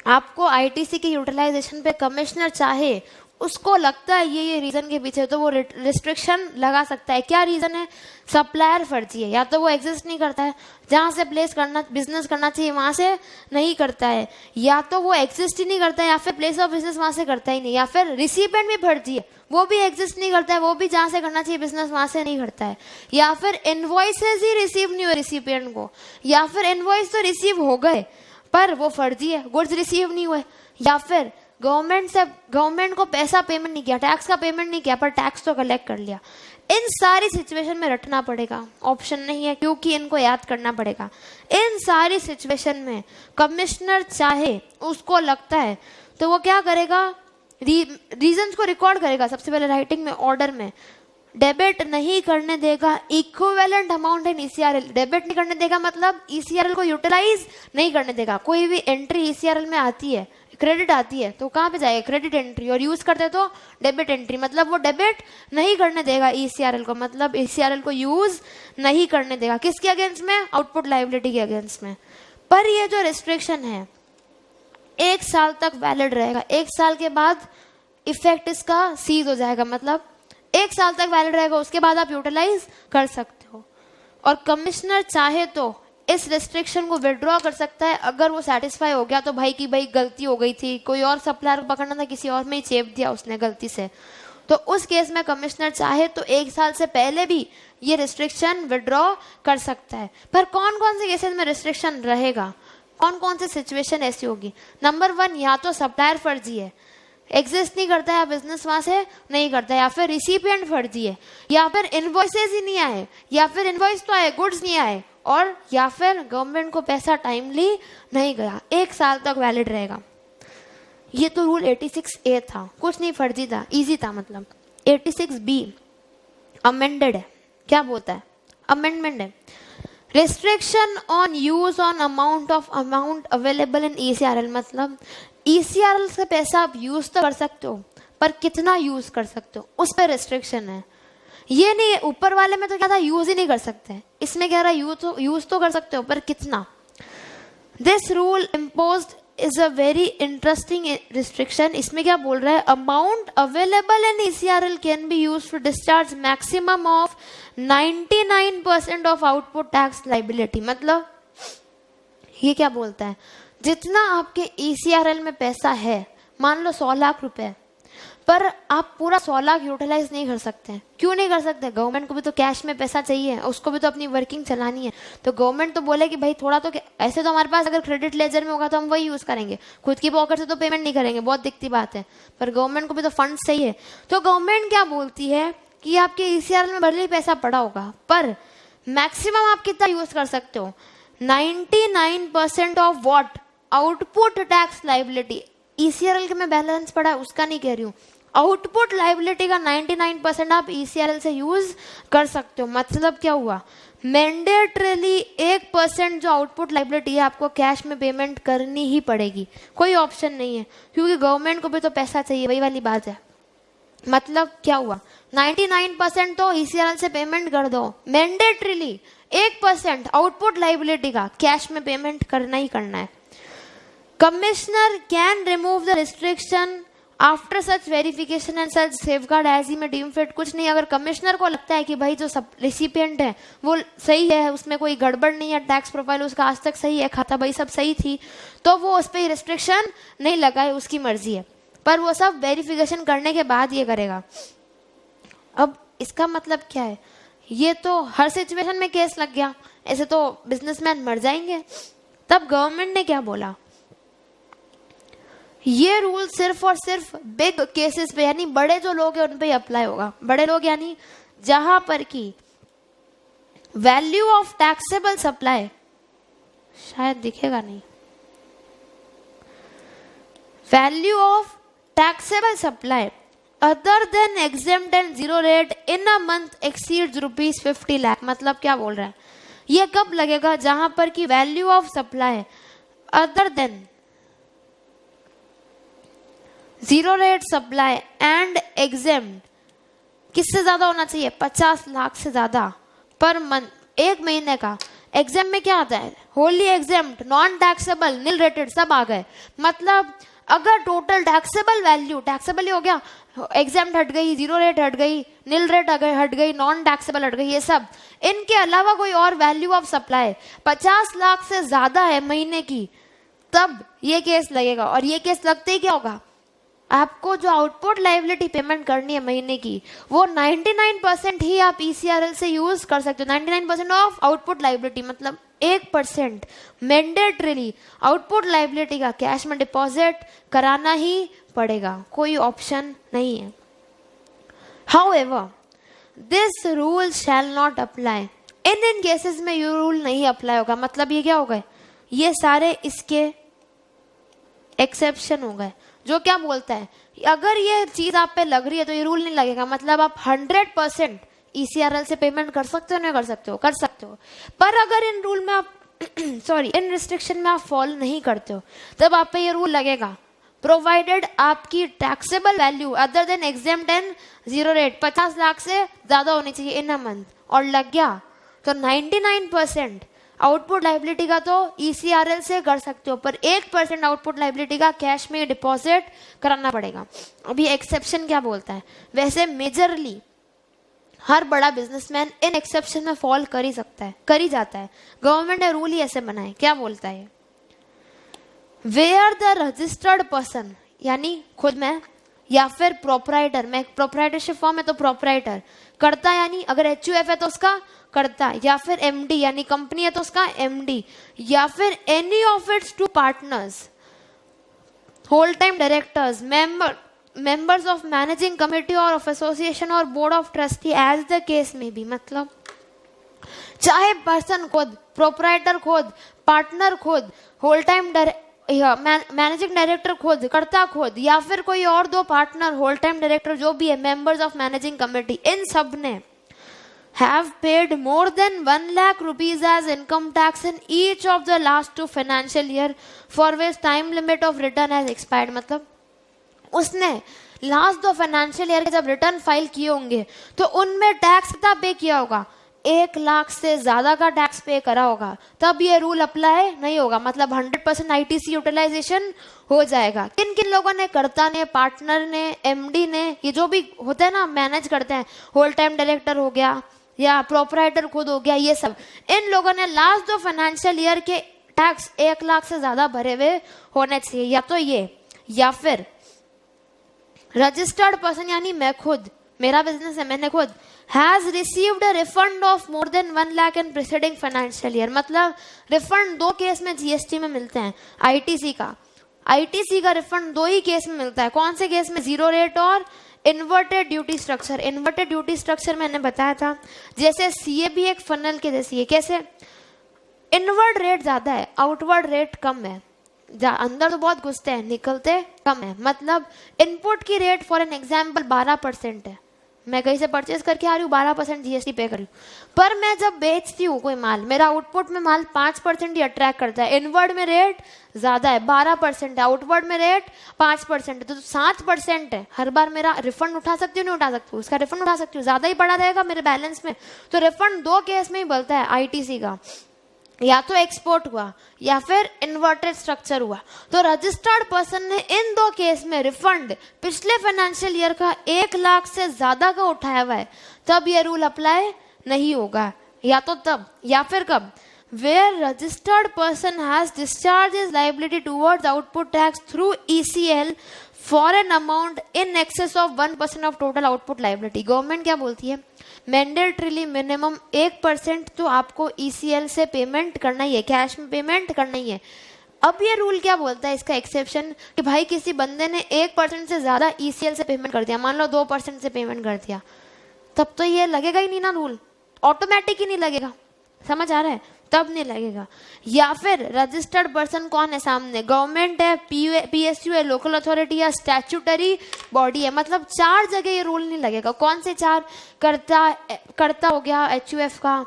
आपको आईटीसी की यूटिलाइजेशन पे कमिश्नर चाहे, उसको लगता है ये रीजन के पीछे, तो वो रिस्ट्रिक्शन लगा सकता है। क्या रीजन है? सप्लायर फर्जी है, या तो वो एग्जिस्ट नहीं करता है, जहां से प्लेस करना बिजनेस करना चाहिए वहां से नहीं करता है, या तो वो एग्जिस्ट ही नहीं करता है, या फिर प्लेस ऑफ बिजनेस वहां से करता ही नहीं, या फिर रिसिपिएंट भी फर्जी है, वो भी एग्जिस्ट नहीं करता है, वो भी जहां से करना चाहिए बिजनेस वहां से नहीं करता है, या फिर इनवॉइसेस ही रिसीव नहीं हुए रिसिपिएंट को, या फिर इनवॉइस तो रिसीव हो गए पर वो फर्जी है, गुड्स रिसीव नहीं हुए, या फिर गवर्नमेंट को पैसा पेमेंट नहीं किया, टैक्स का पेमेंट नहीं किया पर टैक्स तो कलेक्ट कर लिया। इन सारी सिचुएशन में रटना पड़ेगा, ऑप्शन नहीं है, क्योंकि इनको याद करना पड़ेगा। इन सारी सिचुएशन में कमिश्नर चाहे, उसको लगता है, तो वो क्या करेगा? रीजंस को रिकॉर्ड करेगा सबसे पहले राइटिंग में, ऑर्डर में। डेबिट नहीं करने देगा इक्विवेलेंट अमाउंट इन ईसीआरएल। डेबिट नहीं करने देगा मतलब ईसीआरएल को यूटिलाइज नहीं करने देगा। कोई भी एंट्री ईसीआरएल में आती है, क्रेडिट आती है, तो कहाँ पे जाएगा? क्रेडिट एंट्री, और यूज करते तो डेबिट एंट्री, मतलब वो डेबिट नहीं करने देगा ईसीआरएल को, मतलब ईसीआरएल को यूज नहीं करने देगा। किसके अगेंस्ट में? आउटपुट लायबिलिटी के अगेंस्ट में। पर ये जो रिस्ट्रिक्शन है 1 साल तक वैलिड रहेगा, 1 साल के बाद इफेक्ट इसका सीज हो जाएगा, मतलब 1 साल तक वैलिड रहेगा, उसके बाद आप यूटिलाइज कर सकते हो। और कमिश्नर चाहे तो इस रेस्ट्रिक्शन को विड्रॉ कर सकता है, अगर वो सेटिस्फाई हो गया तो भाई की भाई गलती हो गई थी, कोई और सप्लायर को पकड़ना था, किसी और में ही चेप दिया उसने गलती से, तो उस केस में कमिश्नर चाहे तो 1 साल से पहले भी ये रिस्ट्रिक्शन विड्रॉ कर सकता है। पर कौन कौन से केसेस में रिस्ट्रिक्शन रहेगा, कौन कौन से सिचुएशन ऐसी होगी? नंबर 1, या तो सप्लायर फर्जी है, एग्जिस्ट नहीं करता है, बिजनेस वहां से नहीं करता है, या फिर रिसिपिएंट फर्जी है, या फिर इनवॉइसेस ही नहीं आए, या फिर इनवॉइस तो आए गुड्स नहीं आए, और या फिर गवर्नमेंट को पैसा टाइमली नहीं गया। 1 साल तक वैलिड रहेगा। ये तो रूल 86A था, कुछ नहीं फर्जी था, इजी था। मतलब 86B अमेंडेड है। क्या बोलता है? अमेंडमेंट है। Restriction on use on amount available in ECRL, मतलब ईसीआरएल से पैसा आप यूज तो कर सकते हो पर कितना यूज कर सकते हो उस पर रिस्ट्रिक्शन है। ये नहीं है, ऊपर वाले में तो क्या था, यूज ही नहीं कर सकते, इसमें कह रहा है यूज तो कर सकते हो पर कितना। This rule imposed is a very interesting restriction. इसमें क्या बोल रहा है? Amount available in ECRL can be used to discharge maximum of 99% of output tax liability. मतलब ये क्या बोलता है? जितना आपके ईसीआरएल में पैसा है, मान लो 100 लाख रुपए, पर आप पूरा 100 लाख यूटिलाइज नहीं कर सकते हैं। क्यों नहीं कर सकते? गवर्नमेंट को भी तो कैश में पैसा चाहिए, उसको भी तो अपनी वर्किंग चलानी है, तो गवर्नमेंट तो बोले कि भाई थोड़ा तो, ऐसे तो हमारे पास अगर क्रेडिट लेजर में होगा तो हम वही यूज करेंगे, खुद की पॉकेट से तो पेमेंट नहीं करेंगे, बहुत दिखती बात है, पर गवर्नमेंट को भी तो फंड चाहिए। तो गवर्नमेंट क्या बोलती है कि आपके ईसीआरएल में भले ही पैसा पड़ा होगा पर मैक्सिमम आप कितना यूज कर सकते हो? 99% of what? Output tax liability. ECRL के में बैलेंस पड़ा है उसका नहीं कह रही हूँ, आउटपुट लाइबिलिटी का 99% आप ईसीआरएल से यूज कर सकते हो। मतलब क्या हुआ? मैंडेटरीली 1% जो आउटपुट लाइबिलिटी है आपको कैश में पेमेंट करनी ही पड़ेगी, कोई ऑप्शन नहीं है, क्योंकि गवर्नमेंट को भी तो पैसा चाहिए, वही वाली बात है। मतलब क्या हुआ, 99% तो ईसीआरएल से पेमेंट कर दो, मैंडेटरीली 1% आउटपुट लाइबिलिटी का कैश में पेमेंट करना ही करना है। Commissioner can remove the restriction after such verification and such safeguard as he may deem fit. कुछ नहीं, अगर कमिश्नर को लगता है कि भाई जो सब रिसिपिएंट है वो सही है, उसमें कोई गड़बड़ नहीं है, टैक्स प्रोफाइल उसका आज तक सही है, खाता भाई सब सही थी, तो वो उस पर रिस्ट्रिक्शन नहीं लगाए, उसकी मर्जी है, पर वो सब वेरिफिकेशन करने के बाद ये करेगा। अब इसका मतलब क्या है, ये तो हर सिचुएशन में केस लग गया, ऐसे तो बिजनेसमैन मर जाएंगे। तब गवर्नमेंट ने क्या बोला, ये रूल सिर्फ और सिर्फ बिग केसेस पे यानी बड़े जो लोग हैं उन पे अप्लाई होगा। बड़े लोग यानी जहां पर की वैल्यू ऑफ टैक्सेबल सप्लाई, शायद दिखेगा नहीं, value of taxable supply other then exempt and zero rate in a month exceeds ₹50 lakh. मतलब क्या बोल रहा है, ये कब लगेगा, जहां पर की value of supply other than zero rate supply and exempt किससे ज्यादा होना चाहिए, 50 लाख से ज्यादा पर मंथ, एक महीने का। एग्जेम्प्ट में क्या आता है, होली एग्जेम्प्ट, नॉन टैक्सेबल, निल रेटेड सब आ गए। मतलब अगर टोटल टैक्सेबल वैल्यू, टैक्सेबल ही हो गया, एग्जेम्प्ट हट गई, जीरो रेट हट गई, निल रेट हट गई, नॉन टैक्सेबल हट गई, ये सब, इनके अलावा कोई और वैल्यू ऑफ सप्लाई 50 लाख से ज्यादा है महीने की, तब ये केस लगेगा। और ये केस लगते ही क्या होगा, आपको जो आउटपुट लायबिलिटी पेमेंट करनी है महीने की, वो 99% ही आप ईसीआरएल से यूज कर सकते हो। 99% ऑफ आउटपुट लायबिलिटी मतलब 1% मैंडेटरीली आउटपुट लायबिलिटी का कैश में डिपॉजिट कराना ही पड़ेगा, कोई ऑप्शन नहीं है। However this rule shall not apply in cases में, ये रूल नहीं अप्लाई होगा। मतलब ये क्या हो गए, ये सारे इसके एक्सेप्शन हो गए। जो क्या बोलता है, अगर ये चीज आप पे लग रही है तो ये रूल नहीं लगेगा। मतलब आप 100% ईसीआरएल से पेमेंट कर सकते हो, नहीं कर सकते हो, कर सकते हो, पर अगर इन रूल में आप सॉरी इन रिस्ट्रिक्शन में आप फॉलो नहीं करते हो तब आप पे ये रूल लगेगा, प्रोवाइडेड आपकी taxable value other than exempt and zero rate 50 lakh से ज्यादा होनी चाहिए इन अ मंथ, और लग गया तो 99% आउटपुट लायबिलिटी का तो ईसीआरएल से कर सकते हो, पर 1% आउटपुट लायबिलिटी का कैश में डिपॉजिट कराना पड़ेगा। अभी एक्सेप्शन क्या बोलता है, वैसे मेजरली हर बड़ा बिजनेसमैन इन एक्सेप्शन में फॉल कर ही सकता है, कर ही जाता है। गवर्नमेंट ने रूल ही ऐसे बनाए। क्या बोलता है, वेयर द रजिस्टर्ड पर्सन यानी खुद मैं या फिर प्रोपराइटर, मैं प्रोपराइटरशिप फॉर्म है तो प्रोपराइटर, करता यानी अगर एचयूएफ है तो उसका करता, या फिर एमडी यानी कंपनी है तो उसका एमडी, या फिर any of its two partners, whole time directors, members of managing committee or of association or board of trustee as the case may be। मतलब चाहे पर्सन खुद, प्रोपराइटर खुद, पार्टनर खुद, होल टाइम मैनेजिंग डायरेक्टर खुद, कर्ता खुद, या फिर कोई और दो पार्टनर, होल टाइम डायरेक्टर जो भी है, मेंबर्स ऑफ मैनेजिंग कमेटी, इन सब ने have paid more than 1 lakh rupees as income tax in each of the last 2 financial year for which time limit of return has expired। मतलब उसने last 2 financial year के जब return file किए होंगे तो उनमें टैक्स कितना पे किया होगा, 1 लाख से ज्यादा का टैक्स पे करा होगा, तब ये रूल अप्लाई नहीं होगा। मतलब 100% आईटीसी यूटिलाइजेशन हो जाएगा। किन किन लोगों ने, कर्ता ने, पार्टनर ने, एमडी ने, ये जो भी होते हैं ना मैनेज करते हैं, होल टाइम डायरेक्टर हो गया या प्रोपराइटर खुद हो गया, ये सब इन लोगों ने लास्ट 2 फाइनेंशियल ईयर के टैक्स 1 लाख से ज्यादा भरे हुए होने चाहिए। या तो ये, या फिर रजिस्टर्ड पर्सन यानी मैं खुद, मेरा बिजनेस है, मैंने खुद, has received a refund of more than 1 lakh in preceding financial year. मतलब रिफंड 2 केस में जीएसटी में मिलते हैं, आईटीसी का रिफंड 2 ही केस में मिलता है। कौन से केस में, जीरो रेट और inverted duty structure. Inverted duty structure मैंने बताया था, जैसे सीए भी एक फनल के जैसी है। कैसे, इनवर्ड रेट ज्यादा है, आउटवर्ड रेट कम है, अंदर तो बहुत घुसते हैं, निकलते कम है। मतलब इनपुट की रेट फॉर एन एग्जाम्पल 12% है, मैं कहीं से परचेज करके आ रही हूँ, 12% जीएसटी पे कर रही हूँ, पर मैं जब बेचती हूँ कोई माल, मेरा आउटपुट में माल 5% ही अट्रैक्ट करता है, इनवर्ड में रेट ज्यादा है 12% है, आउटवर्ड में रेट 5% है, तो 7% है, हर बार मेरा रिफंड उठा सकती हूँ नहीं उठा सकती हूँ, उसका रिफंड उठा सकती हूँ, ज्यादा ही पड़ा रहेगा मेरे बैलेंस में, तो रिफंड दो केस में ही बनता है आईटीसी का, या तो एक्सपोर्ट हुआ या फिर इन्वर्टेड स्ट्रक्चर हुआ। तो रजिस्टर्ड पर्सन ने इन दो केस में रिफंड पिछले फाइनेंशियल ईयर का 1 लाख से ज्यादा का उठाया हुआ है, तब ये रूल अप्लाई नहीं होगा, या तो तब या फिर कब, where registered person has discharge his liability towards output tax through ECL for an amount in excess of 1% of total output liability. Government क्या बोलती है, मैंडेटरीली मिनिमम 1% तो आपको ईसीएल से पेमेंट करना ही है, कैश में पेमेंट करना ही है। अब ये रूल क्या बोलता है, इसका एक्सेप्शन, कि भाई किसी बंदे ने 1% से ज्यादा ईसीएल से पेमेंट कर दिया, मान लो 2% से पेमेंट कर दिया, तब तो ये लगेगा ही नहीं ना रूल, ऑटोमेटिक ही नहीं लगेगा, समझ आ रहा है, तब नहीं लगेगा। या फिर रजिस्टर्ड पर्सन कौन है सामने, गवर्नमेंट है, पीएसयू है, लोकल अथॉरिटी या स्टैट्यूटरी बॉडी है, मतलब 4 जगह ये रूल नहीं लगेगा। कौन से 4, कर्ता हो गया एचयूएफ का,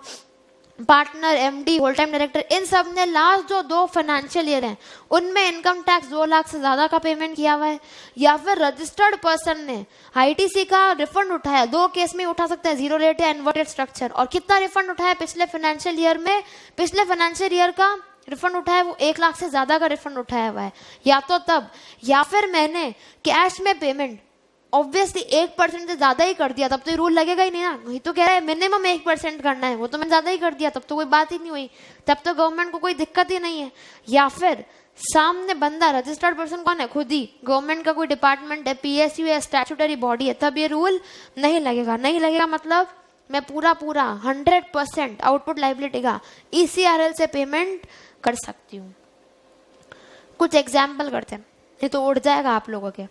partner, MD, whole time director, इन सब ने लास्ट जो 2 फाइनेंशियल ईयर हैं उनमें इनकम टैक्स 2 लाख से ज्यादा का पेमेंट किया हुआ है, या फिर रजिस्टर्ड पर्सन ने आईटीसी का रिफंड उठाया, 2 केस में उठा सकते हैं, 0 रेट या इन्वर्टेड स्ट्रक्चर, और कितना रिफंड उठाया पिछले फाइनेंशियल ईयर में, पिछले फाइनेंशियल ईयर का रिफंड उठाया वो 1 लाख से ज्यादा का रिफंड उठाया हुआ है, या तो तब, या फिर मैंने कैश में पेमेंट ऑब्वियसली 1% से ज्यादा ही कर दिया, तब तो ये रूल लगेगा ही नहीं ना, वही तो कह रहा है मिनिमम 1% करना है, वो तो मैंने ज्यादा ही कर दिया, तब तो कोई बात ही नहीं हुई, तब तो गवर्नमेंट को कोई दिक्कत ही नहीं है। या फिर सामने बंदा, रजिस्टर्ड पर्सन कौन है, खुद ही, गवर्नमेंट का कोई डिपार्टमेंट है, पीएसयू है, स्टैट्यूटरी बॉडी है, तब ये रूल नहीं लगेगा। नहीं लगेगा मतलब मैं पूरा 100% आउटपुट लायबिलिटी का ईसीआरएल से पेमेंट कर सकती हूँ। कुछ एग्जाम्पल करते हैं, ये तो उड़ जाएगा आप लोगों के।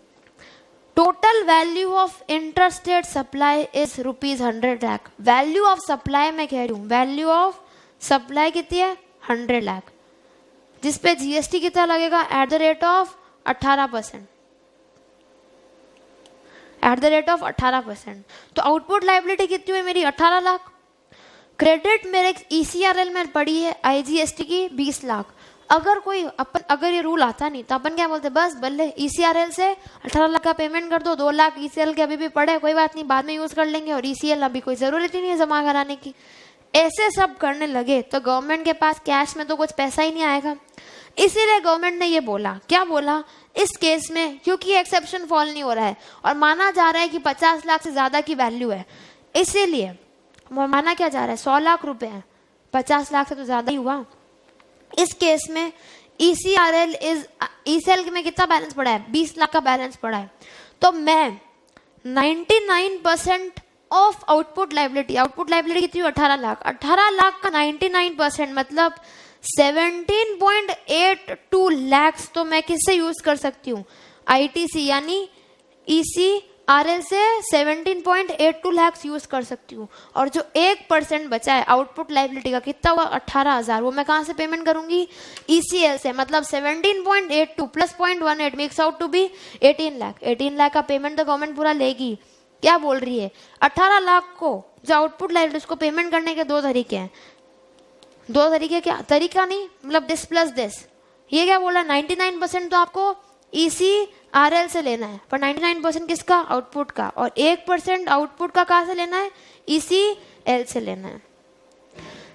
Total value of interstate supply is ₹100 lakh. Value of supply मैं कह रही हूँ, वैल्यू ऑफ सप्लाई कितनी है, 100 लाख, जिसपे जीएसटी कितना लगेगा, at the rate of 18%, at the rate of 18%। तो आउटपुट लायबिलिटी कितनी हुई मेरी, 18 लाख। क्रेडिट मेरे ईसीआरएल में पड़ी है आईजीएसटी की 20 लाख। अगर ये रूल आता नहीं तो अपन क्या बोलते, बस बल्ले ईसीआरएल से 18 लाख का पेमेंट कर दो, 2 लाख ईसीएल के अभी भी पड़े, कोई बात नहीं, बाद में यूज कर लेंगे, और ईसीएल अभी कोई जरूरत ही नहीं है जमा कराने की। ऐसे सब करने लगे तो गवर्नमेंट के पास कैश में तो कुछ पैसा ही नहीं आएगा। इसीलिए गवर्नमेंट ने ये बोला, क्या बोला, इस केस में क्योंकि एक्सेप्शन फॉल नहीं हो रहा है और माना जा रहा है कि 50 लाख से ज्यादा की वैल्यू है, इसीलिए माना क्या जा रहा है 100 लाख रुपए है, 50 लाख से तो ज्यादा ही हुआ। इस केस में ईसीआरएल में कितना बैलेंस पड़ा है, 20 लाख का बैलेंस पड़ा है, तो मैं 99% ऑफ आउटपुट लायबिलिटी कितनी, 18 लाख, 18 लाख का 99% मतलब 17.82 लाख तो मैं किससे यूज कर सकती हूँ, आईटीसी यानी ईसीआरएल से 17.82 लाख यूज कर सकती हूँ। और जो 1% बचा है आउटपुट लायबिलिटी का कितना हुआ, 18,000, वो मैं कहाँ से पेमेंट करूंगी, ईसीएल से, मतलब 17.82 plus 0.18 makes out to be 18 lakh. 18 lakh का पेमेंट तो गवर्नमेंट पूरा लेगी। क्या बोल रही है, 18 लाख को जो आउटपुट लायबिलिटी उसको पेमेंट करने के 2 तरीके हैं। 2 तरीके क्या, तरीका नहीं मतलब दिस प्लस दिस। ये क्या बोला, 99% तो आपको ईसीआरएल से लेना है, पर 99% किसका, आउटपुट का, और 1% आउटपुट का कहाँ से लेना है, ईसीएल से लेना है।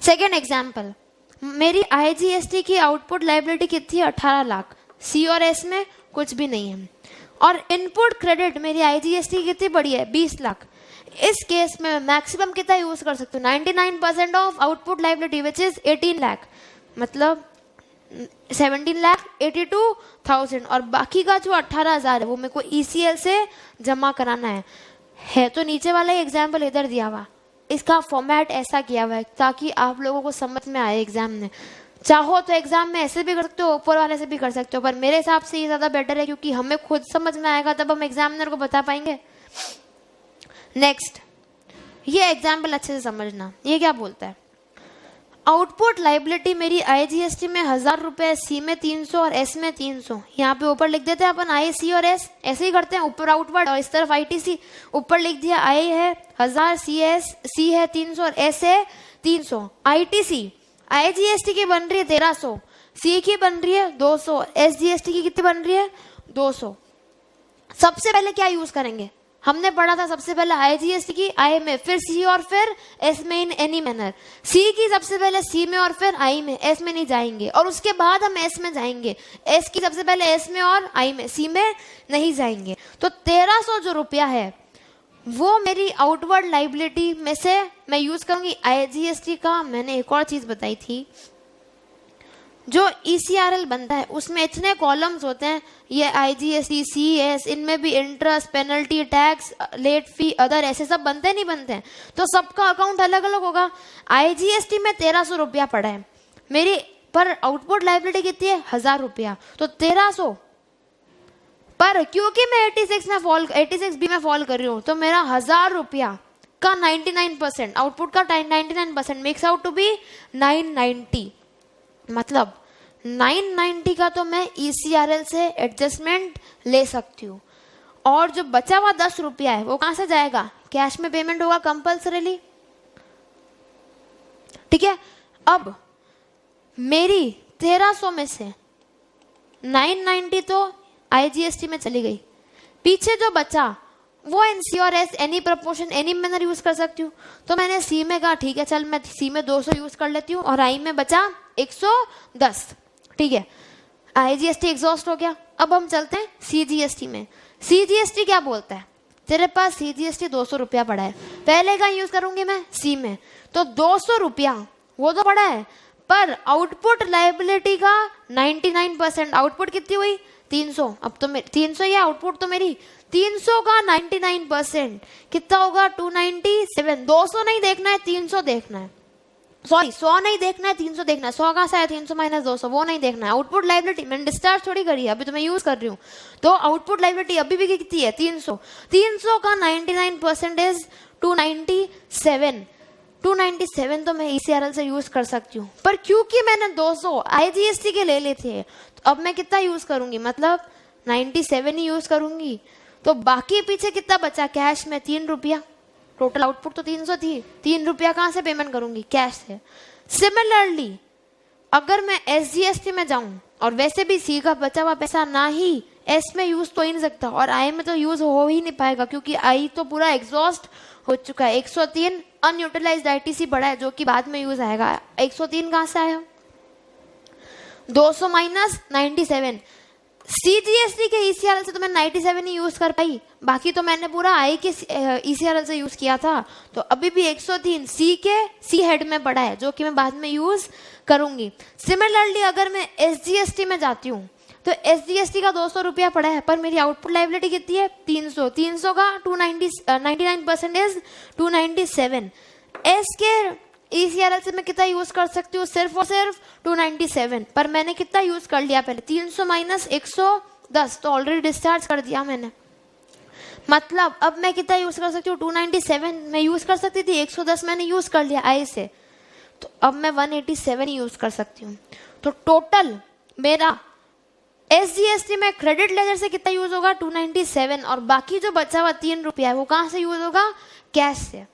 सेकेंड एग्जाम्पल, मेरी आईजीएसटी की आउटपुट लायबिलिटी कितनी है, 18 लाख, सी और एस में कुछ भी नहीं है, और इनपुट क्रेडिट मेरी आईजीएसटी कितनी बड़ी है, 20 लाख। इस केस में मैक्सिमम कितना यूज कर सकते हो, 99% of output liability which is 18 lakh, मतलब 17,82,000, और बाकी का जो 18,000 है वो मेरे को ईसीएल से जमा कराना है। तो नीचे वाला एग्जाम्पल इधर दिया हुआ, इसका फॉर्मेट ऐसा किया हुआ है ताकि आप लोगों को समझ में आए एग्जाम में। चाहो तो एग्जाम में ऐसे भी कर सकते हो, ऊपर वाले से भी कर सकते हो, पर मेरे हिसाब से ये ज्यादा बेटर है क्योंकि हमें खुद समझ में आएगा तब हम एग्जामिनर को बता पाएंगे। नेक्स्ट, ये एग्जाम्पल अच्छे से समझना, ये क्या बोलता है, आउटपुट लाइबिलिटी मेरी आईजीएसटी में 1000 रुपए, सी में 300 और एस में 300। यहाँ पे ऊपर लिख देते हैं अपन आई, सी और एस, ऐसे ही करते हैं, ऊपर आउटवर्ड और इस तरफ आईटीसी। ऊपर लिख दिया आई है 1000, सी है 300 और एस है 300। आईटीसी आईजीएसटी की बन रही है 1300, सी की बन रही है 200, एसजीएसटी की कितनी बन रही है 200। सबसे पहले क्या यूज करेंगे, हमने पढ़ा था सबसे पहले आईजीएसटी की आई में, फिर सी और फिर एस में इन एनी मैनर। सी की सबसे पहले सी में और फिर आई में, एस में नहीं जाएंगे, और उसके बाद हम एस में जाएंगे। एस की सबसे पहले एस में और आई में, सी में नहीं जाएंगे। तो 1300 जो रुपया है वो मेरी आउटवर्ड लाइबिलिटी में से मैं यूज करूंगी आईजीएसटी का। मैंने एक और चीज बताई थी, जो ईसीआरएल बनता है उसमें इतने कॉलम्स होते हैं, ये आईजीएसटी, सीएस, इनमें भी interest, penalty, tax, late fee, other, ऐसे सब बनते नहीं बनते हैं, तो सबका अकाउंट अलग अलग होगा। आईजीएसटी में 1300 रुपया पड़ा है मेरी, पर आउटपुट लाइबिलिटी कितनी है 1000 रुपया, तो 1300 पर क्योंकि मैं 86 बी में फॉल कर रही हूँ, तो मेरा 1000 रुपया का 99% आउटपुट का 99% मेक्स आउट टू बी 990। मतलब 990 का तो मैं ईसीआरएल से एडजस्टमेंट ले सकती हूँ, और जो बचा हुआ 10 रुपया है वो कहां से जाएगा, कैश में पेमेंट होगा कंपल्सरीली। ठीक है, अब मेरी 1300 में से 990 तो आईजीएसटी में चली गई, पीछे जो बचा वो इन सी और S any proportion any manner use कर सकती हूँ। तो मैंने सी में कहा ठीक है चल मैं सी में 200 यूज कर लेती हूँ, और आई में बचा 110। ठीक है, आईजीएसटी एग्जॉस्ट हो गया। अब हम चलते हैं सीजीएसटी में। सीजीएसटी क्या बोलता है, तेरे पास सीजीएसटी 200 रुपया पड़ा है, पहले का यूज करूंगी मैं सी में, तो 200 रुपया वो तो पड़ा है, पर आउटपुट लाइबिलिटी का 99%, आउटपुट कितनी हुई 300। अब तो 300 ही आउटपुट, तो मेरी 300 का 99% कितना होगा 297। 200 नहीं देखना है 300 देखना है, सॉरी 100 नहीं देखना है 300 देखना है। 100 कहां से आया 300 माइनस 200, वो नहीं देखना है। आउटपुट लाइबिलिटी मैंने डिस्चार्ज थोड़ी करी है, अभी तो मैं यूज कर रही हूँ, तो आउटपुट लाइबिलिटी अभी भी कितनी है 300। 300 का 99% इज 297। 297 तो मैं ईसीआरएल से यूज कर सकती हूँ, पर क्योंकि मैंने 200 आईजीएसटी के ले लेते हैं, तो अब मैं कितना यूज करूंगी, मतलब 97 ही यूज करूंगी। तो बाकी पीछे कितना बचा कैश में 3 रुपया, टोटल आउटपुट तो 300 थी, 3 रुपया कहां से पेमेंट करूंगी, कैश से। सिमिलरली अगर मैं एसजीएसटी में जाऊं, और वैसे भी सी का बचा हुआ पैसा ना ही एस में यूज तो ही नहीं सकता, और आई में तो यूज हो ही नहीं पाएगा, क्योंकि आई तो पूरा एग्जॉस्ट हो चुका है। 103 अनयूटिलाइज्ड आईटीसी पड़ा है, जो कि बाद में यूज आएगा। 103 कहां से आया, 200 माइनस 97। सीजीएसटी के ईसीआरएल से तो मैं 97 ही यूज कर पाई, बाकी तो मैंने पूरा आई के ईसीआरएल से यूज किया था, तो अभी भी 103 सी के सी हेड में पड़ा है, जो कि मैं बाद में यूज करूंगी। सिमिलरली अगर मैं एसजीएसटी में जाती हूँ, तो एसजीएसटी का 200 रुपया पड़ा है, पर मेरी आउटपुट लाइबिलिटी कितनी है 300। 300 का 99% इज 297। एस के ईसीआरएल से मैं कितना यूज कर सकती हूँ, सिर्फ और सिर्फ 297, पर मैंने कितना यूज कर लिया पहले 300 माइनस 110, तो ऑलरेडी डिस्चार्ज कर दिया मैंने। मतलब अब मैं कितना यूज कर सकती हूँ, 297 मैं यूज कर सकती थी, 110 मैंने यूज कर लिया आई से, तो अब मैं 187 यूज कर सकती हूँ। तो टोटल मेरा एसजीएसटी में क्रेडिट लेजर से कितना यूज होगा 297, और बाकी जो बचा हुआ 3 रुपया है वो कहां से यूज होगा, कैश से।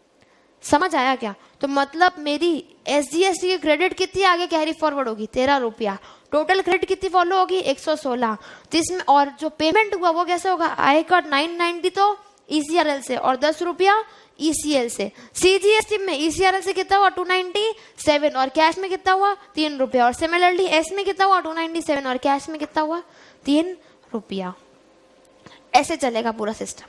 समझ आया क्या? तो मतलब मेरी एसजीएसटी की क्रेडिट कितनी आगे कैरी फॉरवर्ड होगी 13 रुपया, टोटल क्रेडिट कितनी फॉलो होगी 116, जिसमें और जो पेमेंट हुआ वो कैसे होगा, आई का 990 तो ईसीआरएल से और 10 रुपया ईसीएल से। सीजीएसटी में ईसीआरएल से कितना हुआ 297, और कैश में कितना हुआ 3 रुपया, और सिमिलरली एस में कितना हुआ 297 और कैश में कितना हुआ 3 रुपया। ऐसे चलेगा पूरा सिस्टम।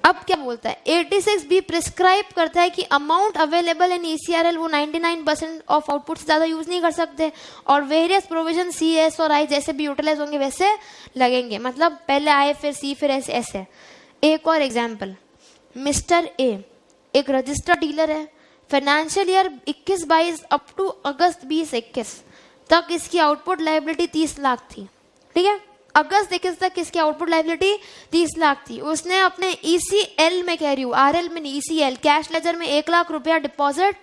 अब क्या बोलता है 86 भी प्रिस्क्राइब करता है कि अमाउंट अवेलेबल इन ईसीआरएल वो 99% ऑफ आउटपुट से ज्यादा यूज नहीं कर सकते, और वेरियस प्रोविजन सी एस और आई जैसे भी यूटिलाइज होंगे वैसे लगेंगे, मतलब पहले आई फिर सी फिर एस ऐसे। एक और एग्जाम्पल, मिस्टर ए एक रजिस्टर्ड डीलर है, फाइनेंशियल ईयर 21-22 अप टू अगस्त 2021 तक इसकी आउटपुट लाइबिलिटी 30 लाख थी। ठीक है, अगस्त 21 तक इसकी आउटपुट लाइबिलिटी 30 लाख थी। उसने अपने ईसीएल में कह रही हूँ, आरएल में नहीं ईसीएल कैश लेजर में 1 लाख रुपया डिपॉजिट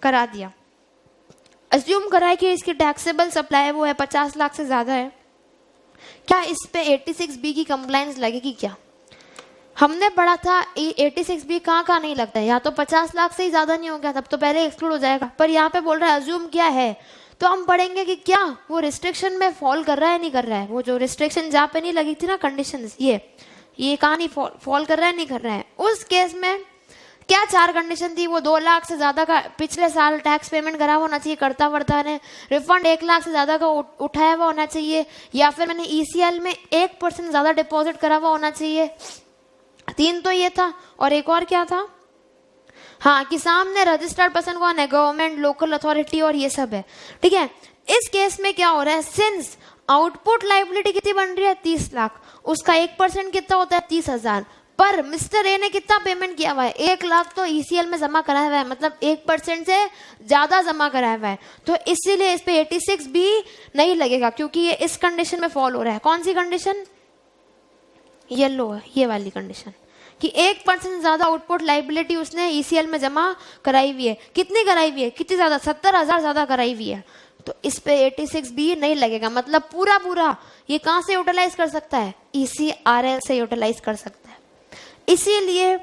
करा दिया। अज्यूम करा है कि इसकी टैक्सेबल सप्लाई वो है 50 लाख से ज़्यादा है, क्या इस पे 86B की कंप्लाइंस लगेगी क्या? हमने पढ़ा था 86B कहाँ नहीं लगता है, या तो 50 लाख से ही ज़्यादा नहीं हो गया तब तो पहले एक्सक्लूड हो जाएगा, पर यहाँ पे बोल रहा है अज्यूम क्या है, तो हम पढ़ेंगे कि क्या वो रिस्ट्रिक्शन में फॉल कर रहा है नहीं कर रहा है। वो जो रिस्ट्रिक्शन जहाँ पे नहीं लगी थी ना कंडीशंस, ये कहाँ नहीं फॉल कर रहा है नहीं कर रहा है। उस केस में क्या 4 कंडीशन थी, वो 2 लाख से ज़्यादा का पिछले साल टैक्स पेमेंट करा हुआ होना चाहिए, करता वर्ता ने, रिफंड 1 लाख से ज़्यादा का उठाया हुआ होना चाहिए, या फिर मैंने ECL में 1% ज़्यादा डिपॉजिट करा हुआ होना चाहिए। 3 तो ये था, और एक और क्या था, हाँ कि सामने रजिस्टर्ड पर्सन कौन है, गवर्नमेंट, लोकल अथॉरिटी और ये सब है, ठीक है। इस केस में क्या हो रहा है, सिंस आउटपुट लाइबिलिटी कितनी बन रही है 30 लाख, उसका 1% कितना होता है 30,000, पर मिस्टर ए ने कितना पेमेंट किया हुआ है 1 लाख तो ECL में जमा कराया हुआ है, मतलब 1% से ज्यादा जमा कराया हुआ है, तो इसीलिए इस पे 86B नहीं लगेगा, क्योंकि ये इस कंडीशन में फॉलो हो रहा है। कौन सी कंडीशन, येलो है ये वाली कंडीशन, कि 1% ज्यादा आउटपुट लाइबिलिटी उसने ECL में जमा कराई हुई है। कितनी कराई हुई है, कितनी ज्यादा, 70,000 ज्यादा कराई हुई है, तो इस पे 86B नहीं लगेगा। मतलब पूरा ये कहां से यूटिलाइज कर सकता है, ECRL से यूटिलाइज कर सकता है। इसीलिए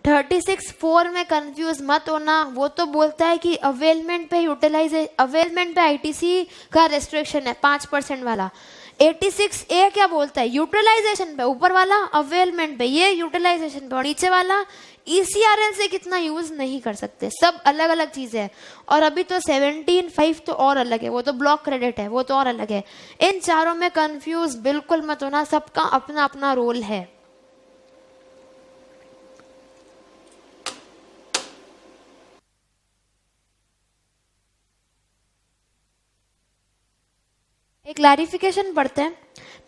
36(4) में कंफ्यूज मत होना, वो तो बोलता है कि अवेलमेंट पे अवेलमेंट पे ITC का रेस्ट्रिक्शन है 5% वाला। 86A क्या बोलता है, यूटिलाइजेशन पे, ऊपर वाला अवेलमेंट पे, ये यूटिलाइजेशन पे, और नीचे वाला ECRL से कितना यूज नहीं कर सकते। सब अलग अलग चीजें हैं। और अभी तो 17(5) तो और अलग है, वो तो ब्लॉक क्रेडिट है, वो तो और अलग है। इन चारों में कंफ्यूज बिल्कुल मत होना, सबका अपना अपना रोल है। एक क्लैरिफिकेशन पढ़ते हैं,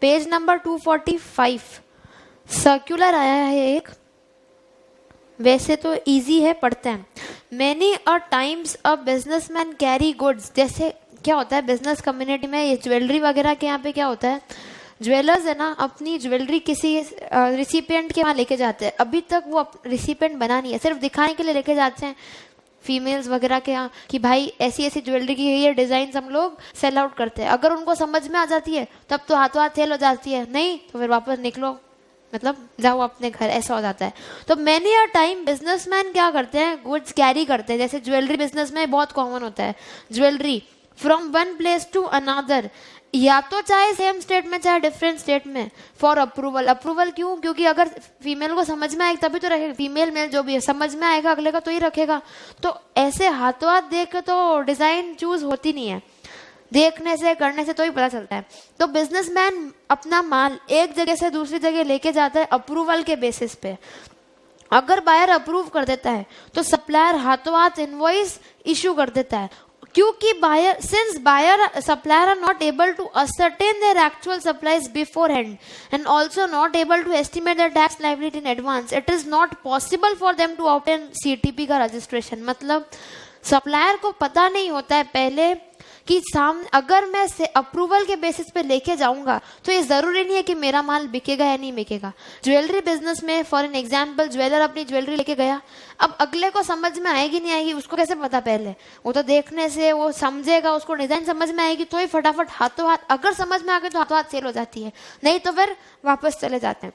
पेज नंबर 245, सर्कुलर आया है एक, वैसे तो इजी है, पढ़ते हैं। Many a times a businessman carry goods, जैसे क्या होता है बिजनेस कम्युनिटी में, ये ज्वेलरी वगैरह के यहाँ पे क्या होता है, ज्वेलर्स है ना अपनी ज्वेलरी किसी रिसिपिएंट के वहाँ लेके जाते हैं। अभी तक वो रिसिपिएंट बना नहीं है, सिर्फ दिखाने के लिए लेके जाते हैं फीमेल्स वगैरह के यहाँ कि भाई ऐसी ऐसी ज्वेलरी की ये डिजाइन हम लोग सेल आउट करते हैं। अगर उनको समझ में आ जाती है तब तो हाथों हाथ सेल हो जाती है, नहीं तो फिर वापस निकलो, मतलब जाओ अपने घर, ऐसा हो जाता है। तो मैनी अ टाइम बिजनेसमैन क्या करते हैं, गुड्स कैरी करते हैं, जैसे ज्वेलरी बिजनेस में बहुत कॉमन होता है, jewellery from one place to another, या तो चाहे सेम स्टेट में चाहे डिफरेंट स्टेट में, फॉर अप्रूवल। अप्रूवल क्यों, क्योंकि अगर फीमेल को समझ में आएगा तभी तो रखेगा, फीमेल मेल जो भी है समझ में आएगा अगले का तो ही रखेगा। तो ऐसे हाथों हाथ देख के तो डिजाइन चूज होती नहीं है, देखने से करने से तो ही पता चलता है। तो बिजनेसमैन अपना माल एक जगह से दूसरी जगह लेके जाता है अप्रूवल के बेसिस पे। अगर बायर अप्रूव कर देता है तो सप्लायर हाथों हाथ इनवॉइस इशू कर देता है, क्योंकि buyer, since buyer supplier are not able to ascertain their actual supplies beforehand and also not able to estimate their tax liability in advance, it is not possible for them to obtain CTP का registration। मतलब supplier को पता नहीं होता है पहले कि सामने अगर मैं से अप्रूवल के बेसिस पे लेके जाऊंगा तो ये जरूरी नहीं है कि मेरा माल बिकेगा या नहीं बिकेगा। ज्वेलरी बिजनेस में फॉर एन एग्जांपल ज्वेलर अपनी ज्वेलरी लेके गया, अब अगले को समझ में आएगी नहीं आएगी उसको कैसे पता, पहले वो तो देखने से वो समझेगा, उसको डिजाइन समझ में आएगी तो ही फटाफट हाथों हाथ, अगर समझ में आ गई तो हाथों हाथ सेल हो जाती है, नहीं तो फिर वापस चले जाते हैं।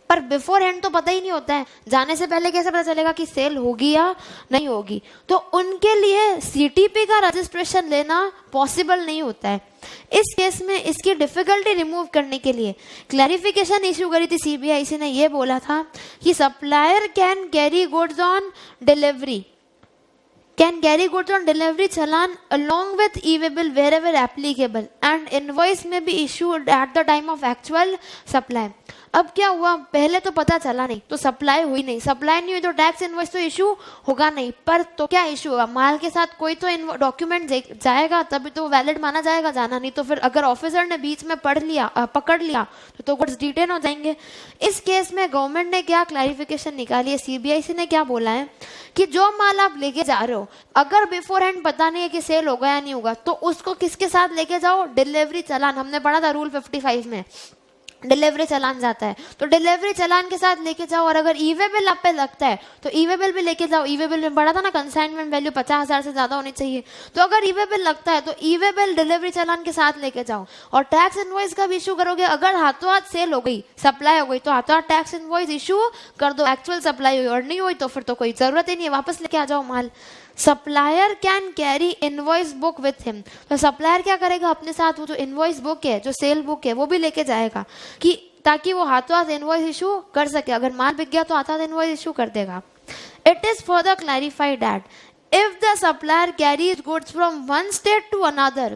पर बिफोर हैंड तो पता ही नहीं होता है, जाने से पहले कैसे पता चलेगा कि सेल होगी या नहीं होगी। तो उनके लिए CTP का रजिस्ट्रेशन लेना पॉसिबल नहीं होता है। इस केस में इसकी डिफिकल्टी रिमूव करने के लिए क्लैरिफिकेशन इशू करी थी CBIC ने, ये बोला था कि supplier can carry goods on delivery, can carry goods on delivery challan along with e-waybill wherever applicable and invoice may be issued at the time of actual supply। अब क्या हुआ, पहले तो पता चला नहीं तो सप्लाई हुई नहीं, सप्लाई नहीं हुई तो टैक्स इनवॉइस तो इशू होगा नहीं, पर तो क्या इशू होगा, माल के साथ कोई तो डॉक्यूमेंट जाएगा तभी तो वैलिड माना जाएगा, जाना नहीं तो फिर अगर ऑफिसर ने बीच में पकड़ लिया तो गुड्स डिटेन हो जाएंगे। इस केस में गवर्नमेंट ने क्या क्लैरिफिकेशन निकाली है, CBIC ने क्या बोला है कि जो माल आप लेके जा रहे हो अगर बिफोर हैंड पता नहीं है कि सेल होगा या नहीं होगा तो उसको किसके साथ लेके जाओ, डिलीवरी चालान। हमने पढ़ा था रूल 55 में, डिलीवरी चालान जाता है, तो डिलीवरी चालान के साथ लेके जाओ। और अगर ई वे बिल आप पे लगता है तो ई वे बिल भी लेके जाओ। ई वे बिल में पढ़ा था ना, कंसाइनमेंट वैल्यू 50,000 से ज्यादा होनी चाहिए। तो अगर ई वे बिल लगता है तो ई वे बिल डिलीवरी चालान के साथ लेके जाओ। और टैक्स इनवॉइस का भी इशू करोगे। अगर हाथों हाथ सेल हो गई, सप्लाई हो गई, तो हाथों हाथ टैक्स इनवॉइस इशू कर दो। एक्चुअल सप्लाई हुई और नहीं हुई तो फिर तो कोई जरूरत ही नहीं है, वापस लेके आ जाओ माल। Supplier can carry invoice book with him. तो सप्लायर क्या करेगा, अपने साथ वो जो इनवॉइस बुक है, जो सेल बुक है, वो भी लेके जाएगा कि ताकि वो हाथों हाथ इनवॉइस इशू कर सके। अगर माल बिक गया तो हाथों हाथ इनवॉइस इशू कर देगा। It is further clarified that if the supplier carries goods from one state to another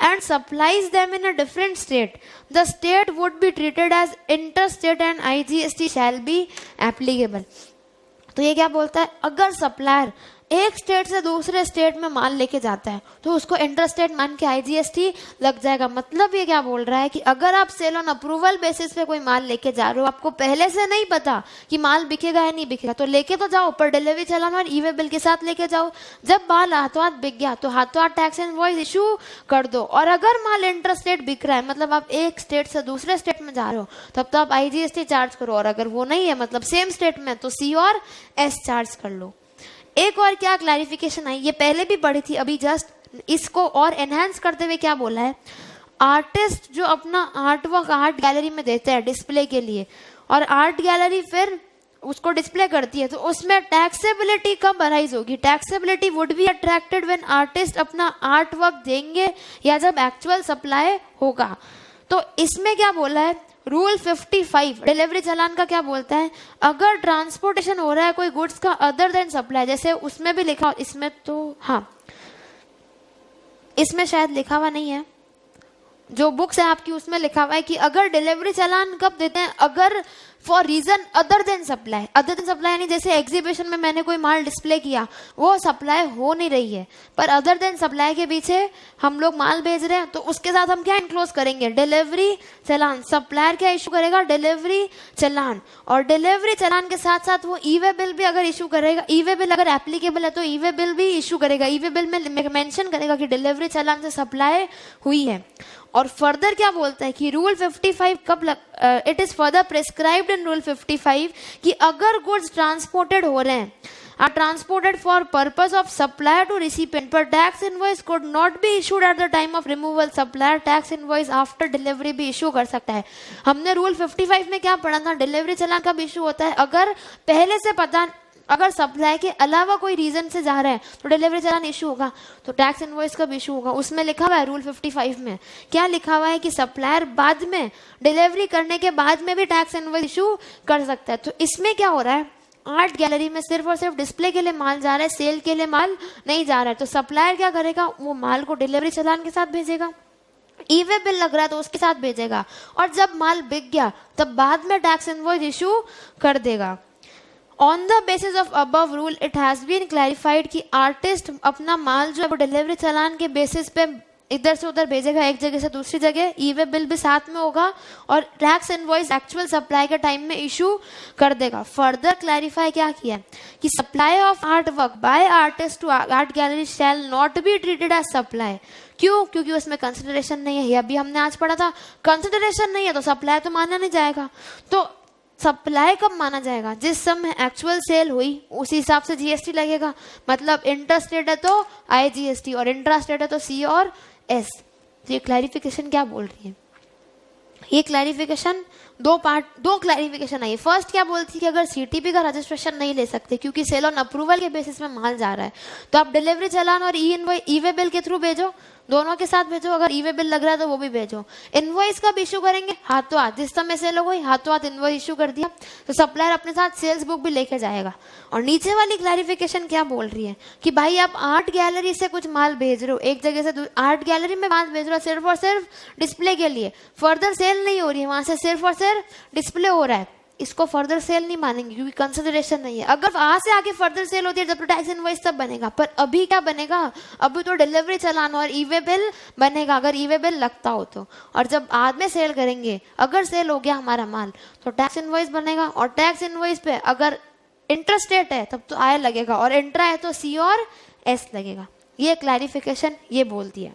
and supplies them in a different state, the state would be treated as interstate and IGST shall be applicable. तो ये क्या बोलता है, अगर supplier एक state से दूसरे state में माल लेके जाता है तो उसको इंटर स्टेट मान के आईजीएसटी लग जाएगा। मतलब ये क्या बोल रहा है कि अगर आप सेल ऑन अप्रूवल बेसिस पे कोई माल लेके जा रहे हो, आपको पहले से नहीं पता कि माल बिकेगा या नहीं बिकेगा, तो लेके तो जाओ, पर डिलीवरी चालान और ई वे बिल के साथ लेके जाओ। जब माल हाथों हाथ बिक गया तो हाथों हाथ टैक्स इनवॉइस इशू कर दो। और अगर माल इंटर स्टेट बिक रहा है, मतलब आप एक स्टेट से दूसरे स्टेट में जा रहे हो, तब तो आप आईजीएसटी चार्ज करो। और अगर वो नहीं है, मतलब सेम स्टेट में, तो सी और एस चार्ज कर लो। एक और क्या क्लैरिफिकेशन आई, ये पहले भी पढ़ी थी, अभी जस्ट इसको और एनहांस करते हुए क्या बोला है, आर्टिस्ट जो अपना आर्ट वर्क आर्ट गैलरी में देते हैं डिस्प्ले के लिए, और आर्ट गैलरी फिर उसको डिस्प्ले करती है, तो उसमें टैक्सेबिलिटी कब अराइज होगी। Taxability would be attracted when artist अपना आर्ट वर्क देंगे या जब एक्चुअल सप्लाई होगा। तो इसमें क्या बोला है, रूल 55 डिलीवरी चालान का क्या बोलता है, अगर ट्रांसपोर्टेशन हो रहा है कोई गुड्स का अदर देन सप्लाई, जैसे उसमें भी लिखा, इसमें तो हाँ, इसमें शायद लिखा हुआ नहीं है, जो बुक्स है आपकी उसमें लिखा हुआ है कि अगर डिलीवरी चालान कब देते हैं, अगर for reason other than supply. Other than supply यानी जैसे एग्जीबिशन में मैंने कोई माल डिस्प्ले किया, वो सप्लाई हो नहीं रही है, पर अदर देन सप्लाई के पीछे हम लोग माल भेज रहे हैं, तो उसके साथ हम क्या इनक्लोज करेंगे, डिलीवरी चालान। सप्लायर क्या इशू करेगा, डिलीवरी चालान। और डिलीवरी चालान के साथ साथ वो ई वे बिल भी अगर इशू करेगा, ई वे बिल अगर एप्लीकेबल है तो ई वे बिल भी इशू करेगा। ई वे बिल में मेंशन करेगा कि डिलीवरी चालान से सप्लाई हुई है। और फर्दर क्या बोलता है कि रूल 55 कब it is further prescribed in rule 55 कि अगर गुड्स ट्रांसपोर्टेड हो रहे हैं, are transported for purpose of supplier to recipient, पर tax invoice could not be issued at the time of removal, supplier tax invoice after delivery भी issue कर सकता है। हमने रूल 55 में क्या पढ़ा था, डिलीवरी चालान कब इशू होता है, अगर पहले से पता, अगर सप्लाई के अलावा कोई रीजन से जा रहा है तो डिलीवरी चालान इशू होगा। तो टैक्स इनवॉइस कब इशू होगा, उसमें लिखा हुआ है रूल 55 में, क्या लिखा हुआ है कि सप्लायर बाद में डिलीवरी करने के बाद में भी टैक्स इनवॉइस इशू कर सकता है। तो इसमें क्या हो रहा है, आर्ट गैलरी में सिर्फ और सिर्फ डिस्प्ले के लिए माल जा रहा है, सेल के लिए माल नहीं जा रहा है। तो सप्लायर क्या करेगा, वो माल को डिलीवरी चालान के साथ भेजेगा, ई वे बिल लग रहा है तो उसके साथ भेजेगा, और जब माल बिक गया तब बाद में टैक्स इनवॉइस इशू कर देगा। On the basis of above rule it has been clarified कि आर्टिस्ट अपना माल जो है वो डिलीवरी चालान के बेसिस पे इधर से उधर भेजेगा, एक जगह से दूसरी जगह, ई वे बिल भी साथ में होगा, और टैक्स इनवॉइस एक्चुअल सप्लाई के टाइम में इशू कर देगा। फर्दर क्लैरिफाई क्या किया कि supply of art work by artist to art gallery shall not be treated as supply. क्यों, क्योंकि उसमें कंसिडरेशन नहीं है। ये अभी हमने आज पढ़ा था, कंसिडरेशन नहीं है तो सप्लाई तो माना नहीं जाएगा। तो सप्लाई कब माना जाएगा, जिस समय एक्चुअल सेल हुई उसी हिसाब से जीएसटी लगेगा। मतलब इंटर स्टेट है तो आईजीएसटी, और इंट्रा स्टेट है तो सी और एस। तो ये क्लैरिफिकेशन क्या बोल रही है, ये क्लैरिफिकेशन दो क्लैरिफिकेशन आई। फर्स्ट क्या बोलती है कि अगर सीटीपी का रजिस्ट्रेशन नहीं ले सकते क्योंकि सेल ऑन अप्रूवल के बेसिस में माल जा रहा है, तो आप डिलीवरी चालान और ई वे बिल के थ्रू भेजो, दोनों के साथ भेजो। अगर ई वे बिल लग रहा है तो वो भी भेजो। इनवॉइस कब इशू करेंगे, हाथों हाथ, जिस समय सेल हो गई हाथों हाथ इनवॉइस इशू कर दिया, तो सप्लायर अपने साथ सेल्स बुक भी लेके जाएगा। और नीचे वाली क्लैरिफिकेशन क्या बोल रही है कि भाई आप आर्ट गैलरी से कुछ माल भेज रहे हो, एक जगह से आर्ट गैलरी में माल भेज रहे हो सिर्फ और सिर्फ डिस्प्ले के लिए, फर्दर सेल नहीं हो रही है, वहां से सिर्फ और सिर्फ डिस्प्ले हो रहा है, इसको फर्दर सेल नहीं मानेंगे क्योंकि कंसिडरेशन नहीं है। अगर वहां से आगे फर्दर सेल होती है जब तो टैक्स इनवॉइस तब बनेगा, पर अभी क्या बनेगा, अभी तो डिलीवरी चालान और ई वे बिल बनेगा, अगर ई वे बिल लगता हो तो। और जब बाद में सेल करेंगे, अगर सेल हो गया हमारा माल, तो टैक्स इनवॉइस बनेगा, और टैक्स इनवॉइस पे अगर इंटर स्टेट है तब तो आई लगेगा, और इंट्रा है तो सी और एस लगेगा। ये क्लैरिफिकेशन ये बोलती है।